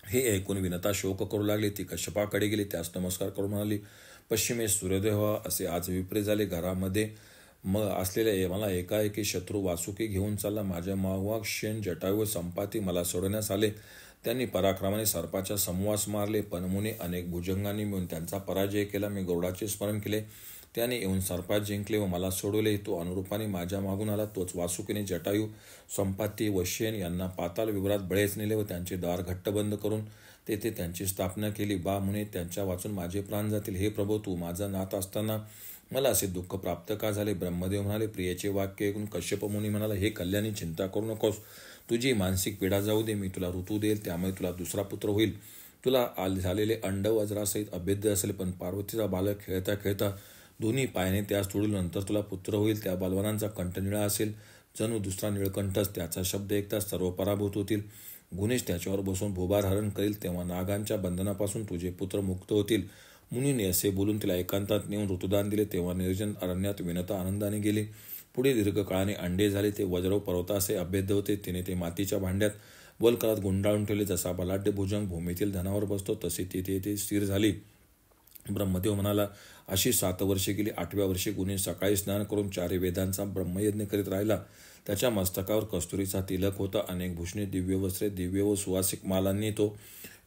हे ऐकून विनता शोक करू लागली. ती कश्यपाकडे गेली. त्यास नमस्कार करून म्हणाली, पश्चिमेस सूर्योदय व्हावा असे आज विपरीत झाले. घरामध्ये असलेल्या मला एकाएकी शत्रू वासुकी घेऊन चालला. माझ्या मागवाग शेण, जटायू व संपाती मला सोडण्यास आले. त्यांनी पराक्रमाने सर्पाच्या समूहास मारले. पण मुनी अनेक भुजंगांनी मिळून त्यांचा पराजय केला. मी गरुडाचे स्मरण केले. त्याने येऊन सर्पात जिंकले व मला सोडवले. तो अनुरूपाने माझ्या मागून आला. तोच वासुकीने जटायू, संपाती व शेण यांना पाताल विवरात बळेच नेले व त्यांचे दार घट्ट बंद करून तेथे त्यांची स्थापना केली. बा मुने, त्यांच्या वाचून माझे प्राण जातील. हे प्रभो, तू माझा नाथ असताना मला असे दुःख प्राप्त का झाले? ब्रह्मदेव म्हणाले. प्रियेचे वाक्य ऐकून कश्यप मुनी म्हणाला, हे कल्याणी, चिंता करू नकोस. तुझी मानसिक पीडा जाऊ दे. मी तुला ऋतू देईल. त्यामुळे तुला दुसरा पुत्र होईल. तुला झालेले अंड वज्रासहित अभेद्य असेल. पण पार्वतीचा बालक खेळता खेळता दोन्ही पायाने त्यास तोडून नंतर तुला पुत्र होईल. त्या बलवानांचा कंठ निळा असेल, जणू दुसरा निळकंठच. त्याचा शब्द ऐकताच सर्व पराभूत होतील. गुणेश त्याच्यावर बसून भूभार हरण करील. तेव्हा नागांच्या बंधनापासून तुझे पुत्र मुक्त होतील. मुनीने असे बोलून तिला एकांतात नेऊन ऋतुदान दिले. तेव्हा निर्जन अरण्यात विनता आनंदाने गेली. पुढे दीर्घकाळाने अंडे झाले. ते वज्र पर्वतासे अभेद्य होते. तिने ते मातीच्या भांड्यात वलकरात गुंडाळून ठेवले. जसा बलाढ्य भुजंग भूमीतील धनावर बसतो तसे तिथे ते स्थिर झाली. ब्रह्मदेव म्हणाला, अशी 7 वर्षे गेली. 8व्या वर्षी गुणेश सकाळी स्नान करून 4 वेदांचा ब्रह्मयज्ञ करीत राहिला. त्याच्या मस्तकावर कस्तुरीचा तिलक होता. अनेक भूषणे, दिव्य वस्त्रे, दिव्य व सुवासिक मालांनी तो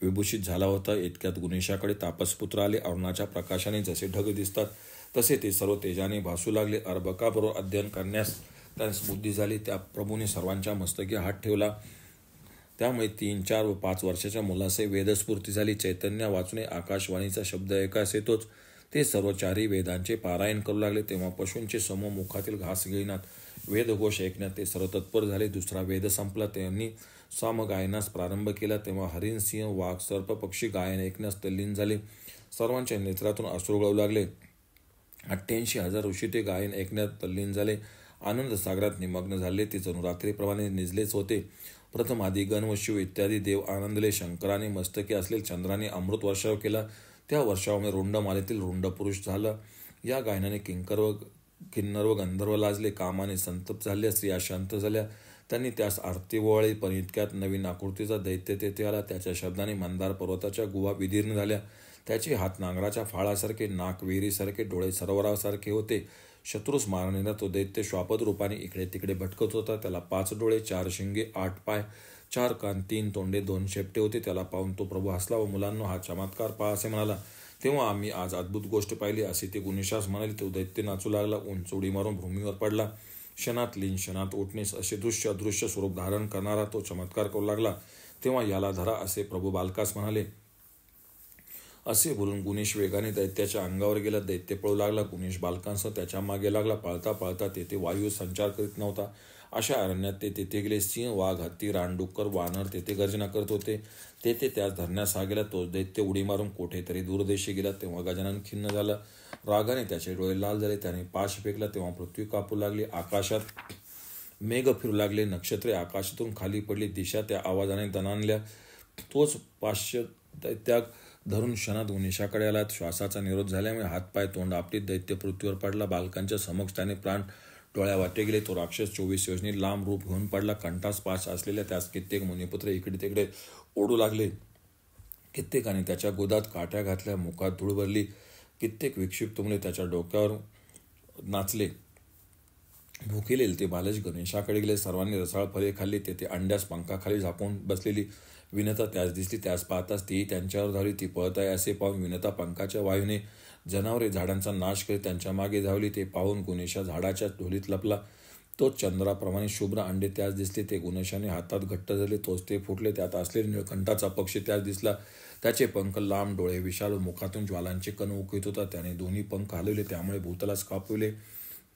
विभूषित झाला होता. इतक्यात गुणेशाकडे तापसपुत्र आले. अरुणाच्या प्रकाशाने जसे ढग दिसतात तसे ते सर्व तेजाने भासू लागले. अर्भकाबरोबर अध्ययन करण्यास त्यास बुद्धी झाली. त्या प्रभूने सर्वांच्या मस्तकी हात ठेवला. त्यामुळे 3, 4 व 5 वर्षाच्या मुलासे वेदस्फूर्ती झाली. चैतन्य वाचूने आकाशवाणीचा शब्द ऐकास येतोच. ते सर्व 4ही वेदांचे पारायण करू लागले. तेव्हा पशूंचे समूह मुखातील घास गिळण्यात, वेदघोष ऐकण्यात ते सर्व तत्पर झाले. दुसरा वेद संपला. त्यांनी सामगायनास प्रारंभ केला. तेव्हा हरिण, सिंह, वाघ, सर्प, पक्षी गायन ऐकण्यास तल्लीन झाले. सर्वांच्या नेत्रातून अश्रू गळू लागले. 88,000 ऋषी ते गायन ऐकण्यात तल्लीन झाले. आनंद सागरात निमग्न झाले. ते जणू रात्रीप्रमाणे निजलेच होते. प्रथम आदी गण व शिव इत्यादी देव आनंदले. शंकराने मस्तके असलेल्या चंद्राने अमृत वर्षाव केला. त्या वर्षावामुळे रुंडमालेतील रुंड पुरुष झाला. या गायनाने किन्नर व गंधर्व लाजले. कामाने संतप्त झाल्या. स्त्रिया शांत झाल्या. त्यांनी त्यास आरती वळली. पण इतक्यात नवीन आकृतीचा दैत्य तेथे आला. त्याच्या शब्दाने मंदार पर्वताच्या गुहा विदीर्ण झाल्या. त्याचे हात नांगराच्या फाळासारखे, नाक वेरीसारखे, डोळे सरोवरासारखे होते. शत्रूस मारणारा तो दैत्य श्वापद रूपाने इकडे तिकडे भटकत होता. त्याला 5 डोळे, 4 शिंगे, 8 पाय, 4 कान, 3 तोंडे, 2 शेपटे होते. त्याला पाहून तो प्रभू हसला व मुलांनो, हा चमत्कार पहा असे म्हणाला. तेव्हा आम्ही आज अद्भुत गोष्ट पाहिली असे ते गुणेशास म्हणाले. तो दैत्य नाचू लागला. उंच उडी मारून भूमीवर पडला. क्षणात लीन, क्षणात उठणे असे दृश्य अदृश्य स्वरूप धारण करणारा तो चमत्कार करू लागला. तेव्हा याला धरा असे प्रभू बालकास म्हणाले. असे बोलून गुणेश वेगाने दैत्याच्या अंगावर गेला. दैत्य पळू लागला. गुणेश बालकांसह त्याच्या मागे लागला. पळता पळता तेथे वायू संचार करीत नव्हता अशा अरण्यात ते तेथे गेले. सिंह, वाघ, हत्ती, रानडुक्कर, वानर तेथे गर्जना करत होते. तेथे त्यास धरण्यास हा गेला. तो दैत्य उडी मारून कुठेतरी दूरदेशी गेला. तेव्हा गजानन खिन्न झाला. रागाने त्याचे डोळे लाल झाले. त्याने पाश फेकला. तेव्हा पृथ्वी कापू लागली. आकाशात मेघ फिरू लागले. नक्षत्रे आकाशातून खाली पडली. दिशा त्या आवाजाने दणाणल्या. तोच पाश्य दैत्याग धरून क्षणात गुणेशाकडे आला. श्वासाचा निरोध झाल्यामुळे हातपाय तोंड आपलीत दैत्य पृथ्वीवर पडला. बालकांच्या समक्ष त्याने प्राण डोळ्या वाटे गेले. तो राक्षस 24 योजनी लांब रूप घेऊन पडला. कंठास पाश असलेल्या त्यास कित्येक मुनिपुत्र इकडे तिकडे ओढू लागले. कित्येकाने त्याच्या गोदात काठ्या घातल्या. मुखात धूळ भरली. कित्येक विक्षिप्त मुले त्याच्या डोक्यावर नाचले. भुकेलेले ते बालच गणेशाकडे गेले. सर्वांनी रसाळ फळे खाल्ली. तेथे अंड्यास पंखाखाली झाकून बसलेली विनता त्यास दिसली. त्यास पाहताच तीही त्यांच्यावर धावली. ती पळत आहे असे पाहून विनता पंखाच्या वायूने जनावरे झाडांचा नाश करीत त्यांच्या मागे धावली. ते पाहून गुणेशा झाडाच्या ढोलीत लपला. तोच चंद्राप्रमाणे शुभ्र अंडे त्यास दिसले. ते गुणेशाने हातात घट्ट धरले. तोच ते फुटले. त्यात असलेले निळकंठाचा पक्षी त्यास दिसला. त्याचे पंख लांब, डोळे विशाल, मुखातून ज्वालांचे कण उकळीत होता. त्याने दोन्ही पंख हलवले. त्यामुळे भूतलास कापविले.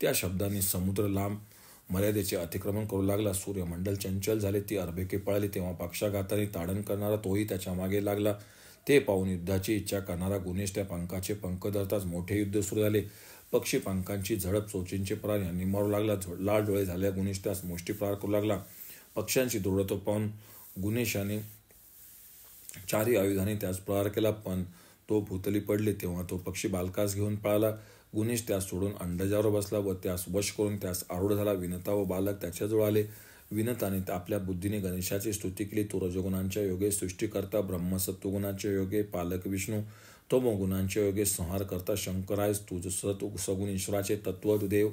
त्या शब्दाने समुद्र लांब मर्यादेचे अतिक्रमण करू लागला. सूर्यमंडल चंचल झाले. ती अर्भके पळाली. तेव्हा पक्षाघाताने ताडण करणारा तोही त्याच्या मागे लागला. ते पाहून युद्धाची इच्छा करणारा गुणेश त्या पंखाचे पंख धरताच मोठे युद्ध सुरू झाले. पक्षी पंखांची झडप, चोचींचे प्रहार यांनी मारू लागला. लाल डोळे झालेला गुणेश त्यास मुष्टी प्रहार करू लागला. पक्ष्यांची दृढत्व पाहून गुणेशाने 4ही आयुधाने त्यास प्रहार केला. पण तो भूतली पडले. तेव्हा तो पक्षी बालकास घेऊन पळाला. गुणेश त्यास सोडून अंडजावर बसला व त्यास वश करून त्यास आरूढ झाला. विनता व बालक त्याच्याजवळ आले. विनताने आपल्या बुद्धीने गणेशाची स्तुती केली. तो रजगुणांच्या योगे सृष्टीकर्ता, ब्रह्मसत्वगुणांच्या योगे पालक विष्णू, तमोगुणांच्या योगे संहार करता शंकर आहेस. तुझ सगुण ईश्वराचे तत्व देव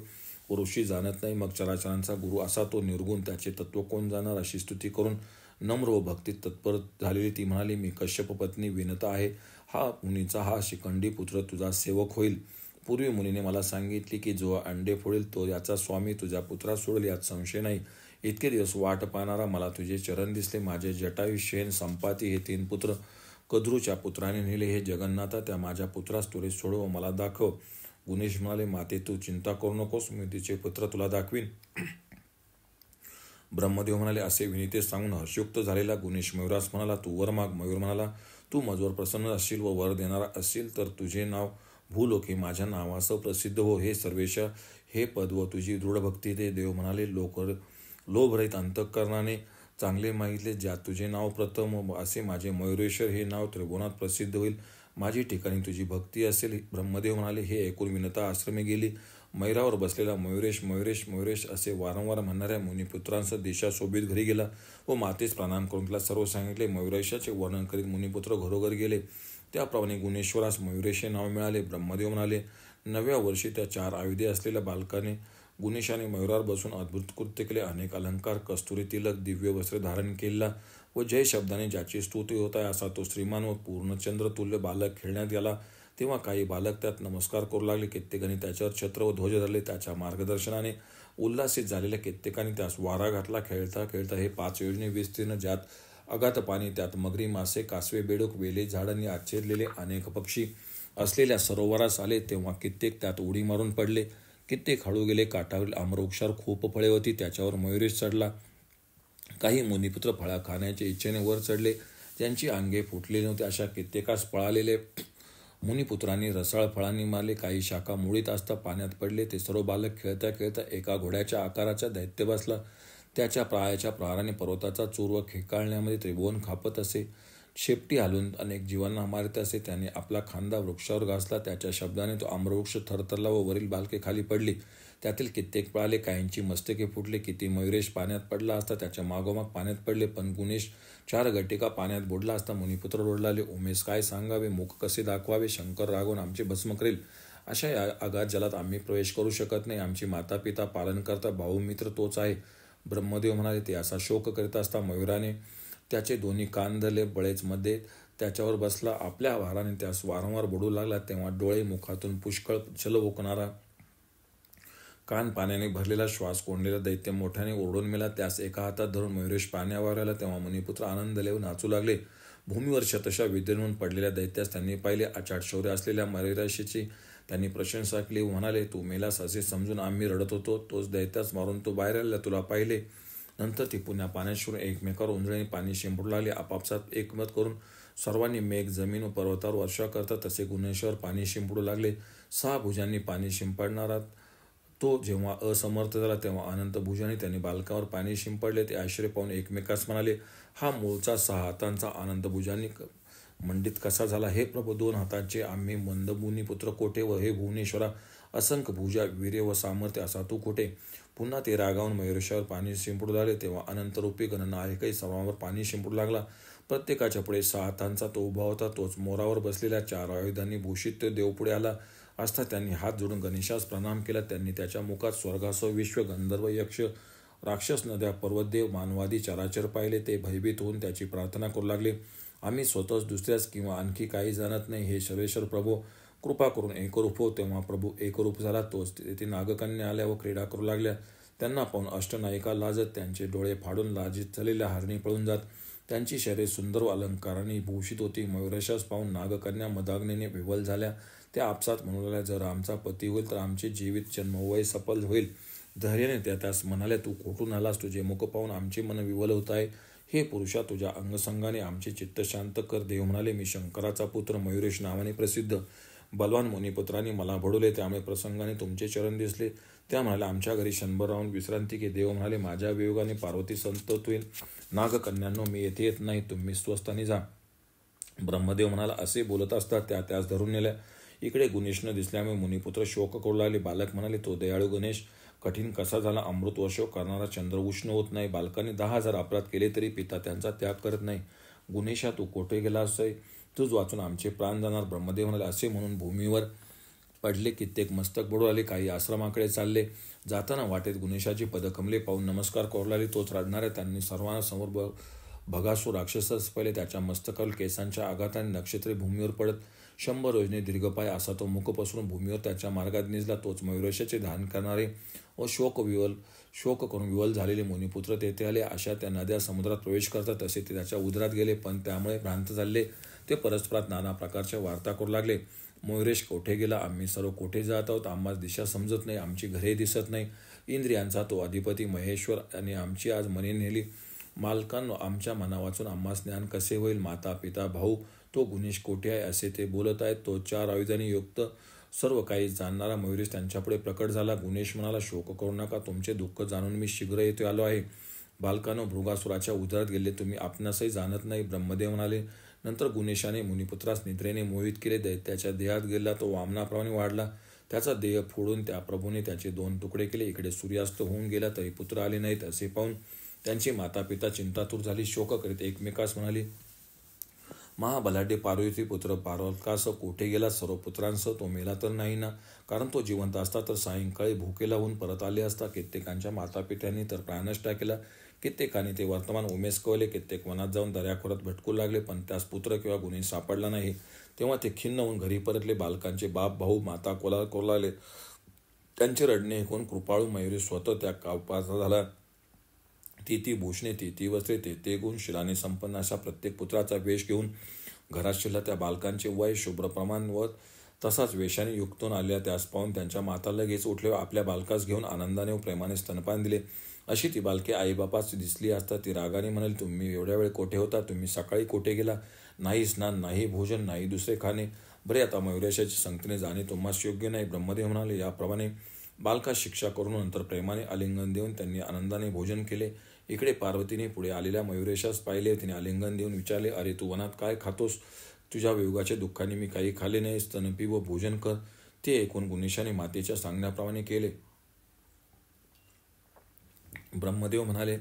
ऋषी जाणत नाही. मग चराचरांचा गुरु असा तो निर्गुण, त्याचे तत्व कोण जाणार. अशी स्तुती करून नम्र व भक्तीत तत्पर झालेली ती म्हणाली, मी कश्यप पत्नी विनता आहे. हा मुनीचा हा शिखंडी पुत्र तुझा सेवक होईल. पूर्वी मुनीने मला सांगितले की जो अंडे फोडेल तो याचा स्वामी तुझ्या पुत्रास सोडेल, यात संशय नाही. इतके दिवस वाट पाहणारा मला तुझे चरण दिसले. माझे जटायू, शेण, संपाती हे 3 पुत्र कद्रूच्या पुत्राने नेले. हे जगन्नाथा, त्या माझ्या पुत्रास त्वरित सोडव व मला दाखव. गुणेश म्हणाले, माते तू चिंता करू नकोस, मी तिचे पुत्र तुला दाखवीन. ब्रह्मदेव म्हणाले, असे विनीते सांगून हर्षयुक्त झालेला गुणेश मयुरास म्हणाला, तू वर माग. मयूर म्हणाला, तू माझवर प्रसन्न असशील व वर देणारा असशील तर तुझे नाव भूलोके माझ्या नावासह प्रसिद्ध हो. हे सर्वेश, हे पद व तुझी दृढ भक्ती. ते देव म्हणाले, लोभरहित अंतःकरणाने चांगले मागितले. ज्यात तुझे नाव प्रथम असे माझे मयुरेश्वर हे नाव त्रिभुवनात प्रसिद्ध होईल. माझी ठिकाणी तुझी भक्ती असेल. ब्रह्मदेव म्हणाले, हे ऐकून विनता आश्रमी गेली. मैरावर बसलेला मयुरेश मयुरेश मयुरेश असे वारंवार म्हणणाऱ्या मुनिपुत्रांसह दिशा शोभित घरी गेला व मातेस प्रणाम करून तिला सर्व सांगितले. मयुरेशाचे वर्णन करीत मुनिपुत्र घरोघर गेले. त्याप्रमाणे गुणेश्वरास मयुरेश हे नाव मिळाले. ब्रह्मदेव म्हणाले, 9व्या वर्षी त्या 4 आयुधे असलेल्या बालकाने गुणेशाने मयुरावर बसून अद्भुत कृत्य केले. अनेक अलंकार, कस्तुरी तिलक, दिव्य वस्त्रे धारण केलेला व जय शब्दाने ज्याची स्तुती होत आहे असा तो श्रीमान व पूर्णचंद्रतुल्य बालक खेळण्यात गेला. तेव्हा काही बालक त्यात नमस्कार करू लागले. कित्येकांनी त्याच्यावर छत्र व ध्वज धरले. त्याच्या मार्गदर्शनाने उल्हासित झालेल्या कित्येकांनी त्यास वारा घातला. खेळता खेळता हे 5 योजने विस्तीर्ण, ज्यात अगाध पाणी, त्यात मगरी, मासे, कासवे, बेडूक, वेले, झाडांनी आच्छेदलेले अनेक पक्षी असलेल्या सरोवरास आले. तेव्हा कित्येक त्यात उडी मारून पडले. कित्येक हळू गेले. काठावरील आम्रवृक्षावर खूप फळे होती, त्याच्यावर मयुरेश चढला. काही मुनिपुत्र फळा खाण्याच्या इच्छेने वर चढले. ज्यांची अंगे फुटलेली नव्हती अशा कित्येकास पळालेले मुनिपुत्रांनी रसाळ फळांनी मारले. काही शाखा मुळीत असता पाण्यात पडले. ते सर्व बालक खेळता खेळता एका घोड्याच्या आकाराचा दैत्य बसला. त्याच्या प्रायाच्या प्रहाराने पर्वताचा चूर व खेकाळण्यामध्ये त्रिभुवन कापत असे. शेपटी हालून अनेक जीवांना मारित असे. त्याने आपला खांदा वृक्षावर घासला. त्याच्या शब्दाने तो आम्रवृक्ष थरथरला व वरील बालके खाली पडली. त्यातील कित्येक पळाले. काहींची मस्तके फुटली. किती मयुरेश पाण्यात पडला असता त्याच्या मागोमाग पाण्यात पडले. पण गुणेश 4 गटिका पाण्यात बुडला असता. मुनिपुत्र रोडलाले, उमेश काय सांगावे, मुख कसे दाखवावे, शंकर रागवून आमचे भस्म करेल. अशा या अगाध जलात आम्ही प्रवेश करू शकत नाही. आमची माता पिता पालनकर्ता भाऊ मित्र तोच आहे. ब्रह्मदेव म्हणाले, ते असा शोक करीत असता मयुराने त्याचे दोन्ही कान धरले. बळेच मध्ये त्याच्यावर बसला. आपल्या भाराने त्यास वारंवार बुडू लागला. तेव्हा डोळे, मुखातून पुष्कळ जल ओकणारा, कान पाण्याने भरलेला, श्वास कोंडलेला दैत्य मोठ्याने ओरडून मेला. त्यास एका हातात धरून मयुरेश पाण्यावर आला. तेव्हा मुनिपुत्र आनंद लेव नाचू लागले. भूमीवर शतशः विदीर्ण पडलेल्या दैत्यास त्यांनी पाहिले. अचाट शौर्य असलेल्या मयुरेशाची त्यांनी प्रशंसा केली व म्हणाले, तू मेलास असे समजून आम्ही रडत होतो. तोच दैत्यास मारून तो बाहेर आलेला तुला पाहिले. नंतर ती पुन्हा पाण्यात शिरून एकमेकावर उंजळीने पाणी शिंपडू लागले. आपापसात एकमत करून सर्वांनी मेघ जमीन व पर्वतावर वर्षा करतात तसे गुणेश्वर पाणी शिंपडू लागले. 6 भुजांनी पाणी शिंपडणारा तो जेव्हा असमर्थ झाला तेव्हा अनंत भुजांनी त्यांनी बालकावर पाणी शिंपडले. ते आश्चर्य पाहून एकमेकास म्हणाले, हा मूळचा 6 हातांचा अनंत भुजांनी मंडित कसा झाला? हे प्रभू, 2 हातांचे आम्ही मंदमुनी पुत्र कोठे? व हे भुवनेश्वरा, असंख्य भुजा, वीर्य व सामर्थ्य असा तू कोठे? पुन्हा ते रागावून मयुरेशावर पाणी शिंपडू लागले. तेव्हा अनंतरूपी गणनायकही सर्वांवर पाणी शिंपडू लागला. प्रत्येकाच्या पुढे 6 हातांचा तो उभा होता. तोच मोरावर बसलेल्या 4 आयुधांनी भूषित तो देव पुढे आला असता त्यांनी हात जोडून गणेशास प्रणाम केला. त्यांनी त्याच्या मुखात स्वर्गासह विश्व, गंधर्व, यक्ष, राक्षस, नद्या, पर्वतदेव, मानवादी चराचर पाहिले. ते भयभीत होऊन त्याची प्रार्थना करू लागले, आम्ही स्वतःच दुसऱ्याच किंवा आणखी काही जाणत नाही. हे सर्वेश्वर प्रभू, कृपा करून एकरूप हो. तेव्हा प्रभू एकरूप झाला. तोच तेथे नागकन्या आल्या व क्रीडा करू लागल्या. त्यांना पाहून अष्टनायिका लाजत त्यांचे डोळे फाडून लाजित झालेल्या हरणी पळून जात. त्यांची शरीरे सुंदर व अलंकारांनी भूषित होती. मयुरेशास पाहून नागकन्या मदाग्नीने विवल झाल्या. त्या आपसात म्हणू लागल्या, जर आमचा पती होईल तर आमचे जीवित जन्मवय सफल होईल. धैर्याने त्या त्यास म्हणाल्या, तू कुठून आलास? तुझे मुख पाहून आमचे मन विवल होत आहे. हे पुरुषा, तुझ्या अंगसंगाने आमचे चित्त शांत कर. देव म्हणाले, मी शंकराचा पुत्र, मयुरेश नावाने प्रसिद्ध. बलवान मुनिपुत्रांनी मला भडवले, त्यामुळे प्रसंगाने तुमचे चरण दिसले. त्या म्हणाल्या, आमच्या घरी क्षणभर राहून विश्रांती घे. देव म्हणाले, माझ्या वियोगाने पार्वती संतत होईल. नागकन्यांनो, मी येथे येत नाही, तुम्ही स्वस्थानी जा. ब्रह्मदेव म्हणाला, असे बोलत असता त्या त्यास धरून नेल्या. इकडे गुणेश न दिसल्यामुळे मुनिपुत्र शोक करू लागले. बालक म्हणाले, तो दयाळू गणेश कठीण कसा झाला? अमृत वर्ष करणारा चंद्र उष्ण होत नाही. बालकांनी 10,000 अपराध केले तरी पिता त्यांचा त्याग करत नाही. गुणेशा, तू कोठे गेला असे? तुझ वाचून आमचे प्राण जाणार. ब्रह्मदेव म्हणाले, असे म्हणून भूमीवर पडले. कित्येक मस्तक बुडू आले. काही आश्रमाकडे चालले. जाताना वाटेत गुणेशाची पदकमले पाहून नमस्कार करू लागले. तोच रडणाऱ्या त्यांनी सर्वांना समोर भगासूर राक्षसास पहिले. त्याच्या मस्तकावर केसांच्या आघाताने नक्षत्रे भूमीवर पडत 100 योजने दीर्घपाय असा तो मुख पसरून भूमीवर त्याच्या मार्गात निजला. तोच मयुरेशाचे ध्यान करणारे व शोक करून विवल झालेले मुनिपुत्र तेथे आले. अशा त्या नद्या समुद्रात प्रवेश करतात तसे ते त्याच्या उदरात गेले. पण त्यामुळे भ्रांत झाले. ते परस्परात नाना प्रकारच्या वार्ता करू लागले. मयुरेश कोठे गेला? आम्ही सर्व कोठे जात आहोत? आम्हाला दिशा समजत नाही. आमची घरे दिसत नाही. इंद्रियांचा तो अधिपती महेश्वर आणि आमची आज मने नेली. मालकांनो, आमच्या मना वाचून आम्हास ज्ञान कसे होईल? माता पिता भाऊ, तो गुणेश कोठे आहे? असे ते बोलत आहेत. तो 4 आयुधांनी युक्त सर्व काही जाणणारा मयुरेश त्यांच्यापुढे प्रकट झाला. गुणेश म्हणाला, शोक करू नका. तुमचे दुःख जाणून मी शीघ्र येथे आलो आहे. बालकांनो, भृगासुराच्या उदरात गेले तुम्ही आपणासही जाणत नाही. ब्रह्मदेव म्हणाले, नंतर गुणेशाने मुनिपुत्रास निद्रेने मोहित केले. दैत्याच्या देहात गेला. तो वामनाप्रमाणे वाढला. त्याचा देह फोडून त्या प्रभूने त्याचे 2 तुकडे केले. इकडे सूर्यास्त होऊन गेला तरी पुत्र आले नाहीत. असे पाहून त्यांची माता पिता चिंतातूर झाली. शोक करीत एकमेकास म्हणाली, महाबलाढ्य पार्वती पुत्र पार्वकास कोठे गेला? सर्व पुत्रांसह तो मेला तर नाही ना? कारण तो जिवंत असता तर सायंकाळी भुकेला होऊन परत आले असता. कित्येकांच्या मातापित्यांनी तर प्राणच टाकला. कित्येकाने ते वर्तमान उमेसकवले. कित्येक वनात जाऊन दऱ्याखोरात भटकू लागले, पण त्यास पुत्र किंवा गुणी सापडला नाही. तेव्हा ते खिन्न होऊन घरी परतले. बालकांचे बाप, भाऊ, माता कोलाले. त्यांचे रडणे ऐकून कृपाळू मयुरी स्वतः त्या कापाचा झाला. ती भूषणे, ती वस्त्रे, ते गुण, शिलाने संपन्न अशा प्रत्येक पुत्राचा वेश घेऊन घरात शिरला. त्या बालकांचे वय शुभ्रप्रमाण व तसाच वेशाने युक्तून आल्या. त्यास पाहून त्यांच्या माता लगेच उठले व आपल्या बालकास घेऊन आनंदाने व प्रेमाने स्तनपान दिले. अशी ती बालके आईबापास दिसली असता ती रागाने म्हणाली, तुम्ही एवढ्या वेळ कोठे होता? तुम्ही सकाळी कोठे गेला? नाही स्नान, नाही भोजन, नाही दुसरे खाणे. बरे, आता मयुरेशाची संगतीने जाणे तुम्हास योग्य नाही. ब्रह्मदेव म्हणाले, याप्रमाणे बालकास शिक्षा करून नंतर प्रेमाने आलिंगन देऊन त्यांनी आनंदाने भोजन केले. इकडे पार्वतीने पुढे आलेल्या मयुरेशास पाहिले. तिने आलिंगन देऊन विचारले, अरे तू वनात काय खातोस? तुझ्या वियोगाच्या दुःखाने मी काही खाल्ले नाही. स्तनपी व भोजन कर. ते ऐकून गुणेशाने मातेच्या सांगण्याप्रमाणे केले. ब्रह्मदेव म्हणाले,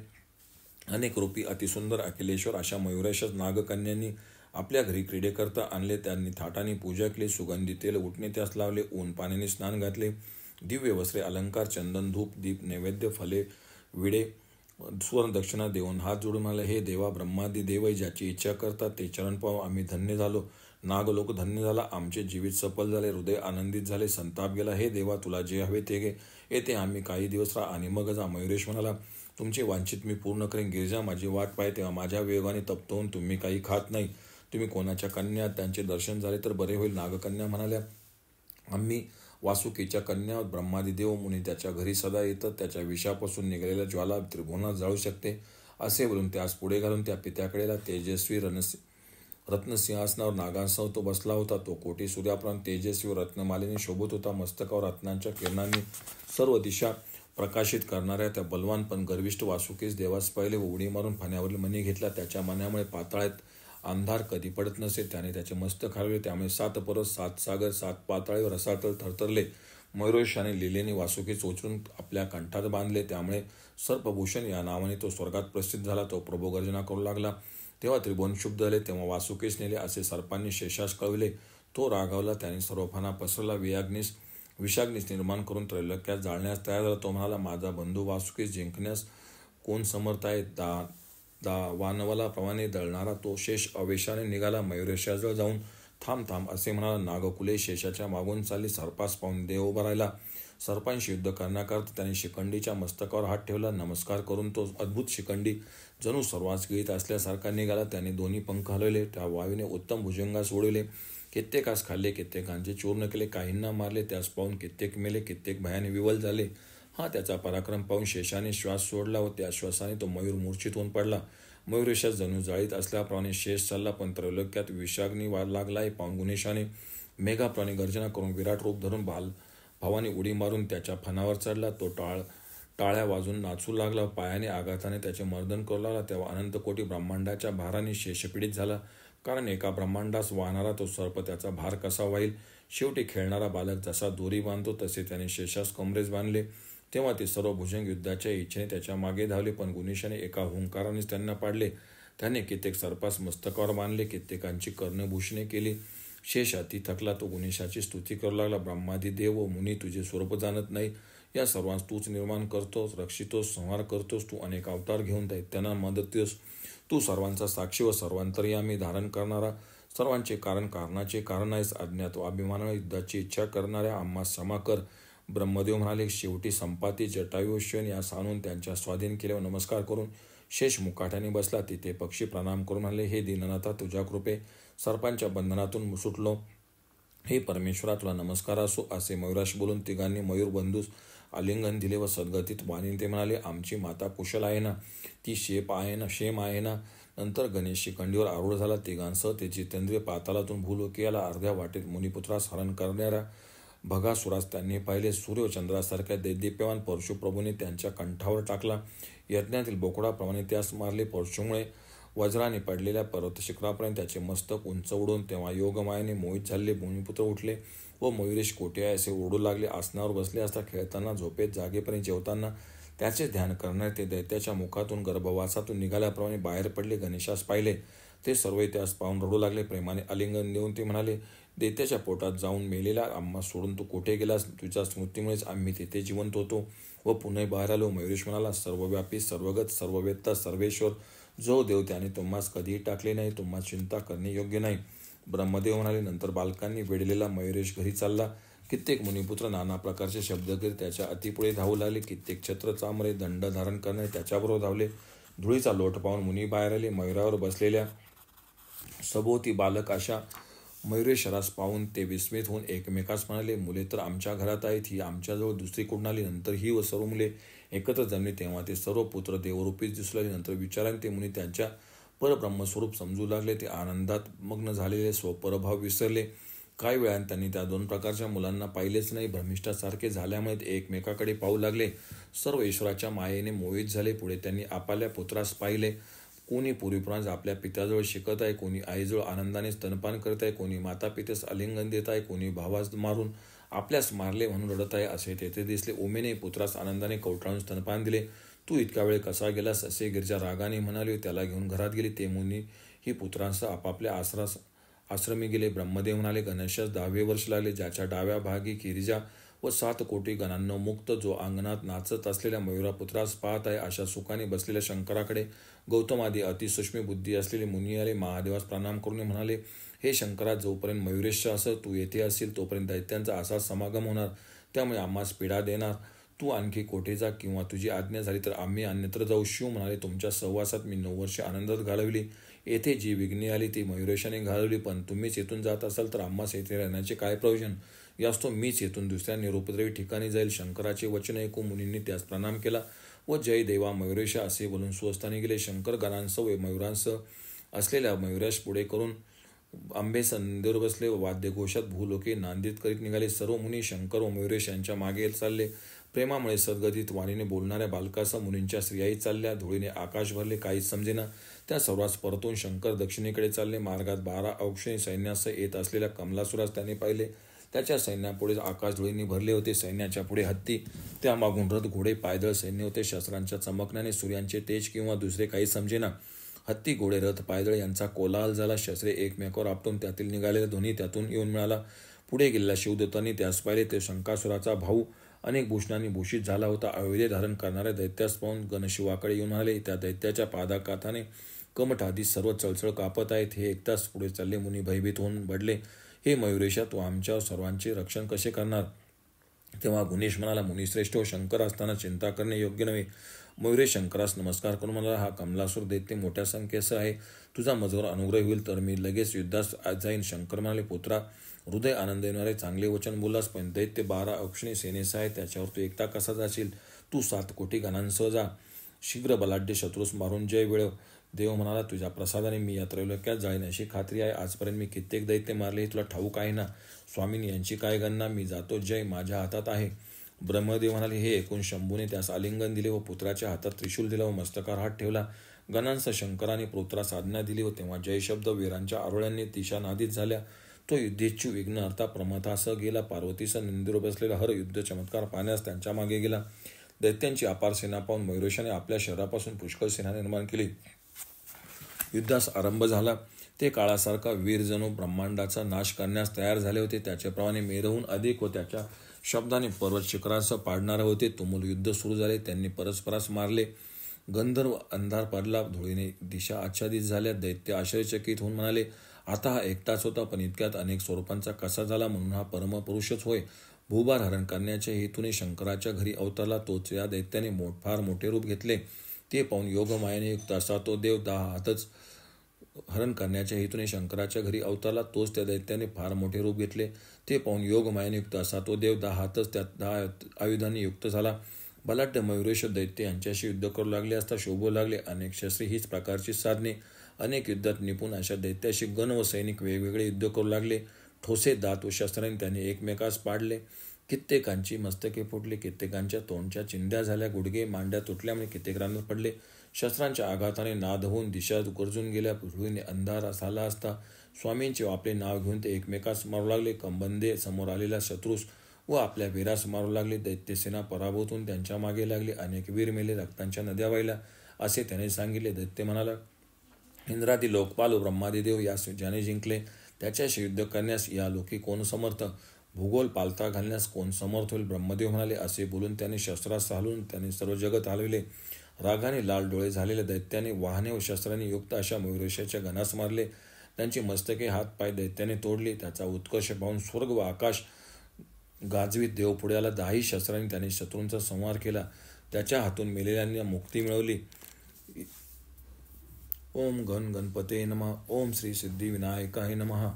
अनेक रूपी अतिसुंदर अखिलेश्वर अशा मयुरेशास नागकन्यांनी आपल्या घरी क्रीडेकरता आणले. त्यांनी थाटाने पूजा केली. सुगंधी तेल उठणे त्यास लावले. ऊन पाण्याने स्नान घातले. दिव्य वस्त्रे, अलंकार, चंदन, धूप, दीप, नैवेद्य, फले, विडे, सुवर्ण दक्षिणा देऊन हात जोडून म्हणाले, हे देवा, ब्रह्मादी देव ज्याची इच्छा करतात ते चरण पाहून आम्ही धन्य झालो. नागलोक धन्य झाला. आमचे जीवित सफल झाले. हृदय आनंदित झाले. संताप गेला. हे देवा, तुला जे हवे ते घे. येथे आम्ही काही दिवस राहा आणि मग जा. मयुरेश म्हणाला, तुमचे वांछित मी पूर्ण करेन. गिरिजा माझी वाट पाहे. तेव्हा माझ्या वेगाने तप्त होऊन तुम्ही काही खात नाही. तुम्ही कोणाच्या कन्या? त्यांचे दर्शन झाले तर बरे होईल. नागकन्या म्हणाल्या, आम्ही वासुकीच्या कन्या. ब्रह्मादी देव मुनी त्याच्या घरी सदा येतात. त्याच्या विषापासून निघालेल्या ज्वाला त्रिभुवनात जाळू शकते. असे बोलून त्यास पुढे घालून त्या पित्याकडेला तेजस्वी रत्नसिंहासनावर नागांसह तो बसला होता. तो कोटी सूर्याप्रमाणे तेजस्वी व रत्नमालेने शोभत होता. मस्तकावर रत्नांच्या किरणांनी सर्व दिशा प्रकाशित करणाऱ्या त्या बलवान पण गर्विष्ठ वासुकीस देवास पाहिले व उडी मारून फण्यावरील मणी घेतला. त्याच्या मनामुळे पाताळात अंधार कधी पडत नसे. त्याने त्याचे मस्तक हलवले. त्यामुळे 7 पर्वत, 7 सागर, 7 पाताळे व रसातळ थरथरले. मयुरेशाने लिलेने वासुकीस उचलून आपल्या कंठात बांधले. त्यामुळे सर्पभूषण या नावाने तो स्वर्गात प्रसिद्ध झाला. तो प्रभू गर्जना करू लागला. तेव्हा त्रिभुवन शुभ झाले. तेव्हा वासुकीस नेले असे सर्पांनी शेषास कळविले. तो रागावला. त्याने सर्व फणा पसरला. विषाग्नीस निर्माण करून त्रैलोक्यात जाळण्यास तयार झाला. तो म्हणाला, माझा बंधू वासुकीस जिंकण्यास कोण समर्थ आहे? वानवलाप्रमाणे दळणारा तो शेष अवेशाने निघाला. मयुरेशाजवळ जाऊन थांब असे म्हणाला. नागकुले शेषाच्या मागून चालली. सर्पास पाहून देव उभा राहिला. सर्पांशी युद्ध करण्याकरता त्याने शिखंडीच्या मस्तकावर हात ठेवला. नमस्कार करून तो अद्भुत शिखंडी जणू सर्वांस गिळीत असल्यासारखा निघाला. त्याने दोन्ही पंख हलवले. त्या वायूने उत्तम भुजंगास उडवले. कित्येकास खाल्ले. कित्येकांचे चूर्ण केले. काहींना मारले. त्यास पाहून कित्येक मेले. कित्येक भयाने विवल झाले. हा त्याचा पराक्रम पाहून शेषाने श्वास सोडला व त्या श्वासाने तो मयूर मूर्छित होऊन पडला. मयुरेशास जणू जाळीत असल्याप्रमाणे शेष चालला. पण त्रैलोक्यात विषाग्नी लागलाय पाहून गुणेशाने मेघाप्रमाणे गर्जना करून विराट रूप धरून भावाने उडी मारून त्याच्या फणावर चढला. तो टाळ्या वाजून नाचू लागला. पायाने आघाताने त्याचे मर्दन करू लागला. तेव्हा अनंत कोटी ब्रह्मांडाच्या भाराने शेषपीडित झाला. कारण एका ब्रह्मांडास वाहणारा तो सर्प त्याचा भार कसा वाहील? शेवटी खेळणारा बालक जसा दोरी बांधतो तसे त्याने शेषास कमरेस बांधले. तेव्हा ते सर्व भुजंग युद्धाच्या इच्छेने त्याच्या मागे धावले. पण गुणेशाने एका हुंकारानेच त्यांना पाडले. त्याने कित्येक सर्पास मस्तकावर बांधले. कित्येकांची कर्णभूषणे केली. शेष अति थकला. तो गुणेशाची स्तुती करू लागला. ब्रह्मादी देव व मुनी तुझे स्वरूप जाणत नाही. या सर्वांस तूच निर्माण करतोस, रक्षितोस, संहार करतोस. तू अनेक अवतार घेऊन दैत्यांना मदतोस. तू सर्वांचा साक्षी व सर्वांतर्यामी धारण करणारा, सर्वांचे कारण कारणाचे कारण आहेस. अज्ञात व अभिमानाने युद्धाची इच्छा करणाऱ्या आम्हास क्षमा कर. ब्रह्मदेव म्हणाले. शेवटी संपाती जटायू श्वेन यास आणून त्यांच्या स्वाधीन केले व नमस्कार करून शेष मुकाट्याने बसला. तिथे पक्षी प्रणाम करून म्हणाले, हे दीननाथा, तुझ्या कृपे सर्पांच्या बंधनातून सुटलो. हे परमेश्वरा, तुला नमस्कार असो. असे मयुराश बोलून तिघांनी मयूर बंधूस आलिंगन दिले व सद्गतीत वाणीने ते म्हणाले, आमची माता कुशल आहे ना? ती शेम आहे ना? नंतर गणेश शिखंडीवर आरूढ झाला. तिघांसह ते जितेंद्रिय पातालातून भूलोकी आला. अर्ध्या वाटेत मुनिपुत्रास हरण करणाऱ्या भगासुरास त्यांनी पाहिले. सूर्य व चंद्रासारख्या दैदिप्यवान परशुप्रभूने त्यांच्या कंठावर टाकला. यज्ञातील बोकडाप्रमाणे त्यास मारले. परशुमुळे वज्राने पडलेल्या पर्वत शिखरापर्यंत त्याचे मस्तक उंच उडून तेव्हा योगमायेने मोहित झाले. भूमिपुत्र उठले व मयुरेश कोठे आहे असे ओरडू लागले. आसनावर बसले असता, खेळताना, झोपेत, जागेपणे, जेवताना त्याचे ध्यान करणारे ते दैत्याच्या मुखातून गर्भवासातून निघाल्याप्रमाणे बाहेर पडले. गणेशास पाहिले. ते सर्व त्यास पाहून रडू लागले. प्रेमाने आलिंगन देऊन ते म्हणाले, दैत्याच्या पोटात जाऊन मेलेला आम्हा सोडून तू कुठे गेलास? तुझ्या स्मृतीमुळेच आम्ही तिथे जिवंत होतो व पुन्हा बाहेर आलो. मयुरेश म्हणाला, सर्वव्यापी, सर्वगत, सर्ववेत्ता, सर्वेश्वर जो देव त्याने तुम्हास कधीही टाकले नाही, तुम्हाला चिंता करणे योग्य नाही. ब्रह्मदेव म्हणाले, नंतर बालकांनी वेढलेला मयुरेश घरी चालला. कित्येक मुनिपुत्र नाना प्रकारचे शब्द करीत त्याच्या अतिपुढे धावू लागले. कित्येक छत्र, चामरे, दंड धारण करणे त्याच्याबरोबर धावले. धुळीचा लोट पाहून मुनी बाहेर आले. मयुरावर बसलेल्या सभोवती बालक अशा मयुरेश्वरास पाहून ते विस्मित होऊन एकमेकास म्हणाले, मुले तर आमच्या घरात आहेत, ही आमच्याजवळ दुसरी कुठून आली? नंतर ही व सर्व मुले एकत्र जमली तेव्हा ते सर्व पुत्र देवरूपीच दिसू लागले. नंतर विचाराने ते मुनी त्यांच्या परब्रह्मस्वरूप समजू लागले. ते आनंदात मग्न झालेले स्वपरभाव विसरले. काही वेळाने त्यांनी त्या 2 प्रकारच्या मुलांना पाहिलेच नाही. भ्रमिष्ठासारखे झाल्यामुळे ते एकमेकाकडे पाहू लागले. सर्व ईश्वराच्या मायेने मोहित झाले. पुढे त्यांनी आपल्या पुत्रास पाहिले. कोणी पूर्वीप्रमाणे आपल्या पित्याजवळ शिकत आहे, कोणी आईजवळ आनंदाने स्तनपान करत आहे, कोणी माता पित्यास आलिंगन देत आहे, कोणी भावास मारून आपल्यास मारले म्हणून रडत आहे असे तेथे दिसले. उमेने पुत्रास आनंदाने कवटाळून स्तनपान दिले. तू इतका वेळ कसा गेलास असे गिरिजा रागाने म्हणाली. त्याला घेऊन घरात गेली. ते मुनी ही पुत्रांसह आपापल्या आश्रमी गेले. ब्रह्मदेव म्हणाले, गणेशास 10वे वर्ष लागले. ज्याच्या डाव्या भागी गिरिजा व 7 कोटी गणांना मुक्त, जो अंगणात नाचत असलेल्या मयुरापुत्रास पाहत आहे, अशा सुखाने बसलेल्या शंकराकडे गौतमादी अतिसूक्ष्म बुद्धी असलेले मुनी आले. महादेवास प्रणाम करून म्हणाले, हे शंकरा, जोपर्यंत मयुरेश असं तू येथे असेल तोपर्यंत दैत्यांचा असाच समागम होणार, त्यामुळे आम्हास पीडा देणार. तू आणखी कोठे जा किंवा तुझी आज्ञा झाली तर आम्ही अन्यत्र जाऊ. शिव म्हणाले, तुमच्या सहवासात मी 9 वर्षे आनंदात घालवली. येथे जी विघ्ने आली ती मयुरेशाने घालवली, पण तुम्हीच येथून जात असाल तर आम्हास येथे राहण्याचे काय प्रयोजन? यास्तव मीच येथून दुसऱ्या निरुपद्रवी ठिकाणी जाईल. शंकराचे वचन ऐकून मुनींनी त्यास प्रणाम केला व जय देवा मयुरेशा असे बोलून स्वस्थानी गेले. शंकर गणांसह व मयुरांसह असलेल्या मयुरेश पुढे करून आंबेस नंदीवर बसले व वाद्यघोषात भूलोके नांदित करीत निघाले. सर्व मुनी शंकर व मयुरेश यांच्या मागे चालले. प्रेमामुळे सद्गदित वाणीने बोलणाऱ्या बालकासह मुनींच्या स्त्रियाही चालल्या. धुळीने आकाश भरले, काहीच समजेना. त्या सर्वांस परतून शंकर दक्षिणेकडे चालले. मार्गात 12 औक्षणी सैन्यासह येत असलेल्या कमलासुरास त्याने पाहिले. त्याच्या सैन्यापुढे आकाश धुळीने भरले होते. सैन्याच्या पुढे हत्ती, त्यामागून रथ, घोडे, पायदळ सैन्य होते. शस्त्रांच्या चमकण्याने सूर्याचे तेज किंवा दुसरे काही समजेना. हत्ती, घोडे, रथ, पायदळ यांचा कोलाहल झाला. शस्त्रे एकमेकावर आपटून त्यातील निघालेला ध्वनी त्यातून येऊन मिळाला. पुढे गेलेल्या शिवदत्तांनी त्यास पाहिले. ते शंकासुराचा भाऊ अनेक भूषणांनी भूषित झाला होता. आयुधे धारण करणाऱ्या दैत्यास पाहून गणशिवाकडे येऊन आले. त्या दैत्याच्या पादाकाथाने कमठादी सर्व चळचळ कापत आहेत. हे ऐकताच पुढे चालले मुनी भयभीत होऊन बडले. हे मयुरेशा, तू आमच्या सर्वांचे रक्षण कसे करणार? तेव्हा गुणेश म्हणाला, मुनिश्रेष्ठ हो, शंकर असताना चिंता करणे योग्य नव्हे. मयुरेश शंकरास नमस्कार करून म्हणाला, हा कमलासूर दैत्य मोठ्या संख्येसह आहे. तुझा माझ्यावर अनुग्रह होईल तर मी लगेच युद्धास जाईन. शंकर म्हणाले, पुत्रा, हृदय आनंद येणारे चांगले वचन बोललास, पण दैत्य 12 औक्षणी सेनेसह आहे. त्याच्यावर तू एकटा कसा जाशील? तू 7 कोटी गणांसह जा. शीघ्र बलाढ्य शत्रूस मारून जय मिळव. देव म्हणाला, तुझ्या प्रसादाने मी या त्रैलोक्यात जाईन अशी खात्री आहे. आजपर्यंत मी कित्येक दैत्य मारले हे तुला ठाऊक आहे ना? स्वामीनी यांची काय गणना? मी जातो, जय माझ्या हातात आहे. ब्रह्मदेव म्हणाले, हे ऐकून शंभूने त्यास आलिंगन दिले व पुत्राच्या हातात त्रिशूल दिला व मस्तकार हात ठेवला. गणांसह शंकराने पुत्रास आज्ञा दिली व तेव्हा जय शब्द वीरांच्या आरोळ्यांनी दिशा नादित झाल्या. तो युद्धेच्छू विघ्न अर्था प्रमथासह गेला. पार्वतीसह नंदीवर बसलेला हर युद्ध चमत्कार पाहण्यास त्यांच्या मागे गेला. दैत्यांची अपार सेना पाहून मयुरेशाने आपल्या शहरापासून पुष्कळ सेना निर्माण केली. युद्धास आरंभ झाला. ते काळासारखा वीर जणू ब्रह्मांडाचा नाश करण्यास तयार झाले होते. त्याच्याप्रमाणे मेरहून अधिक व त्याच्या शब्दाने पर्वत शिखरासह पाडणारे होते. तुमुल युद्ध सुरू झाले. त्यांनी परस्परास मारले. गंधर्व अंधार पडला. धुळीने दिशा आच्छादित झाल्या. दैत्य आश्चर्यचकित होऊन म्हणाले, आता हा एकटाच होता, पण इतक्यात अनेक स्वरूपांचा कसा झाला? म्हणून हा परमपुरुषच होय. भूभार हरण करण्याच्या हेतूने शंकराच्या घरी अवतरला तोच. या दैत्याने फार मोठे रूप घेतले. ते पाहून योगमायेने युक्त असा तो देव 10 हातच हरण करण्याच्या हेतूने शंकराच्या घरी अवतरला तोच. त्या दैत्याने फार मोठे रूप घेतले. ते पाहून योगमायेने युक्त असा तो देव 10 हातच त्या 10 आयुधांनी युक्त झाला. बलाढ्य मयुरेश दैत्य यांच्याशी युद्ध करू लागले असता शोभू लागले. अनेक शस्त्रे हीच प्रकारची साधने. अनेक युद्धात निपुण अशा दैत्याशी गण व सैनिक वेगवेगळे युद्ध करू लागले. ठोसे दात व शस्त्रांनी त्यांनी एकमेकास पाडले. कित्येकांची मस्तके फुटली, कित्येकांच्या तोंडच्या चिंध्या झाल्या, गुडघे मांड्या तुटल्यामुळे कित्येक रानात पडले. शस्त्रांच्या आघाताने नाद होऊन दिशा गरजून गेल्या. पृथ्वीने अंधार झाला असता स्वामींचे आपले नाव घेऊन ते एकमेकास मारू लागले. कंबंदे समोर आलेल्या शत्रूस व आपल्या वीरास मारू लागले. दैत्यसेना पराभूत होऊन त्यांच्या मागे लागली. अनेक वीर मेले, रक्तांच्या नद्या वाहिल्या असे त्याने सांगितले. दैत्य म्हणाला, इंद्रादी लोकपाल ब्रह्मादिदेव यास ज्याने जिंकले, त्याच्याशी युद्ध करण्यास या लोकी कोण समर्थ? भूगोल पालथा घालण्यास कोण समर्थ होईल? ब्रह्मदेव म्हणाले. असे बोलून त्याने शस्त्रास हलवून त्याने सर्व जगत हलविले. रागाने लाल डोळे झालेल्या दैत्याने वाहने व शस्त्रांनी युक्त अशा मयुरेशाच्या गणास मारले. त्यांची मस्तके हातपाय दैत्याने तोडली. त्याचा उत्कर्ष पाहून स्वर्ग व आकाश गाजवीत देवपुढ्याला 10 शस्त्रांनी त्याने शत्रूंचा संहार केला. त्याच्या हातून मेलेल्यांना मुक्ती मिळवली. ओम गण गणपते नमः. ओम श्री सिद्धिविनायकाय नमः.